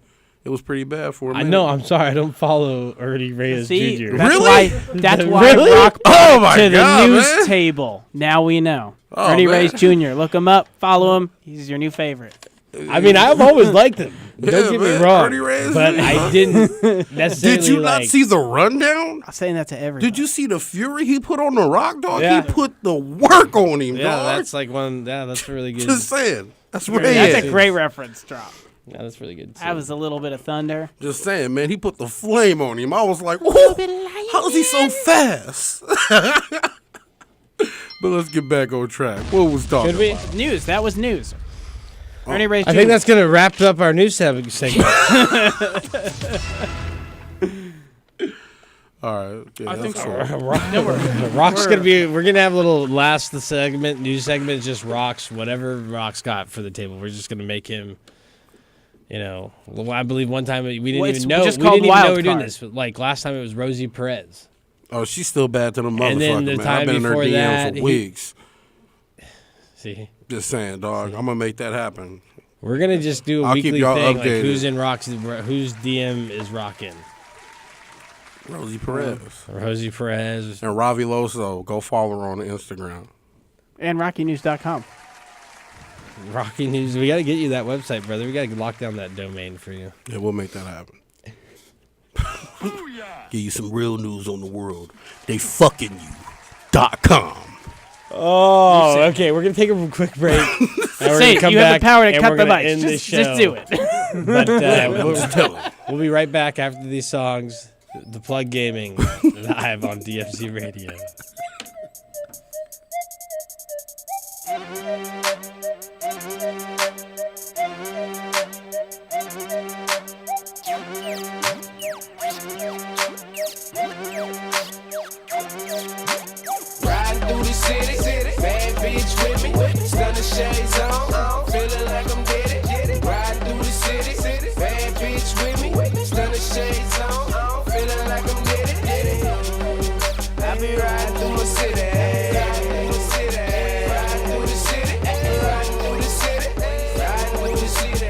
Speaker 1: it was pretty bad for him.
Speaker 2: I know. I'm sorry. I don't follow Ernie Reyes
Speaker 3: See,
Speaker 2: Jr.
Speaker 3: that's
Speaker 1: Really?
Speaker 3: That's why
Speaker 2: Really?
Speaker 3: Rock
Speaker 1: Oh
Speaker 3: brought
Speaker 1: my
Speaker 3: it to
Speaker 1: God,
Speaker 3: the news
Speaker 1: man.
Speaker 3: table. Now we know.
Speaker 1: Oh,
Speaker 3: Ernie
Speaker 1: man.
Speaker 3: Reyes Jr. Look him up. Follow him. He's your new favorite.
Speaker 2: I mean, I've always liked him. Don't
Speaker 1: Yeah,
Speaker 2: get
Speaker 1: man.
Speaker 2: me wrong.
Speaker 1: Ernie Reyes
Speaker 2: But
Speaker 1: Jr.
Speaker 2: I didn't necessarily.
Speaker 1: Did you not
Speaker 2: like,
Speaker 1: see the rundown?
Speaker 3: I'm saying that to everybody.
Speaker 1: Did you see the fury he put on the Rock, dog?
Speaker 2: Yeah.
Speaker 1: He put the work on him,
Speaker 2: Yeah,
Speaker 1: dog.
Speaker 2: that's like one. Yeah, that's really good.
Speaker 1: Just saying. That's
Speaker 3: That's
Speaker 1: right.
Speaker 3: a great reference drop.
Speaker 2: Yeah, that's really good.
Speaker 3: That was a little bit of thunder.
Speaker 1: Just saying, man. He put the flame on him. I was like, "Whoa, how is he so fast?" But let's get back on track. What was talking
Speaker 2: Should we?
Speaker 1: about?
Speaker 3: News. That was news. Ernie Reyes Jr.
Speaker 2: I think that's gonna wrap up our news segment.
Speaker 1: All right. Yeah,
Speaker 3: I think
Speaker 1: that's
Speaker 3: so.
Speaker 1: cool.
Speaker 2: Rock's gonna be. We're gonna have a little last segment. News segment is just Rock's. Whatever Rock's got for the table, we're just gonna make him. You know, well, I believe one time we didn't
Speaker 3: Well, it's
Speaker 2: even know.
Speaker 3: just
Speaker 2: We
Speaker 3: called
Speaker 2: didn't even know
Speaker 3: wild
Speaker 2: we were doing
Speaker 3: card.
Speaker 2: this. But like last time, it was Rosie Perez.
Speaker 1: Oh, she's still bad to the motherfucker,
Speaker 2: And then the
Speaker 1: man.
Speaker 2: time
Speaker 1: I've been in her
Speaker 2: before
Speaker 1: DM
Speaker 2: that,
Speaker 1: for weeks.
Speaker 2: See,
Speaker 1: Just saying, dog. I'm gonna make that happen.
Speaker 2: we're gonna just do a
Speaker 1: I'll keep
Speaker 2: weekly
Speaker 1: y'all
Speaker 2: thing, like
Speaker 1: updated.
Speaker 2: who's in Rock's, whose DM is rocking.
Speaker 1: Rosie Perez
Speaker 2: Rosie Perez.
Speaker 1: and Ravi Loso. Go follow her on Instagram.
Speaker 3: And RockyNews.com.
Speaker 2: Rocky News. We got to get you that website, brother. We got to lock down that domain for you.
Speaker 1: Yeah, we'll make that happen. Give you some real news on the world. They fucking you.com.
Speaker 2: Oh, okay. We're gonna take a quick break. And we're
Speaker 3: Say
Speaker 2: gonna
Speaker 3: it.
Speaker 2: come
Speaker 3: You have
Speaker 2: back
Speaker 3: the power to
Speaker 2: and
Speaker 3: cut
Speaker 2: we're
Speaker 3: the
Speaker 2: gonna
Speaker 3: mics.
Speaker 2: end the
Speaker 3: Just
Speaker 2: show.
Speaker 3: do it.
Speaker 2: But we'll be right back after these songs. The Plug Gaming live on DFC Radio.
Speaker 14: Riding through the city, bad bitch with me, stunning shades on, feeling like I'm dead. Riding through the city, bad bitch with me, stunning shades on, feeling like I'm dead. I be riding through my city, riding through the city, riding through the city, riding through the city, riding through the city.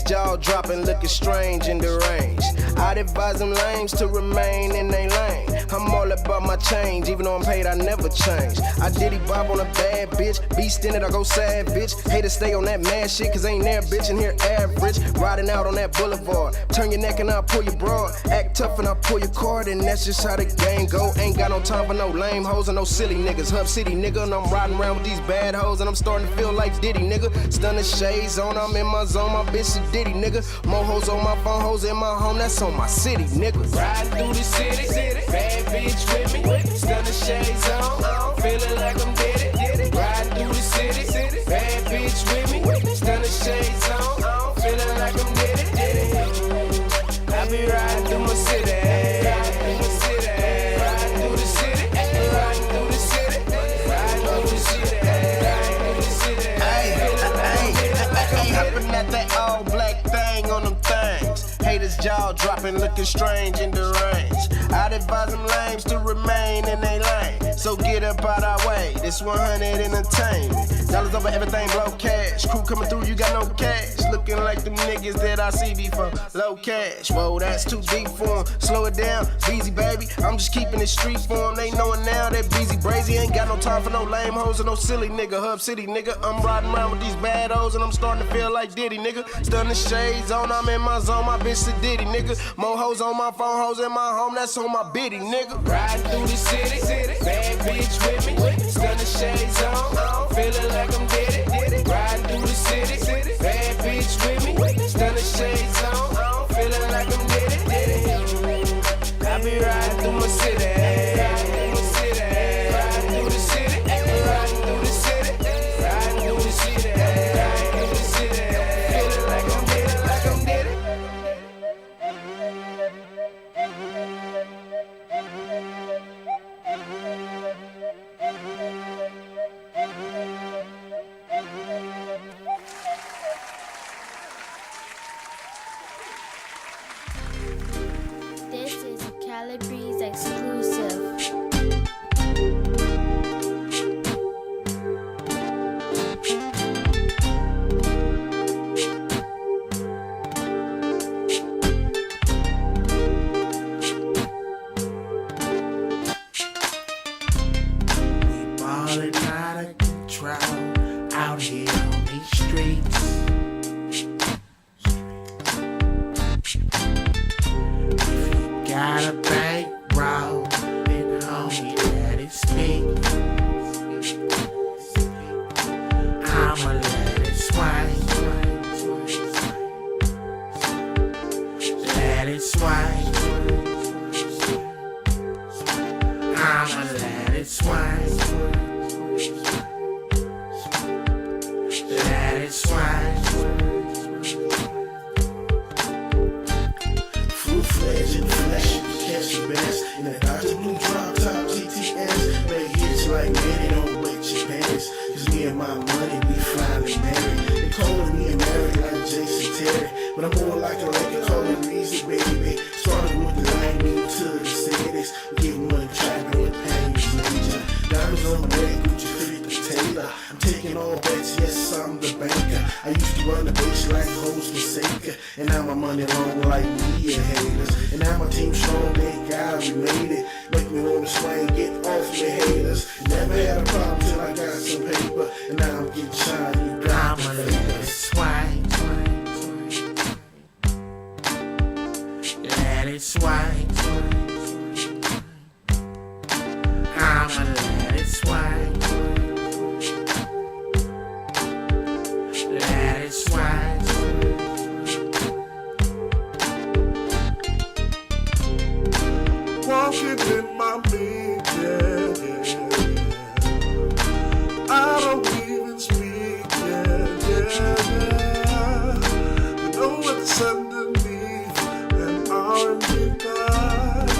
Speaker 7: jaw dropping, looking strange and deranged. I'd advise them lames to remain in they lane. I'm all about my change, even though I'm paid, I never change. I diddy bob on a bad bitch, beast in it, I go savage. Hate to stay on that mad shit, cause ain't there bitch in here average. Riding out on that boulevard, turn your neck and I'll pull your broad. Act tough and I'll pull your card, and that's just how the game go. Ain't got no time for no lame hoes and no silly niggas. Hub City nigga, and I'm riding around with these bad hoes, and I'm starting to feel like Diddy nigga. Stunning shades on, I'm in my zone, my bitch a Diddy nigga. More hoes on my phone, hoes in my home, that's on my city nigga.
Speaker 14: Riding through the city, bad bitch with me, stunning shades on, feeling like I'm Diddy. Riding through the city, bad bitch with me, stunning shades on, feeling like I'm Diddy. I be riding through my city, riding through the city, riding through the city, riding through the city, riding through the city, riding through the city.
Speaker 7: Hey, hopping at that all black thing on them things. Haters jaw dropping, looking strange and deranged. I'd advise them lames to remain in they lane. So get up out our way, this 100 entertainment. Dollars over everything, blow cash. Crew coming through, you got no cash. Looking like them niggas that I see before. Low cash, whoa, that's too deep for 'em. Slow it down, easy baby. I'm just keeping it street for 'em. They knowin' now that Beezy Brazy ain't got no time for no lame hoes or no silly nigga. Hub City nigga, I'm riding around with these bad hoes and I'm starting to feel like Diddy nigga. Stunning shades on, I'm in my zone, my bitch a Diddy nigga. More hoes on my phone, hoes in my home, that's on my biddy nigga.
Speaker 14: Riding through the city, bad bitch with me, stunning shades on, feeling like I'm Diddy. Riding through the city, bad bitch with me, stunning shades on, feeling like I'm Diddy. I be riding through my city, riding through the city, riding through the city, riding through the city, riding through the city, riding through the city, feeling like I'm Diddy, like I'm Diddy.
Speaker 15: This is a Cali Breeze exclusive.
Speaker 9: Ballin' out of control out here on these streets. If you got a bankroll, then homie, let it speak. I'ma let it swing. Let it swing. I'ma let it swing. Let it swing. Full-fledged in the flesh, catch the best. In that Dr. Blue drop top GTS. Make hits like Manny, don't wet your pants. Cause me and my money, we finally married. They calling me American like Jason Terry. But I'm more like a record calling Reason, baby. Started with the line, moved to the cities. Getting money, trapping with pain, major. Diamonds on my neck, Gucci fitted the Taylor. I'm taking all bets, yes, I'm the banker. I used to run the bitch like hoes for Saker. And now my money long like media haters. And now my team strong, thank God we made it. Make me wanna swing, get off me haters. Never had a problem till I got some paper. And now I'm getting shine, you got my let it swing. Let it swing. I'ma let it swing. Let it swing.
Speaker 10: Walking in my meat, yeah, yeah. I don't even speak, yeah, yeah. You know what's underneath and R&B vibe.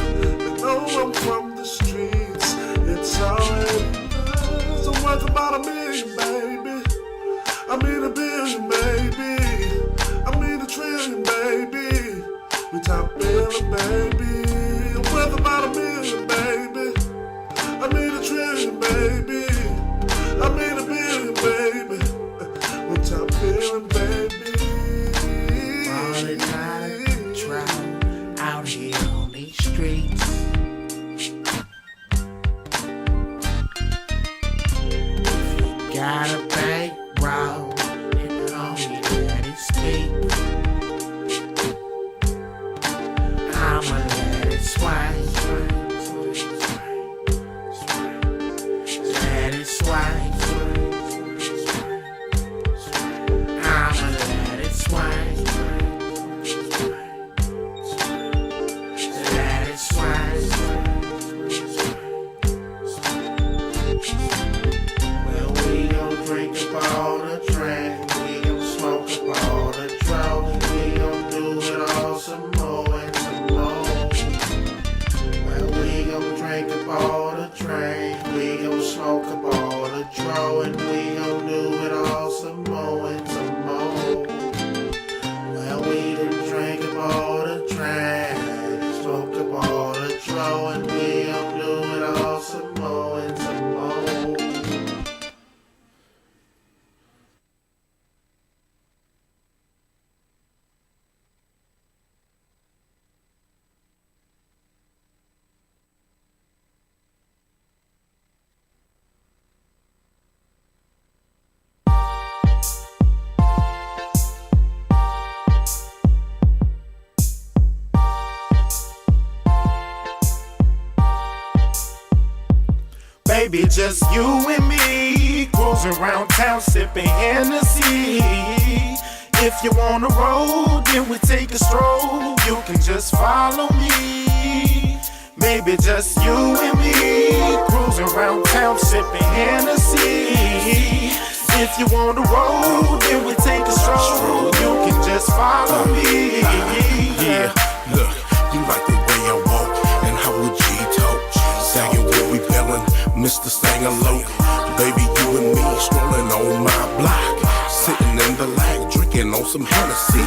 Speaker 10: You know I'm from the streets, it's already done. So what's about $1 million, baby? I mean $1 billion, baby. I mean $1 trillion, baby. We top billing, baby. Worth about $1 million, baby. I mean $1 trillion, baby. I mean $1 billion, baby. We top billing, baby.
Speaker 9: got a bankroll, and homie that escape. I'ma let it swing, let it swing. I'ma let it swing, let it swing. Well, we gon' drink up all the drink, we gon' smoke up all the drugs, we gon' do it all some more and some more. Well, we gon' drink up all the drink, we gon' smoke up all the drugs, and we gon' do it all some more and some more. Well, we done drank up all the drink, smoked up all the drugs, and we gon' do it all some more and some more. Baby, just you and me, cruising around town sipping Hennessy. If you wanna roll, then we take a stroll. You can just follow me. Maybe just you and me, cruising around town sipping Hennessy. If you wanna roll, then we take a stroll. You can just follow me.
Speaker 10: Yeah, look, you like the way I walk and how we G-talk. Sagging what we feelin', Mr. Sangalope. Baby, you and me strolling on my block, sitting in the lag, drinking on some Hennessy.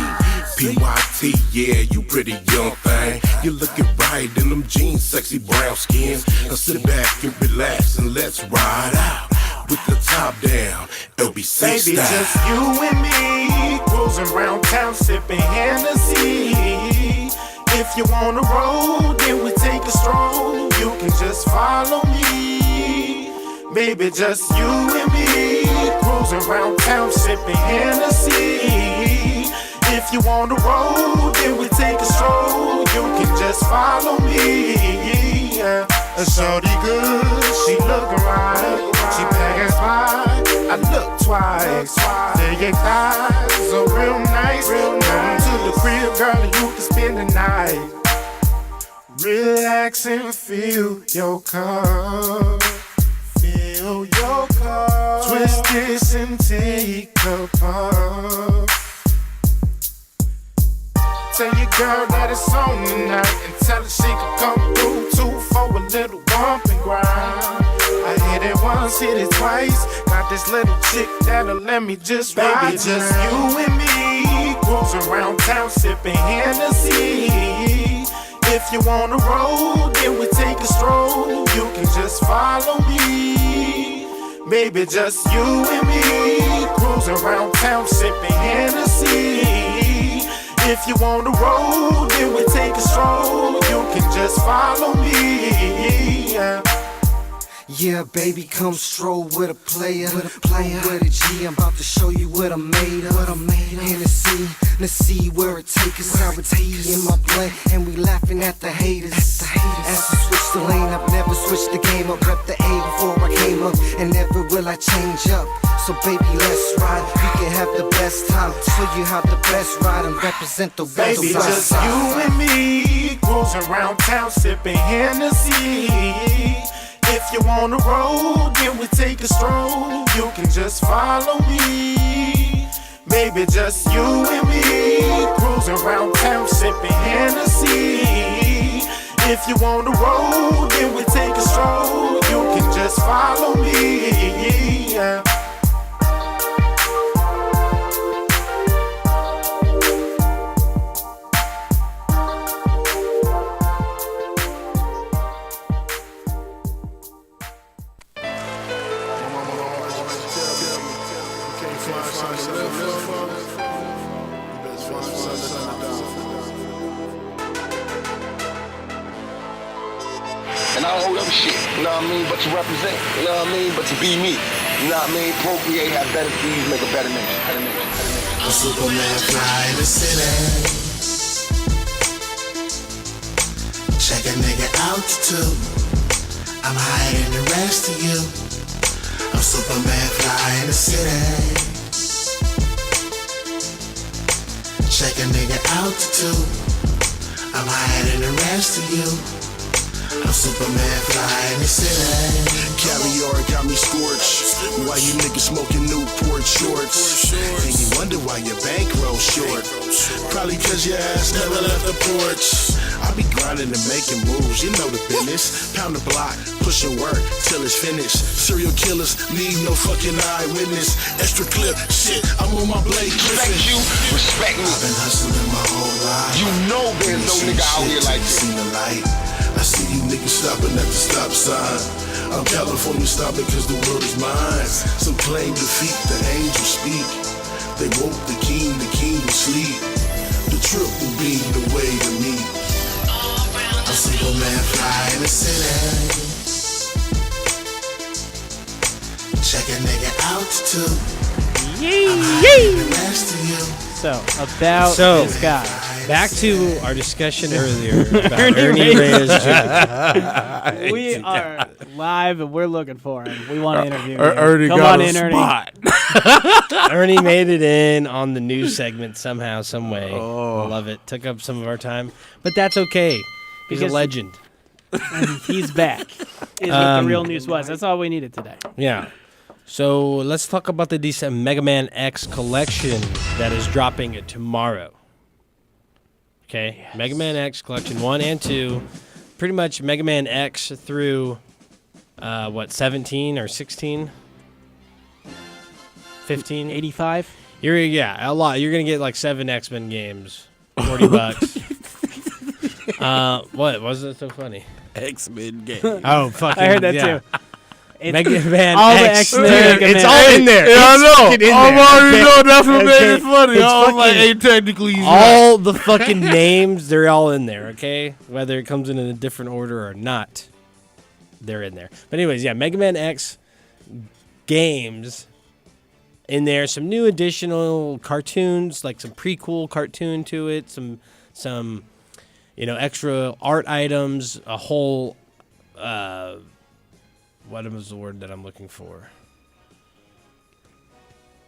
Speaker 10: PYT, yeah, you pretty young thing. You looking right in them jeans, sexy brown skin. Now sit back and relax and let's ride out with the top down, LBC
Speaker 9: Baby,
Speaker 10: style.
Speaker 9: just you and me, cruising around town sipping Hennessy. If you wanna roll, then we take a stroll. You can just follow me. Baby, just you and me, cruising around town sipping Hennessy. If you wanna roll, then we take a stroll. You can just follow me. Yeah. A shorty good, she lookin' right. She packin' smart, I look twice. Say your thighs are real nice. Come to the crib, girl, and you can spend the night. Relax and feel your cup. Feel your cup. Twist this and take a puff. Tell your girl that it's on tonight, and tell her she can come through too for a little bump and grind. I hit it once, hit it twice. Got this little chick that'll let me just ride. Baby, just you and me, cruising around town sipping Hennessy. If you wanna roll, then we take a stroll. You can just follow me. Baby, just you and me, cruising around town sipping Hennessy. If you wanna roll, then we take a stroll. You can just follow me. Yeah.
Speaker 6: Yeah, baby, come stroll with a player, with a G. I'm about to show you what I'm made of. Hennessy, let's see where it takes us. How it be in my blood, and we laughing at the haters. As I switch the lane, I've never switched the game up. Rep the A before I came up, and never will I change up. So baby, let's ride. We can have the best time. Show you how the best ride and represent the West
Speaker 9: Baby,
Speaker 6: Side.
Speaker 9: just you and me, cruising around town sipping Hennessy. If you wanna roll, then we take a stroll. You can just follow me. Baby, just you and me, cruising around town sipping Hennessy. If you wanna roll, then we take a stroll. You can just follow me. Yeah.
Speaker 16: And I don't hold up shit, you know what I mean, but to represent, you know what I mean, but to be me. You know what I mean? Procreate, have better seeds, make a better nation.
Speaker 9: I'm Superman fly in the city. Check a nigga altitude. I'm higher than the rest of you. I'm Superman fly in the city. Check a nigga altitude. I'm higher than the rest of you. I'm Superman fly in the city.
Speaker 10: Caviar got me scorched. Why you niggas smoking Newport shorts? And you wonder why your bankroll short. Probably cause your ass never left the porch. I be grinding and making moves, you know the business. Pound the block, pushing work till it's finished. Serial killers need no fucking eyewitness. Extra clip, shit, I'm on my blade.
Speaker 16: Respect you, respect me.
Speaker 9: I've been hustling my whole life.
Speaker 16: You know there's no nigga out here like this.
Speaker 9: Seen the light. I see you niggas stopping at the stop sign. I'm California stopping cause the world is mine. Some claim defeat, the angels speak. They woke the king will sleep. The trip will be the way to me. I'm Superman fly in the city. Check a nigga altitude. I'm higher than the rest of you.
Speaker 3: So, about this guy.
Speaker 2: Back to our discussion earlier about Ernie Reyes Jr.
Speaker 3: We are live and we're looking for him. We want to interview him.
Speaker 1: Ernie
Speaker 3: Come
Speaker 1: got
Speaker 3: on
Speaker 1: a
Speaker 3: in, Ernie.
Speaker 1: spot.
Speaker 2: Ernie made it in on the news segment somehow, some way.
Speaker 1: Oh.
Speaker 2: Love it. Took up some of our time, but that's okay. He's
Speaker 3: Because-
Speaker 2: a legend.
Speaker 3: He's back. Is what the real news was. That's all we needed today.
Speaker 2: Yeah. So let's talk about the DC Mega Man X collection that is dropping tomorrow. Okay, yes. Mega Man X collection 1 and 2, pretty much Mega Man X through 17 or 16, 15,
Speaker 3: 85.
Speaker 2: Yeah, a lot. You're gonna get like 7 X-Men games, $40. What wasn't it so funny?
Speaker 1: X-Men game.
Speaker 2: Oh, fucking!
Speaker 3: I heard that
Speaker 2: yeah.
Speaker 3: too. It's
Speaker 2: Mega Man
Speaker 3: all
Speaker 2: X.
Speaker 3: the X-Men.
Speaker 2: It's all in there.
Speaker 1: Yeah, I know.
Speaker 2: It's
Speaker 1: I'm already know that's what made
Speaker 2: Okay.
Speaker 1: it funny.
Speaker 2: It's
Speaker 1: I was like,
Speaker 2: fucking-
Speaker 1: hey, technically, he's
Speaker 2: all the fucking names, they're all in there, okay? Whether it comes in a different order or not, they're in there. But anyways, yeah, Mega Man X games in there. Some new additional cartoons, like some prequel cartoon to it. Some extra art items. A whole, what was the word that I'm looking for?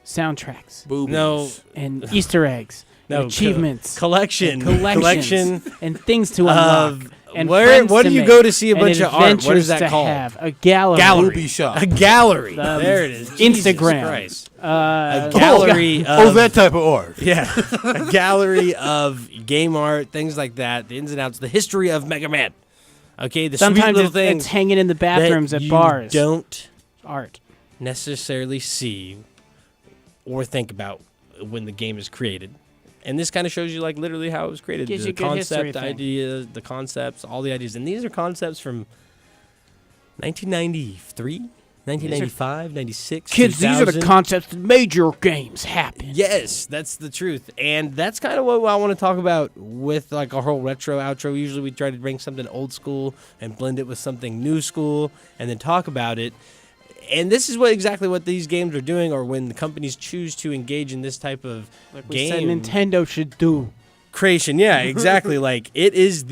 Speaker 3: Soundtracks.
Speaker 1: Boobies.
Speaker 2: No.
Speaker 3: And Easter eggs.
Speaker 2: No,
Speaker 3: and achievements.
Speaker 2: collection.
Speaker 3: Collections. And things to unlock. And
Speaker 2: where
Speaker 3: friends
Speaker 2: do
Speaker 3: to
Speaker 2: you
Speaker 3: make,
Speaker 2: go to see a
Speaker 3: and
Speaker 2: bunch of art? What is
Speaker 3: adventures
Speaker 2: that
Speaker 3: to
Speaker 2: called?
Speaker 3: have. A gallery.
Speaker 1: Booby shop.
Speaker 2: A gallery.
Speaker 3: There
Speaker 2: it is.
Speaker 3: Instagram.
Speaker 2: Jesus Christ.
Speaker 3: A
Speaker 2: gallery of
Speaker 1: that type of art.
Speaker 2: Yeah, a gallery of game art, things like that, the ins and outs, the history of Mega Man. Okay, the
Speaker 3: Sometimes
Speaker 2: sweet little
Speaker 3: it's
Speaker 2: things
Speaker 3: hanging in the bathrooms
Speaker 2: that
Speaker 3: at
Speaker 2: you
Speaker 3: bars.
Speaker 2: Don't
Speaker 3: art
Speaker 2: necessarily see or think about when the game is created. And this kind of shows you like literally how it was created.
Speaker 3: Gives
Speaker 2: The
Speaker 3: you good history
Speaker 2: concept,
Speaker 3: thing.
Speaker 2: ideas, the concepts, all the ideas. And these are concepts from 1993, 1995, 96,
Speaker 3: Kids, these are the
Speaker 2: 2000.
Speaker 3: concepts that made your games happen.
Speaker 2: Yes, that's the truth. And that's kind of what I want to talk about with like our whole retro outro. Usually we try to bring something old school and blend it with something new school and then talk about it. And this is exactly what these games are doing, or when the companies choose to engage in this type of
Speaker 3: Like we
Speaker 2: game
Speaker 3: said Nintendo should do.
Speaker 2: creation. Yeah, exactly. Like it is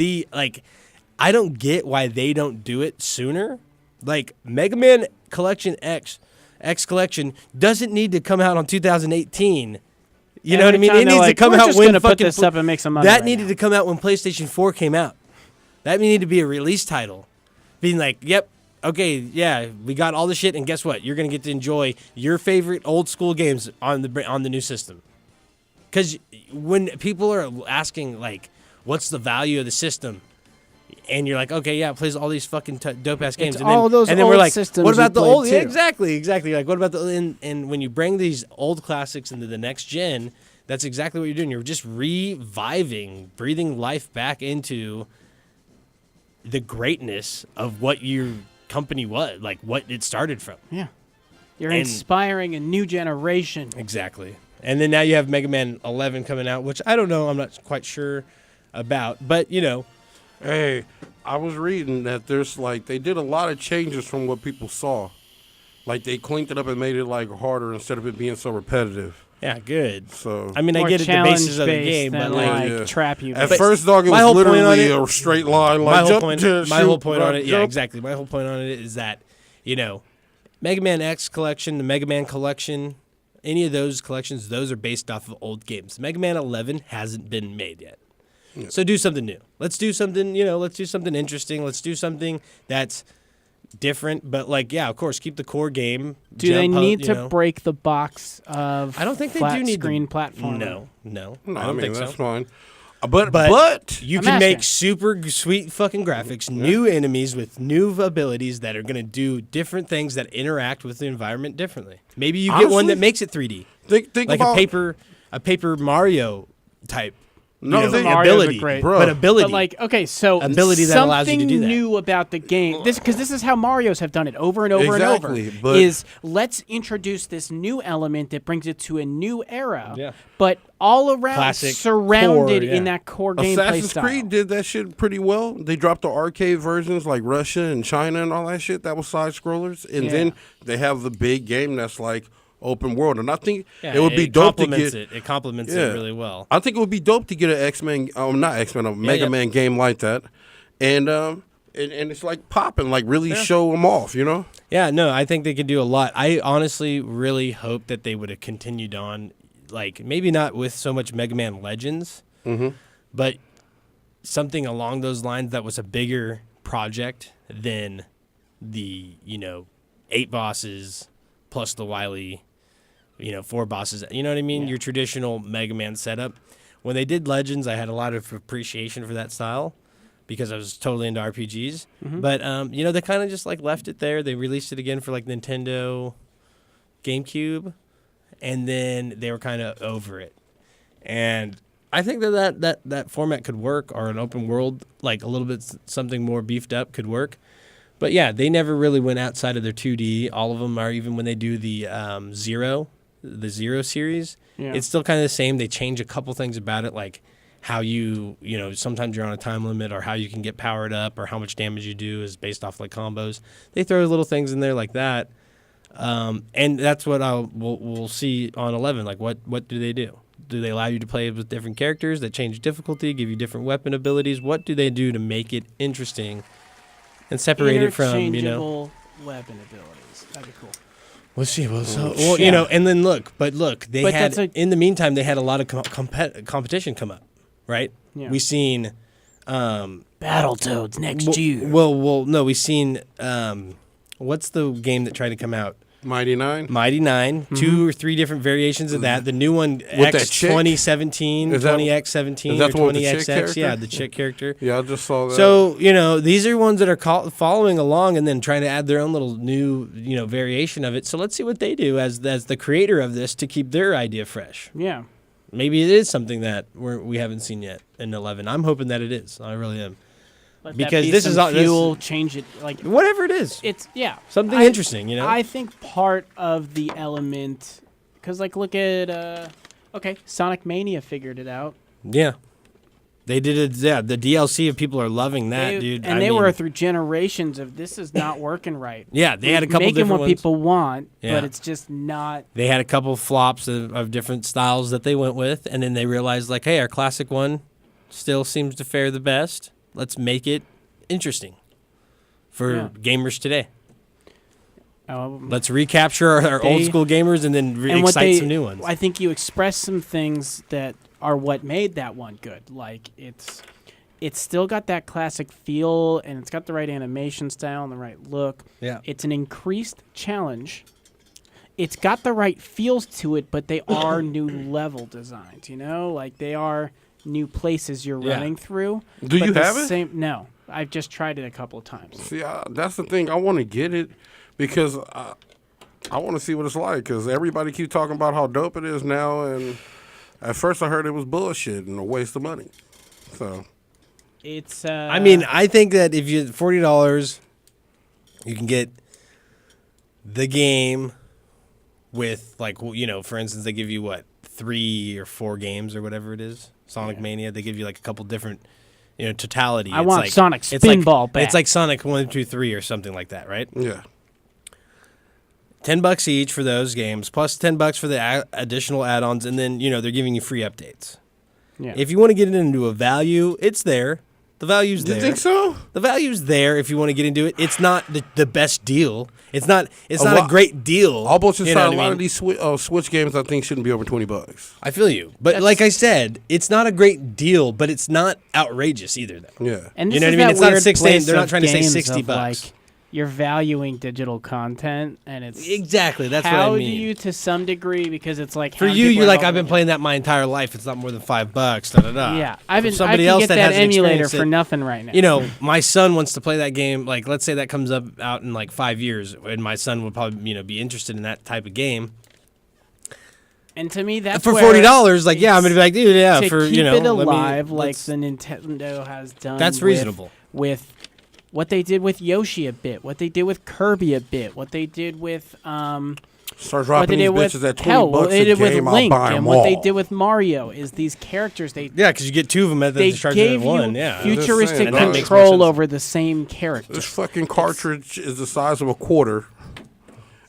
Speaker 2: I don't get why they don't do it sooner. Like Mega Man Collection X Collection doesn't need to come out on 2018. You know what I mean? It needs to come out when
Speaker 3: gonna put
Speaker 2: fucking
Speaker 3: this up and make some money.
Speaker 2: that
Speaker 3: right
Speaker 2: needed
Speaker 3: now.
Speaker 2: to come out when PlayStation 4 came out. That needed to be a release title. Being like, yep, okay, yeah, we got all the shit, and guess what? You're going to get to enjoy your favorite old school games on the new system. Because when people are asking, like, what's the value of the system? And you're like, okay, yeah, it plays all these fucking dope-ass games.
Speaker 3: It's
Speaker 2: And then,
Speaker 3: all those
Speaker 2: and then
Speaker 3: old
Speaker 2: we're like,
Speaker 3: systems
Speaker 2: what about
Speaker 3: you
Speaker 2: the
Speaker 3: played
Speaker 2: old? Yeah,
Speaker 3: too.
Speaker 2: exactly. Like, what about and when you bring these old classics into the next gen, that's exactly what you're doing. You're just reviving, breathing life back into the greatness of what your company was, like what it started from.
Speaker 3: Yeah. You're
Speaker 2: And-
Speaker 3: inspiring a new generation.
Speaker 2: Exactly. And then now you have Mega Man 11 coming out, which I don't know, I'm not quite sure about, but you know.
Speaker 1: Hey, I was reading that there's like they did a lot of changes from what people saw. Like they cleaned it up and made it like harder instead of it being so repetitive.
Speaker 2: Yeah, good.
Speaker 1: So
Speaker 2: I mean, I
Speaker 3: More
Speaker 2: get it, the basis of the
Speaker 3: challenge-based
Speaker 2: game, but
Speaker 3: than,
Speaker 2: like,
Speaker 3: trap you.
Speaker 1: At
Speaker 3: based.
Speaker 1: first, dog, it
Speaker 2: my
Speaker 1: was
Speaker 2: whole point on
Speaker 1: literally
Speaker 2: it-
Speaker 1: a straight line. Like
Speaker 2: my whole
Speaker 1: jump,
Speaker 2: point,
Speaker 1: to
Speaker 2: my
Speaker 1: shoot,
Speaker 2: whole point on
Speaker 1: right,
Speaker 2: it, yeah,
Speaker 1: jump.
Speaker 2: exactly. My whole point on it is that, you know, Mega Man X collection, the Mega Man collection, any of those collections, those are based off of old games. Mega Man 11 hasn't been made yet. So do something new. Let's do something, let's do something interesting. Let's do something that's different, but like, yeah, of course, keep the core game.
Speaker 3: Do they need to
Speaker 2: know.
Speaker 3: break the box of
Speaker 2: I don't think they
Speaker 3: flat
Speaker 2: do need
Speaker 3: screen
Speaker 2: to,
Speaker 3: platform?
Speaker 2: No,
Speaker 1: No,
Speaker 2: I don't think
Speaker 1: that's
Speaker 2: so.
Speaker 1: fine. But
Speaker 2: you
Speaker 3: I'm
Speaker 2: can make
Speaker 3: asking.
Speaker 2: super sweet fucking graphics, new enemies with new abilities that are going to do different things that interact with the environment differently. Maybe you get one
Speaker 1: Honestly,
Speaker 2: that makes it 3D.
Speaker 1: Think
Speaker 2: like
Speaker 1: about
Speaker 2: a paper Mario type.
Speaker 1: No,
Speaker 2: you know,
Speaker 3: Mario's
Speaker 2: ability,
Speaker 3: are great.
Speaker 2: but ability.
Speaker 3: But like, okay, so
Speaker 2: ability that allows you to do that.
Speaker 3: Something new about the game. Because this is how Mario's have done it over and over
Speaker 1: Exactly,
Speaker 3: and over.
Speaker 1: but-
Speaker 3: Is let's introduce this new element that brings it to a new era.
Speaker 2: Yeah.
Speaker 3: But all around,
Speaker 2: Classic
Speaker 3: surrounded
Speaker 2: core,
Speaker 3: in
Speaker 2: yeah.
Speaker 3: that core gameplay
Speaker 1: Assassin's
Speaker 3: style.
Speaker 1: Creed did that shit pretty well. They dropped the arcade versions like Russia and China and all that shit. That was side scrollers, and
Speaker 3: Yeah.
Speaker 1: then they have the big game that's like open world. And I think
Speaker 2: Yeah,
Speaker 1: it would be dope to
Speaker 2: complements
Speaker 1: get.
Speaker 2: it complements
Speaker 1: Yeah.
Speaker 2: it really well.
Speaker 1: I think it would be dope to get an X-Men, not X-Men, a Mega
Speaker 2: yeah.
Speaker 1: Man game like that, and it's like popping, like really show them off, you know?
Speaker 2: Yeah, no, I think they could do a lot. I honestly really hope that they would have continued on, like maybe not with so much Mega Man Legends, but something along those lines that was a bigger project than the 8 bosses plus the Wily, 4 bosses. You know what I mean? Your traditional Mega Man setup. When they did Legends, I had a lot of appreciation for that style, because I was totally into RPGs. But they kind of just like left it there. They released it again for like Nintendo GameCube, and then they were kind of over it. And I think that format could work, or an open world, like a little bit something more beefed up could work. But yeah, they never really went outside of their 2D. All of them are, even when they do the Zero series, it's still kind of the same. They change a couple things about it, like how sometimes you're on a time limit, or how you can get powered up, or how much damage you do is based off like combos. They throw little things in there like that, and that's what we'll see on 11. Like what do they do? Do they allow you to play with different characters that change difficulty, give you different weapon abilities? What do they do to make it interesting and separate it from
Speaker 3: Interchangeable weapon abilities. That'd be cool.
Speaker 2: We'll see. And then look, they
Speaker 3: But
Speaker 2: had
Speaker 3: that's
Speaker 2: in the meantime they had a lot of competition come up, right?
Speaker 3: Yeah.
Speaker 2: We seen
Speaker 3: Battletoads next year.
Speaker 2: Well, no, we seen what's the game that tried to come out?
Speaker 1: Mighty Nine.
Speaker 2: 2 or 3 different variations of that. The new one,
Speaker 1: With that
Speaker 2: X
Speaker 1: chick?
Speaker 2: 2017,
Speaker 1: Is that-
Speaker 2: 20X17,
Speaker 1: is that
Speaker 2: or
Speaker 1: the one with the chick
Speaker 2: 20XX.
Speaker 1: character?
Speaker 2: Yeah, the chick character.
Speaker 1: Yeah, I just saw that.
Speaker 2: So, these are ones that are following along and then trying to add their own little new, variation of it. So let's see what they do as the creator of this to keep their idea fresh.
Speaker 3: Yeah.
Speaker 2: Maybe it is something that we haven't seen yet in 11. I'm hoping that it is. I really am.
Speaker 3: Let that
Speaker 2: Because
Speaker 3: be
Speaker 2: this
Speaker 3: some
Speaker 2: is all
Speaker 3: fuel, change it, like
Speaker 2: whatever it is.
Speaker 3: It's
Speaker 2: Something interesting,
Speaker 3: I think part of the element, because like look at Sonic Mania figured it out.
Speaker 2: Yeah. They did it. Yeah, the DLC of people are loving that, dude.
Speaker 3: And they were through generations of this is not working right.
Speaker 2: Yeah, they had a couple
Speaker 3: making
Speaker 2: different
Speaker 3: what
Speaker 2: ones.
Speaker 3: people want,
Speaker 2: Yeah.
Speaker 3: but it's just not.
Speaker 2: They had a couple flops of different styles that they went with, and then they realized, like, hey, our classic one still seems to fare the best. Let's make it interesting for gamers today. Let's recapture our old school gamers and then excite some new ones.
Speaker 3: I think you express some things that are what made that one good. Like it's still got that classic feel, and it's got the right animation style and the right look.
Speaker 2: Yeah.
Speaker 3: It's an increased challenge. It's got the right feels to it, but they are new level designs, Like they are new places you're running through.
Speaker 1: Do
Speaker 3: but
Speaker 1: you
Speaker 3: the
Speaker 1: have it?
Speaker 3: No. I've just tried it a couple of times.
Speaker 1: See, that's the thing. I want to get it because I want to see what it's like, because everybody keeps talking about how dope it is now, and at first I heard it was bullshit and a waste of money. So
Speaker 3: it's
Speaker 2: I think that if you $40, you can get the game with, like, for instance, they give you 3 or 4 games or whatever it is. Sonic Mania, they give you like a couple different, totality.
Speaker 3: I
Speaker 2: It's
Speaker 3: want
Speaker 2: like,
Speaker 3: Sonic
Speaker 2: it's like-
Speaker 3: Spinball back.
Speaker 2: It's like Sonic 1, 2, 3 or something like that, right?
Speaker 1: yeah.
Speaker 2: $10 each for those games, plus $10 for the additional add-ons, and then they're giving you free updates.
Speaker 3: Yeah.
Speaker 2: If you want to get into a value, it's there. The value's there.
Speaker 1: You think so?
Speaker 2: The value's there if you want to get into it. It's not the best deal. It's not a great deal.
Speaker 1: All bullshit
Speaker 2: You know
Speaker 1: aside,
Speaker 2: what
Speaker 1: a
Speaker 2: I
Speaker 1: lot
Speaker 2: mean?
Speaker 1: of these Switch games I think shouldn't be over $20.
Speaker 2: I feel you. But like I said, it's not a great deal, but it's not outrageous either, though.
Speaker 1: Yeah.
Speaker 3: And
Speaker 2: you
Speaker 3: this
Speaker 2: know what I
Speaker 3: is
Speaker 2: mean?
Speaker 3: that
Speaker 2: It's not
Speaker 3: weird
Speaker 2: 16.
Speaker 3: place
Speaker 2: They're not
Speaker 3: of
Speaker 2: trying to say
Speaker 3: games
Speaker 2: $60.
Speaker 3: of, like, you're valuing digital content, and it's
Speaker 2: Exactly. That's what I
Speaker 3: how
Speaker 2: mean.
Speaker 3: do you, to some degree, because it's like
Speaker 2: For
Speaker 3: how
Speaker 2: you,
Speaker 3: people
Speaker 2: you're
Speaker 3: are
Speaker 2: like,
Speaker 3: voting
Speaker 2: I've been
Speaker 3: it.
Speaker 2: playing that my entire life. It's not more than $5. Da da da.
Speaker 3: Yeah,
Speaker 2: For
Speaker 3: I
Speaker 2: somebody
Speaker 3: can
Speaker 2: else
Speaker 3: get that
Speaker 2: hasn't
Speaker 3: emulator
Speaker 2: experienced
Speaker 3: for
Speaker 2: it,
Speaker 3: nothing right now.
Speaker 2: My son wants to play that game. Like, let's say that comes out in like 5 years, and my son would probably be interested in that type of game.
Speaker 3: And to me, that's
Speaker 2: For
Speaker 3: where
Speaker 2: $40, like, yeah, I'm gonna be like, dude, yeah,
Speaker 3: to
Speaker 2: for
Speaker 3: keep it alive, like
Speaker 2: let's-
Speaker 3: the Nintendo has done.
Speaker 2: That's reasonable.
Speaker 3: With what they did with Yoshi a bit, what they did with Kirby a bit, what they did with
Speaker 1: Start
Speaker 3: what
Speaker 1: dropping
Speaker 3: they
Speaker 1: these
Speaker 3: did with
Speaker 1: bitches at
Speaker 3: what
Speaker 1: $20
Speaker 3: they
Speaker 1: a
Speaker 3: did with
Speaker 1: game, I'll
Speaker 3: Link,
Speaker 1: buy 'em
Speaker 3: and what they
Speaker 1: all.
Speaker 3: did with Mario is these characters they
Speaker 2: Yeah, because you get two of them at the
Speaker 3: they
Speaker 2: charge
Speaker 3: gave
Speaker 2: of one.
Speaker 3: you
Speaker 2: Yeah,
Speaker 3: futuristic
Speaker 2: And that makes more
Speaker 3: control
Speaker 2: sense.
Speaker 3: over the same character.
Speaker 1: This fucking cartridge is the size of a quarter,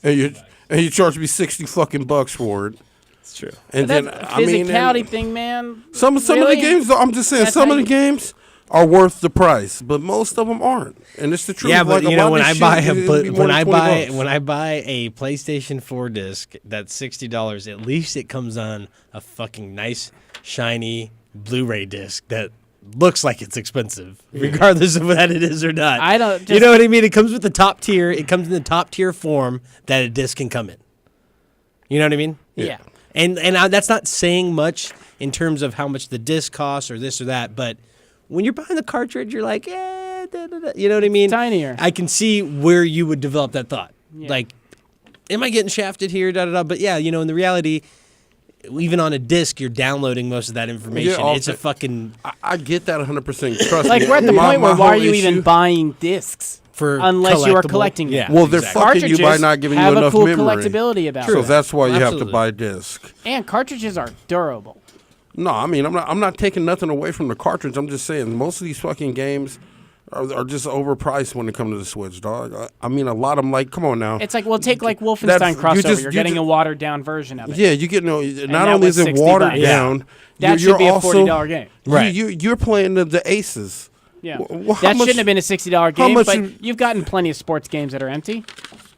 Speaker 1: and you charge me $60 for it.
Speaker 2: It's true.
Speaker 1: And
Speaker 3: But
Speaker 1: then
Speaker 3: that
Speaker 1: I mean,
Speaker 3: physicality
Speaker 1: and
Speaker 3: thing, man.
Speaker 1: some of the
Speaker 3: really?
Speaker 1: games, I'm just saying,
Speaker 3: That's
Speaker 1: some
Speaker 3: how
Speaker 1: of the
Speaker 3: you-
Speaker 1: games are worth the price, but most of them aren't, and it's the truth.
Speaker 2: Yeah, but
Speaker 1: Like, a lot of
Speaker 2: when
Speaker 1: this
Speaker 2: I
Speaker 1: shit
Speaker 2: buy
Speaker 1: is gonna be more than $20.
Speaker 2: when I buy a PlayStation 4 disc that's $60, at least it comes on a fucking nice shiny Blu-ray disc that looks like it's expensive, regardless of what it is or not.
Speaker 3: I don't.
Speaker 2: You know what I mean? It comes with the top tier. It comes in the top tier form that a disc can come in. You know what I mean?
Speaker 3: Yeah.
Speaker 2: And that's not saying much in terms of how much the disc costs or this or that, but when you're buying the cartridge, you're like, you know what I mean?
Speaker 3: Tinier.
Speaker 2: I can see where you would develop that thought.
Speaker 3: Yeah.
Speaker 2: Like, am I getting shafted here? Da da da. But yeah, in the reality, even on a disc, you're downloading most of that information.
Speaker 1: Yeah,
Speaker 2: It's a fucking
Speaker 1: I get that 100%. Trust
Speaker 3: Like
Speaker 1: me.
Speaker 3: we're at the point where
Speaker 1: my
Speaker 3: why are
Speaker 1: whole
Speaker 3: you even
Speaker 1: issue-
Speaker 3: buying discs
Speaker 2: for
Speaker 3: unless you are
Speaker 2: collectible.
Speaker 3: collecting them?
Speaker 2: Yeah,
Speaker 1: Well, they're
Speaker 2: exactly.
Speaker 1: fucking you by not giving you
Speaker 3: have
Speaker 1: enough
Speaker 3: a cool
Speaker 1: memory.
Speaker 3: collectability about
Speaker 1: So
Speaker 3: them.
Speaker 1: that's why you have
Speaker 2: Absolutely.
Speaker 1: to buy disc.
Speaker 3: And cartridges are durable.
Speaker 1: No, I mean I'm not taking nothing away from the cartridge. I'm just saying most of these fucking games are just overpriced when it comes to the Switch, dog. I mean a lot of them. Like, come on now.
Speaker 3: It's like, well, take like Wolfenstein
Speaker 1: That's- you
Speaker 3: crossover.
Speaker 1: just-
Speaker 3: You're
Speaker 1: you
Speaker 3: getting
Speaker 1: just-
Speaker 3: a watered down version of it.
Speaker 1: Yeah, you get not
Speaker 3: that
Speaker 1: only
Speaker 3: was
Speaker 1: is it
Speaker 3: $60.
Speaker 1: watered
Speaker 3: Yeah.
Speaker 1: down.
Speaker 3: That should
Speaker 1: you're
Speaker 3: be a
Speaker 1: also,
Speaker 3: $40 game.
Speaker 2: Right.
Speaker 1: You're playing the Aces.
Speaker 3: Yeah,
Speaker 1: How
Speaker 3: that
Speaker 1: much-
Speaker 3: shouldn't have been a $60
Speaker 1: how
Speaker 3: game,
Speaker 1: much
Speaker 3: but
Speaker 1: you-
Speaker 3: you've gotten plenty of sports games that are empty.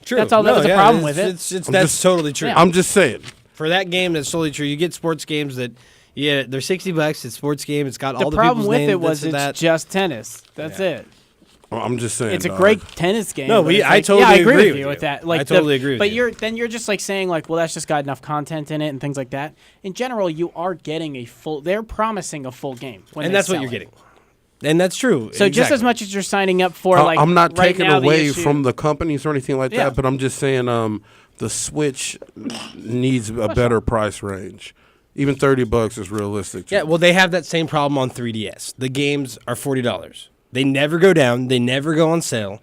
Speaker 2: True.
Speaker 3: That's all. That
Speaker 2: No,
Speaker 3: was the
Speaker 2: yeah,
Speaker 3: problem with it.
Speaker 2: It's
Speaker 1: I'm
Speaker 2: that's
Speaker 1: just-
Speaker 2: totally true.
Speaker 3: Yeah.
Speaker 1: I'm just saying.
Speaker 2: For that game, that's totally true. You get sports games that, yeah, they're $60. It's a sports game. It's got
Speaker 3: The
Speaker 2: all the
Speaker 3: problem
Speaker 2: people's
Speaker 3: with
Speaker 2: names.
Speaker 3: it was
Speaker 2: this and
Speaker 3: it's
Speaker 2: that.
Speaker 3: just tennis. That's it.
Speaker 1: I'm just saying.
Speaker 3: It's a
Speaker 1: dog.
Speaker 3: great tennis game.
Speaker 2: No,
Speaker 3: but it's
Speaker 2: I
Speaker 3: like,
Speaker 2: totally
Speaker 3: yeah, I agree
Speaker 2: agree
Speaker 3: with
Speaker 2: with
Speaker 3: you with
Speaker 2: you.
Speaker 3: that. Like
Speaker 2: I totally agree with
Speaker 3: but
Speaker 2: you.
Speaker 3: you're just like saying like, well, that's just got enough content in it and things like that. In general, you are getting a full. They're promising a full game, when
Speaker 2: And
Speaker 3: they
Speaker 2: that's what
Speaker 3: sell
Speaker 2: you're
Speaker 3: it.
Speaker 2: getting. And that's true.
Speaker 3: So just as
Speaker 2: Exactly.
Speaker 3: much as you're signing up for, like,
Speaker 1: I'm not
Speaker 3: right
Speaker 1: taking
Speaker 3: now, the
Speaker 1: away
Speaker 3: issue-
Speaker 1: from the companies or anything like
Speaker 3: Yeah.
Speaker 1: that, but I'm just saying the Switch needs a better price range. Even $30 is realistic.
Speaker 2: Yeah, well, they have that same problem on 3DS. The games are $40. They never go down. They never go on sale,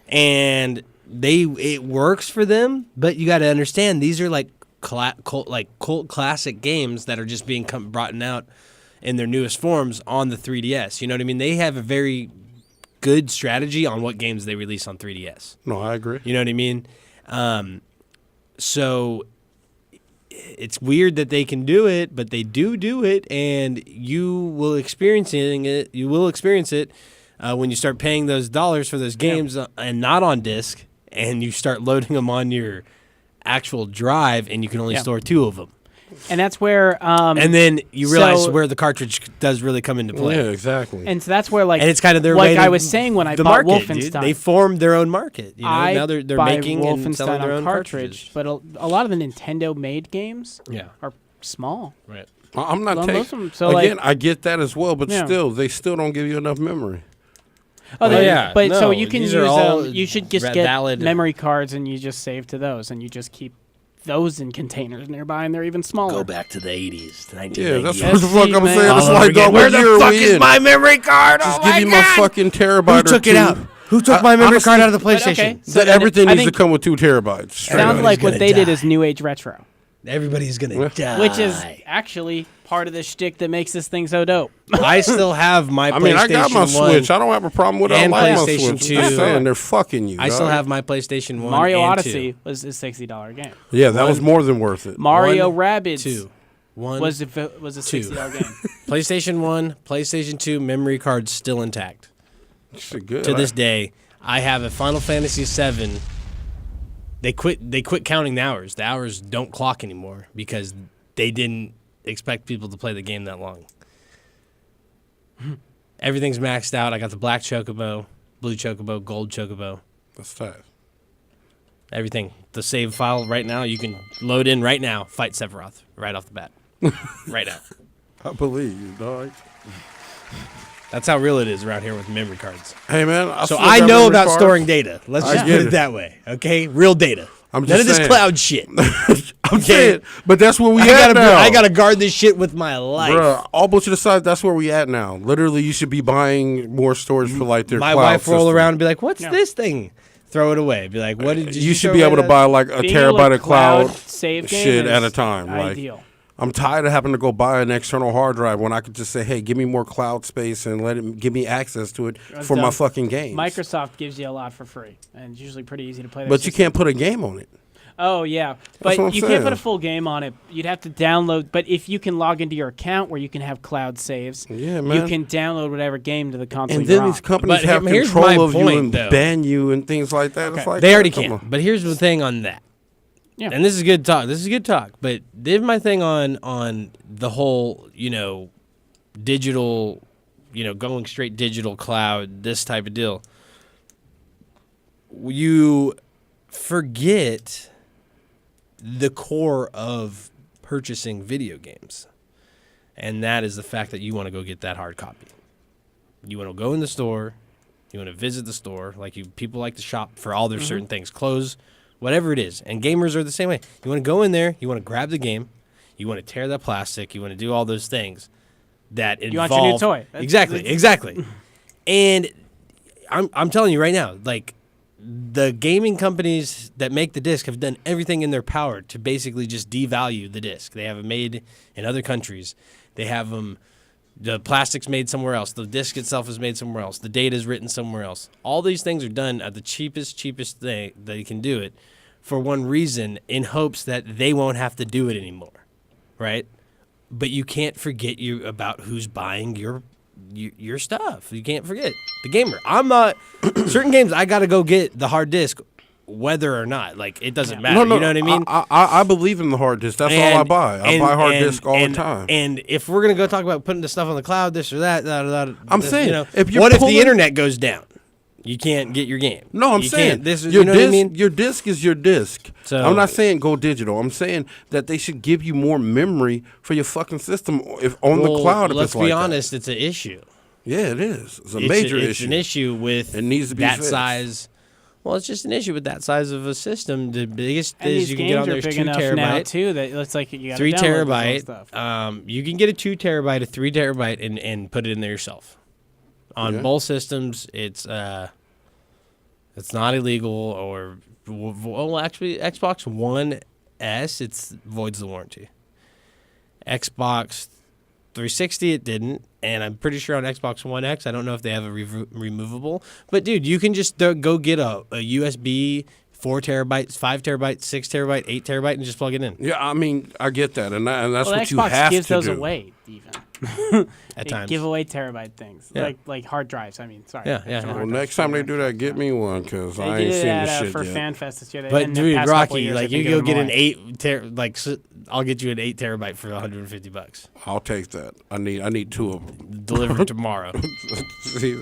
Speaker 2: and it works for them. But you got to understand, these are like cult classic games that are just being brought out in their newest forms on the 3DS. You know what I mean? They have a very good strategy on what games they release on 3DS.
Speaker 1: No, I agree.
Speaker 2: You know what I mean? So it's weird that they can do it, but they do it, and you will experience it. You will experience it when you start paying those dollars for those games and not on disc, and you start loading them on your actual drive, and you can only
Speaker 3: Yeah.
Speaker 2: store 2 of them.
Speaker 3: And that's where.
Speaker 2: And then you realize
Speaker 3: so-
Speaker 2: where the cartridge does really come into play.
Speaker 1: Yeah, exactly.
Speaker 3: And so that's where, like,
Speaker 2: And it's kind of their
Speaker 3: like
Speaker 2: way to
Speaker 3: I was saying when I
Speaker 2: the
Speaker 3: bought
Speaker 2: market, dude.
Speaker 3: Wolfenstein.
Speaker 2: They formed their own market. You know,
Speaker 3: I
Speaker 2: now they're
Speaker 3: buy
Speaker 2: making and
Speaker 3: Wolfenstein
Speaker 2: selling their
Speaker 3: on
Speaker 2: own
Speaker 3: cartridge,
Speaker 2: cartridges.
Speaker 3: but a lot of the Nintendo-made games
Speaker 2: Yeah.
Speaker 3: are small.
Speaker 2: Right.
Speaker 1: I'm not
Speaker 3: Well,
Speaker 1: taking.
Speaker 3: most of 'em- so,
Speaker 1: Again,
Speaker 3: like-
Speaker 1: I get that as well, but
Speaker 3: Yeah.
Speaker 1: they still don't give you enough memory.
Speaker 3: Oh, they,
Speaker 2: yeah.
Speaker 3: But so
Speaker 2: No,
Speaker 3: you can
Speaker 2: these
Speaker 3: use
Speaker 2: are all
Speaker 3: you should just get
Speaker 2: valid.
Speaker 3: memory cards and you just save to those and you just keep those in containers nearby and they're even smaller.
Speaker 2: Go back to the 80s, to
Speaker 1: Yeah,
Speaker 2: 1998.
Speaker 1: that's what the fuck I'm
Speaker 3: man.
Speaker 1: saying.
Speaker 2: All
Speaker 1: It's
Speaker 2: over
Speaker 1: like,
Speaker 2: again.
Speaker 1: dog,
Speaker 2: Where
Speaker 1: what
Speaker 2: the
Speaker 1: year are
Speaker 2: fuck
Speaker 1: we
Speaker 2: is
Speaker 1: in?
Speaker 2: my memory card?
Speaker 1: Just
Speaker 2: Oh
Speaker 1: give
Speaker 2: my
Speaker 1: me my
Speaker 2: God.
Speaker 1: fucking terabyte
Speaker 2: Who took
Speaker 1: or
Speaker 2: it
Speaker 1: two.
Speaker 2: out? Who took my memory card out of the
Speaker 3: But,
Speaker 2: PlayStation?
Speaker 3: okay, so
Speaker 1: That
Speaker 3: then
Speaker 1: everything
Speaker 3: I
Speaker 1: needs to
Speaker 3: think
Speaker 1: come with 2 terabytes. Straight
Speaker 3: sounds
Speaker 1: up.
Speaker 3: like what
Speaker 2: gonna
Speaker 3: they did
Speaker 2: die.
Speaker 3: is New Age retro.
Speaker 2: Everybody's gonna die.
Speaker 3: Which is actually part of the shtick that makes this thing so dope.
Speaker 2: I still have my PlayStation 1.
Speaker 1: I got my Switch. I don't have a problem with it. I
Speaker 2: and
Speaker 1: like my
Speaker 2: PlayStation
Speaker 1: Switch.
Speaker 2: 2.
Speaker 1: I'm saying they're fucking you.
Speaker 2: I still
Speaker 1: dog.
Speaker 2: have my PlayStation 1
Speaker 3: Mario
Speaker 2: and
Speaker 3: Odyssey
Speaker 2: 2.
Speaker 3: was a $60 game.
Speaker 1: Yeah, that was more than worth it.
Speaker 3: Mario
Speaker 2: 1,
Speaker 3: Rabbids
Speaker 2: 2. 1
Speaker 3: was a $60 game.
Speaker 2: PlayStation 1, PlayStation 2 memory cards still intact.
Speaker 1: Good.
Speaker 2: To this day, I have a Final Fantasy VII. They quit counting the hours. The hours don't clock anymore because they didn't expect people to play the game that long. Everything's maxed out. I got the black chocobo, blue chocobo, gold chocobo.
Speaker 1: That's tight.
Speaker 2: Everything. The save file right now, you can load in right now, fight Sephiroth right off the bat. Right now.
Speaker 1: I believe you, dog.
Speaker 2: That's how real it is around here with memory cards.
Speaker 1: Hey, man.
Speaker 2: So
Speaker 1: still
Speaker 2: I
Speaker 1: got
Speaker 2: know
Speaker 1: memory
Speaker 2: about
Speaker 1: cards.
Speaker 2: storing data. Let's
Speaker 1: I
Speaker 2: just
Speaker 1: get
Speaker 2: put it that way. Okay? Real data.
Speaker 1: I'm
Speaker 2: None
Speaker 1: just
Speaker 2: of this
Speaker 1: saying.
Speaker 2: cloud shit.
Speaker 1: I'm saying, but that's where we
Speaker 2: I
Speaker 1: at
Speaker 2: gotta,
Speaker 1: now.
Speaker 2: I gotta guard this shit with my life.
Speaker 1: Bruh, all bullshit aside, that's where we at now. Literally, you should be buying more storage for like their
Speaker 2: My
Speaker 1: cloud
Speaker 2: wife roll
Speaker 1: system.
Speaker 2: around and be like, "What's this thing?" Throw it away. Be like, "What did
Speaker 1: You should
Speaker 2: throw
Speaker 1: be able
Speaker 2: away
Speaker 1: to buy like a
Speaker 3: Being able to
Speaker 1: terabyte of cloud
Speaker 3: save game
Speaker 1: shit at a
Speaker 3: is
Speaker 1: time.
Speaker 3: ideal.
Speaker 1: Like, I'm tired of having to go buy an external hard drive when I could just say, "Hey, give me more cloud space and let it give me access to it for my fucking games."
Speaker 3: Microsoft gives you a lot for free, and it's usually pretty easy to play.
Speaker 1: But you can't put a game on it.
Speaker 3: Oh yeah,
Speaker 1: That's
Speaker 3: but
Speaker 1: what I'm
Speaker 3: you can't
Speaker 1: saying.
Speaker 3: put a full game on it. You'd have to download. But if you can log into your account where you can have cloud saves,
Speaker 1: Yeah,
Speaker 3: you
Speaker 1: man.
Speaker 3: can download whatever game to the console.
Speaker 1: And
Speaker 3: you're
Speaker 1: then
Speaker 3: on.
Speaker 1: these companies
Speaker 2: But
Speaker 1: have
Speaker 2: here's my
Speaker 1: control of you
Speaker 2: point,
Speaker 1: and
Speaker 2: though.
Speaker 1: ban you and things like that. It's like,
Speaker 2: They already
Speaker 1: come
Speaker 2: can.
Speaker 1: on.
Speaker 2: But here's the thing on that.
Speaker 3: Yeah.
Speaker 2: And this is good talk. This is good talk. But here's my thing on the whole, digital, going straight digital cloud, this type of deal. You forget the core of purchasing video games. And that is the fact that you want to go get that hard copy. You want to go in the store. You want to visit the store. People like to shop for all their certain things, clothes, whatever it is. And gamers are the same way. You want to go in there. You want to grab the game. You want to tear that plastic. You want to do all those things that involve.
Speaker 3: You want your new toy.
Speaker 2: Exactly. And I'm telling you right now, the gaming companies that make the disc have done everything in their power to basically just devalue the disc. They have it made in other countries. They have them. The plastic's made somewhere else. The disc itself is made somewhere else. The data is written somewhere else. All these things are done at the cheapest thing they can do it for one reason, in hopes that they won't have to do it anymore, right? But you can't forget about who's buying your stuff. You can't forget the gamer. I'm not certain games. I got to go get the hard disk, whether or not. It doesn't matter.
Speaker 1: No,
Speaker 2: you know what I mean?
Speaker 1: I believe in the hard disk. That's all I buy. I buy hard disk all the time.
Speaker 2: And if we're gonna go talk about putting the stuff on the cloud, this or that,
Speaker 1: I'm saying, if you're
Speaker 2: what if
Speaker 1: pulling-
Speaker 2: the internet goes down? You can't get your game.
Speaker 1: No, I'm
Speaker 2: You
Speaker 1: saying
Speaker 2: can't. This is,
Speaker 1: your
Speaker 2: you know
Speaker 1: disc.
Speaker 2: what I mean?
Speaker 1: Your disc is your disc.
Speaker 2: So-
Speaker 1: I'm not saying go digital. I'm saying that they should give you more memory for your fucking system if on the cloud. If
Speaker 2: Let's
Speaker 1: it's
Speaker 2: be
Speaker 1: like
Speaker 2: honest, it's an issue.
Speaker 1: That. Yeah, it is. It's a major
Speaker 2: it's
Speaker 1: issue.
Speaker 2: an issue with
Speaker 1: It needs to be
Speaker 2: that
Speaker 1: fixed.
Speaker 2: size. Well, it's just an issue with that size of a system. The biggest
Speaker 3: And
Speaker 2: is
Speaker 3: these
Speaker 2: you can get on
Speaker 3: games
Speaker 2: there
Speaker 3: are
Speaker 2: is
Speaker 3: big
Speaker 2: 2
Speaker 3: enough
Speaker 2: terabyte.
Speaker 3: now too that it's like you got
Speaker 2: 3
Speaker 3: terabyte.
Speaker 2: terabyte. You can get a 2 terabyte, a 3 terabyte, and put it in there yourself. On
Speaker 1: Yeah.
Speaker 2: both systems, it's not illegal, or well, actually, Xbox One S it voids the warranty. Xbox 360 it didn't, and I'm pretty sure on Xbox One X I don't know if they have a removable. But dude, you can just go get a USB 4 terabytes, 5 terabytes, 6 terabyte, 8 terabyte, and just plug it in.
Speaker 1: Yeah, I mean, I get that, and that's
Speaker 3: Well,
Speaker 1: what you
Speaker 3: Xbox
Speaker 1: have
Speaker 3: gives
Speaker 1: to
Speaker 3: those
Speaker 1: do.
Speaker 3: away even.
Speaker 2: At
Speaker 3: They
Speaker 2: times.
Speaker 3: give away terabyte things,
Speaker 2: Yeah.
Speaker 3: like hard drives. I mean, sorry.
Speaker 2: Yeah,
Speaker 3: external
Speaker 2: yeah.
Speaker 3: hard
Speaker 1: Well,
Speaker 3: drives.
Speaker 1: next time they do that, get me one because
Speaker 3: They
Speaker 1: I
Speaker 3: did
Speaker 1: ain't
Speaker 3: it
Speaker 1: seen
Speaker 3: at,
Speaker 1: the shit
Speaker 3: for
Speaker 1: yet.
Speaker 3: FanFest this year.
Speaker 2: But
Speaker 3: In the
Speaker 2: dude,
Speaker 3: past couple
Speaker 2: Rocky,
Speaker 3: years, they've
Speaker 2: you
Speaker 3: been
Speaker 2: go
Speaker 3: giving
Speaker 2: get
Speaker 3: them
Speaker 2: an
Speaker 3: away.
Speaker 2: 8 I'll get you an 8 terabyte for $150.
Speaker 1: I'll take that. I need 2 of them
Speaker 2: Delivered tomorrow.
Speaker 1: See,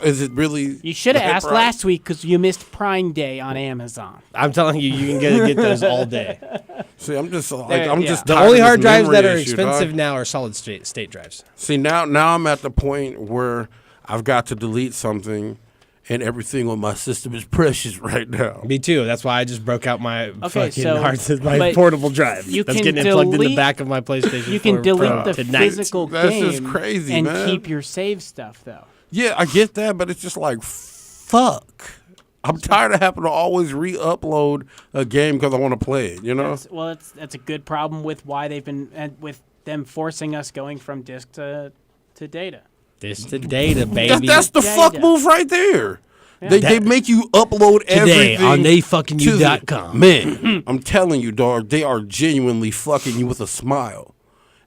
Speaker 1: is it really?
Speaker 3: You should have
Speaker 1: that
Speaker 3: asked
Speaker 1: price?
Speaker 3: last week because you missed Prime Day on Amazon.
Speaker 2: I'm telling you, you can get those all day.
Speaker 1: See, I'm just like
Speaker 3: There-
Speaker 1: I'm
Speaker 3: yeah.
Speaker 1: just
Speaker 2: The
Speaker 1: tired
Speaker 2: only
Speaker 1: of
Speaker 2: hard
Speaker 1: this
Speaker 2: drives
Speaker 1: memory
Speaker 2: that are
Speaker 1: issue,
Speaker 2: expensive
Speaker 1: dog.
Speaker 2: now are solid state drives.
Speaker 1: See, now I'm at the point where I've got to delete something, and everything on my system is precious right now.
Speaker 2: Me too. That's why I just broke out my
Speaker 3: Okay,
Speaker 2: fucking
Speaker 3: so-
Speaker 2: my
Speaker 3: but
Speaker 2: portable drive.
Speaker 3: you
Speaker 2: That's
Speaker 3: can
Speaker 2: getting plugged in the
Speaker 3: delete-
Speaker 2: back of my PlayStation 4
Speaker 3: You can delete
Speaker 2: Pro
Speaker 3: the
Speaker 2: tonight.
Speaker 3: physical
Speaker 1: That's
Speaker 3: game
Speaker 1: just crazy,
Speaker 3: and
Speaker 1: man.
Speaker 3: keep your save stuff though.
Speaker 1: Yeah, I get that, but it's just like fuck. I'm tired of having to always re-upload a game because I want to play it. You know.
Speaker 3: That's a good problem with why they've been and with them forcing us going from disk to data.
Speaker 2: Disk to data, baby.
Speaker 1: That's the fuck move right there.
Speaker 3: Yeah.
Speaker 1: They make you upload
Speaker 2: Today
Speaker 1: everything
Speaker 2: on theyfuckingyou.com.
Speaker 1: Man, I'm telling you, dog, they are genuinely fucking you with a smile,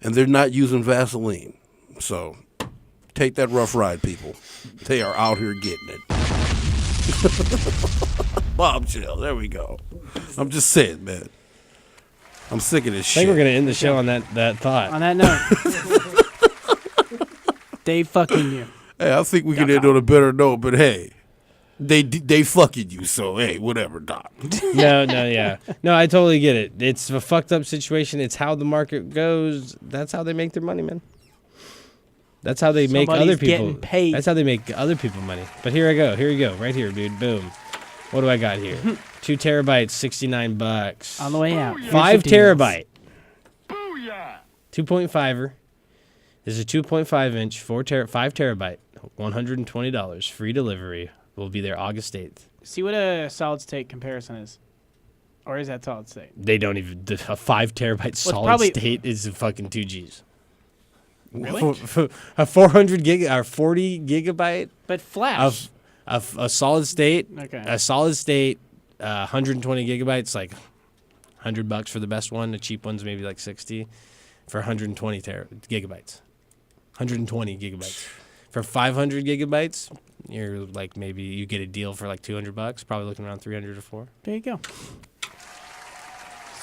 Speaker 1: and they're not using Vaseline. So take that rough ride, people. They are out here getting it. Bombshell. There we go. I'm just saying, man. I'm sick of this shit.
Speaker 2: I think we're gonna end the show on that thought.
Speaker 3: On that note, they fucking you.
Speaker 1: Hey, I think we can end on a better note, but hey, they fucking you, so hey, whatever, Doc.
Speaker 2: No, I totally get it. It's a fucked up situation. It's how the market goes. That's how they make their money, man. That's how they make other
Speaker 3: Somebody's
Speaker 2: people.
Speaker 3: getting paid.
Speaker 2: That's how they make other people money. But here I go. Here you go. Right here, dude. Boom. What do I got here? 2 terabytes, $69.
Speaker 3: On the way out.
Speaker 2: 5 terabyte. 2.5er. This is a 2.5 inch, 5 terabyte, $120. Free delivery. Will be there August 8th.
Speaker 3: See what a solid state comparison is. Or is that solid state?
Speaker 2: They don't even. A 5 terabyte solid state is fucking 2 Gs.
Speaker 3: Really?
Speaker 2: A 400 gig or 40 gigabyte.
Speaker 3: But flash.
Speaker 2: Of a solid state.
Speaker 3: Okay.
Speaker 2: A solid state, 120 gigabytes, like $100 for the best one. The cheap one's maybe like 60 for 120 gigabytes. 120 gigabytes. For 500 gigabytes, you're like maybe you get a deal for like $200. Probably looking around 300 or 4.
Speaker 3: There you go.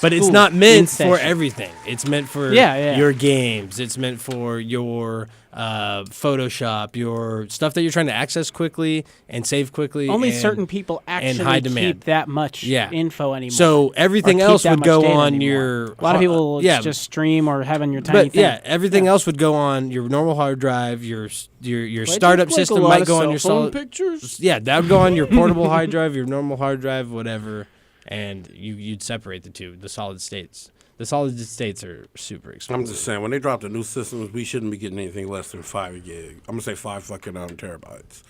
Speaker 2: But it's not meant for everything. It's meant for
Speaker 3: Yeah.
Speaker 2: your games. It's meant for your Photoshop, your stuff that you're trying to access quickly and save quickly.
Speaker 3: Only
Speaker 2: and,
Speaker 3: certain people
Speaker 2: and high
Speaker 3: actually
Speaker 2: demand.
Speaker 3: keep that much
Speaker 2: Yeah.
Speaker 3: info anymore.
Speaker 2: So everything
Speaker 3: or keep
Speaker 2: else
Speaker 3: that
Speaker 2: would
Speaker 3: much
Speaker 2: go
Speaker 3: data
Speaker 2: on
Speaker 3: anymore.
Speaker 2: your.
Speaker 3: A lot of people just stream or have on your tiny
Speaker 2: But
Speaker 3: thing.
Speaker 2: yeah, everything else would go on your normal hard drive. Your startup system might go on your solid
Speaker 3: pictures.
Speaker 2: Yeah, that would go on your portable hard drive, your normal hard drive, whatever, and you'd separate the two, the solid states. The solid states are super expensive.
Speaker 1: I'm just saying, when they drop the new systems, we shouldn't be getting anything less than 5 gig. I'm gonna say 5 fucking terabytes.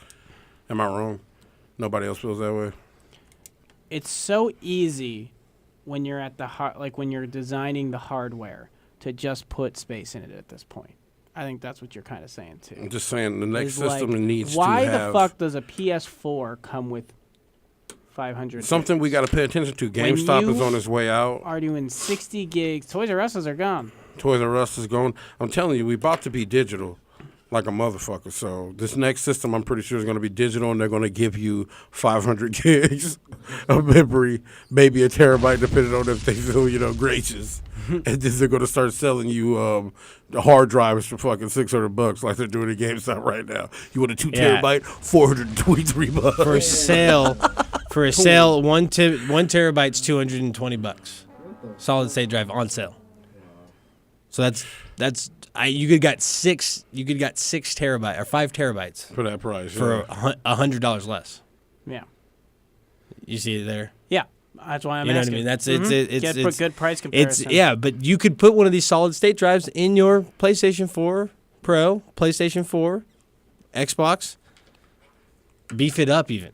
Speaker 1: Am I wrong? Nobody else feels that way.
Speaker 3: It's so easy when you're at the like when you're designing the hardware to just put space in it at this point. I think that's what you're kind of saying too.
Speaker 1: I'm just saying the next
Speaker 3: Is
Speaker 1: system
Speaker 3: like,
Speaker 1: needs
Speaker 3: why
Speaker 1: to have.
Speaker 3: the fuck does a PS4 come with 500?
Speaker 1: Something we got to pay attention to.
Speaker 3: When
Speaker 1: GameStop is
Speaker 3: you
Speaker 1: on its way out.
Speaker 3: Are doing 60 gigs? Toys R Us are gone.
Speaker 1: Toys R Us is going. I'm telling you, we about to be digital like a motherfucker. So this next system, I'm pretty sure, is going to be digital, and they're going to give you 500 gigs of memory, maybe a terabyte, depending on if they feel, gracious. And then they're going to start selling you the hard drives for fucking $600 like they're doing at GameStop right now. You want a 2 terabyte, $423
Speaker 2: for a sale. For a sale, 1 terabyte's $220. Solid state drive on sale. So you could got 6 terabyte or 5 terabytes
Speaker 1: for that price
Speaker 2: for $100 less.
Speaker 3: Yeah.
Speaker 2: You see it there?
Speaker 3: Yeah. That's why I'm
Speaker 2: you know
Speaker 3: asking.
Speaker 2: what I mean? That's
Speaker 3: Get a good price comparison.
Speaker 2: But you could put one of these solid state drives in your PlayStation 4 Pro, PlayStation 4, Xbox. Beef it up even.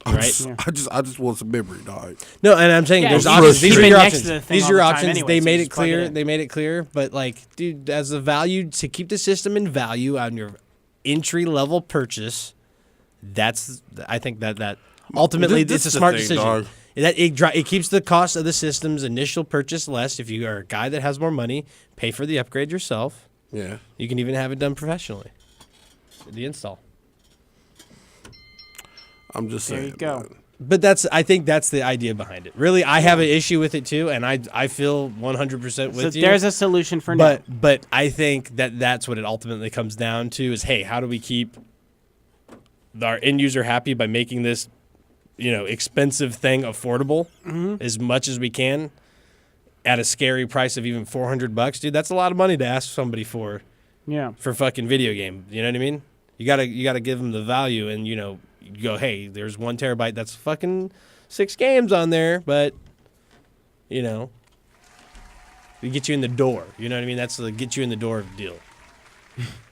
Speaker 2: Right?
Speaker 1: I just want some memory, dog.
Speaker 2: No, and I'm saying there's options. These are your options. These are your options. They made it clear. They made it clear. But dude, as a value to keep the system in value on your entry level purchase, I think that ultimately it's a smart decision.
Speaker 1: Dog.
Speaker 2: It keeps the cost of the system's initial purchase less. If you are a guy that has more money, pay for the upgrade yourself.
Speaker 1: Yeah.
Speaker 2: You can even have it done professionally. The install.
Speaker 1: I'm just saying.
Speaker 3: There you go.
Speaker 1: Man.
Speaker 2: But I think that's the idea behind it. Really, I have an issue with it too, and I feel 100% with you.
Speaker 3: So there's a solution for now.
Speaker 2: But I think that's what it ultimately comes down to is, hey, how do we keep our end user happy by making this, expensive thing affordable as much as we can at a scary price of even $400, dude. That's a lot of money to ask somebody for.
Speaker 3: Yeah.
Speaker 2: For fucking video game, you know what I mean? You gotta give them the value, and you go, hey, there's 1 terabyte. That's fucking 6 games on there, but we get you in the door. You know what I mean? That's the get you in the door deal.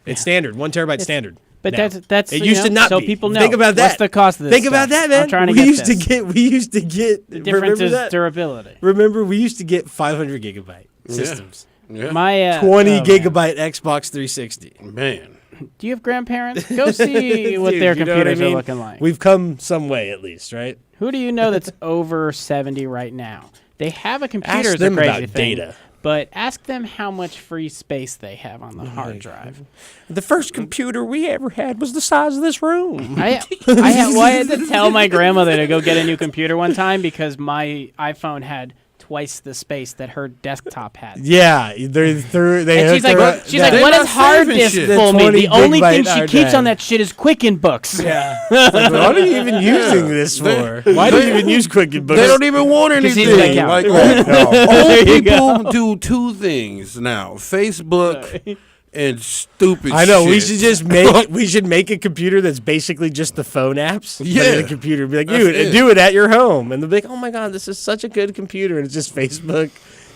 Speaker 2: It's standard. 1 terabyte standard.
Speaker 3: But
Speaker 2: now.
Speaker 3: that's
Speaker 2: it
Speaker 3: you
Speaker 2: used
Speaker 3: know,
Speaker 2: to not
Speaker 3: so
Speaker 2: be.
Speaker 3: people know.
Speaker 2: Think about that.
Speaker 3: What's the cost of this
Speaker 2: Think about
Speaker 3: stuff?
Speaker 2: that, man.
Speaker 3: I'm trying to
Speaker 2: we
Speaker 3: get
Speaker 2: used
Speaker 3: this.
Speaker 2: to get.
Speaker 3: The difference
Speaker 2: remember
Speaker 3: is
Speaker 2: that?
Speaker 3: durability.
Speaker 2: Remember, we used to get 500 gigabyte systems.
Speaker 1: Yeah.
Speaker 3: My
Speaker 2: 20 gigabyte Xbox 360.
Speaker 1: Man.
Speaker 3: Do you have grandparents? Go see what
Speaker 2: Dude,
Speaker 3: their
Speaker 2: you know what I
Speaker 3: computers
Speaker 2: mean?
Speaker 3: are looking like.
Speaker 2: We've come some way, at least, right?
Speaker 3: Who do you know that's over 70 right now? They have a computer.
Speaker 2: Ask
Speaker 3: is a
Speaker 2: them
Speaker 3: crazy
Speaker 2: about
Speaker 3: thing,
Speaker 2: data.
Speaker 3: But ask them how much free space they have on the hard drive.
Speaker 2: The first computer we ever had was the size of this room.
Speaker 3: I had to tell my grandmother to go get a new computer one time because my iPhone had twice the space that her desktop had.
Speaker 2: Yeah, they
Speaker 3: And she's like,
Speaker 2: that-
Speaker 3: what does hard disk
Speaker 2: shit.
Speaker 3: full
Speaker 2: The
Speaker 3: mean?
Speaker 2: 20
Speaker 3: The only thing
Speaker 2: gigabyte
Speaker 3: she
Speaker 2: hard
Speaker 3: keeps
Speaker 2: drive.
Speaker 3: on that shit is Quicken books.
Speaker 2: Yeah. What are you even using this for? Why do you even use Quicken Books?
Speaker 1: They don't even want
Speaker 3: 'Cause he's
Speaker 1: anything.
Speaker 3: like,
Speaker 1: Like,
Speaker 3: yeah.
Speaker 1: old
Speaker 3: There you
Speaker 1: people do two things now: Facebook and stupid.
Speaker 2: I know. We
Speaker 1: shit.
Speaker 2: should just make. We should make a computer that's basically just the phone apps. but
Speaker 1: Yeah.
Speaker 2: the computer be like,
Speaker 1: That's
Speaker 2: dude,
Speaker 1: it.
Speaker 2: do it at your home, and they'll be like, oh my god, this is such a good computer, and it's just Facebook,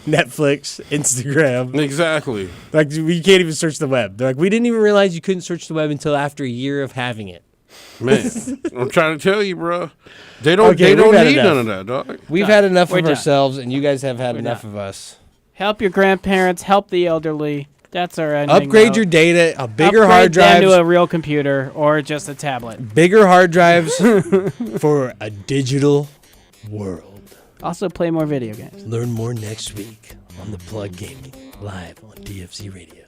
Speaker 2: Netflix, Instagram.
Speaker 1: Exactly.
Speaker 2: Like we can't even search the web. They're like, we didn't even realize you couldn't search the web until after a year of having it.
Speaker 1: Man, I'm trying to tell you, bro. They don't.
Speaker 2: Okay,
Speaker 1: they don't
Speaker 2: we've had
Speaker 1: need
Speaker 2: enough.
Speaker 1: none of that, dog.
Speaker 2: We've had enough
Speaker 3: We're
Speaker 2: of
Speaker 3: done.
Speaker 2: ourselves, and you guys have had
Speaker 3: We're
Speaker 2: enough
Speaker 3: done.
Speaker 2: of us.
Speaker 3: Help your grandparents. Help the elderly. That's our ending.
Speaker 2: Upgrade
Speaker 3: note.
Speaker 2: your data, a bigger
Speaker 3: Upgrade
Speaker 2: hard drive,
Speaker 3: them to a real computer or just a tablet.
Speaker 2: bigger hard drives for a digital world.
Speaker 3: Also, play more video games.
Speaker 2: Learn more next week on The Plug Gaming, live on DFC Radio.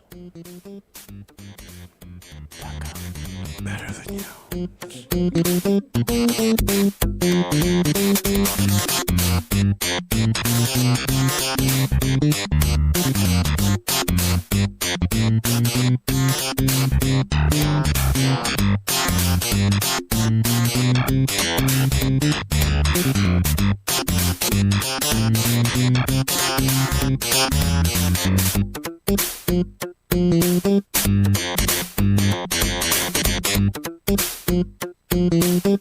Speaker 1: Better than you.
Speaker 15: Thank you.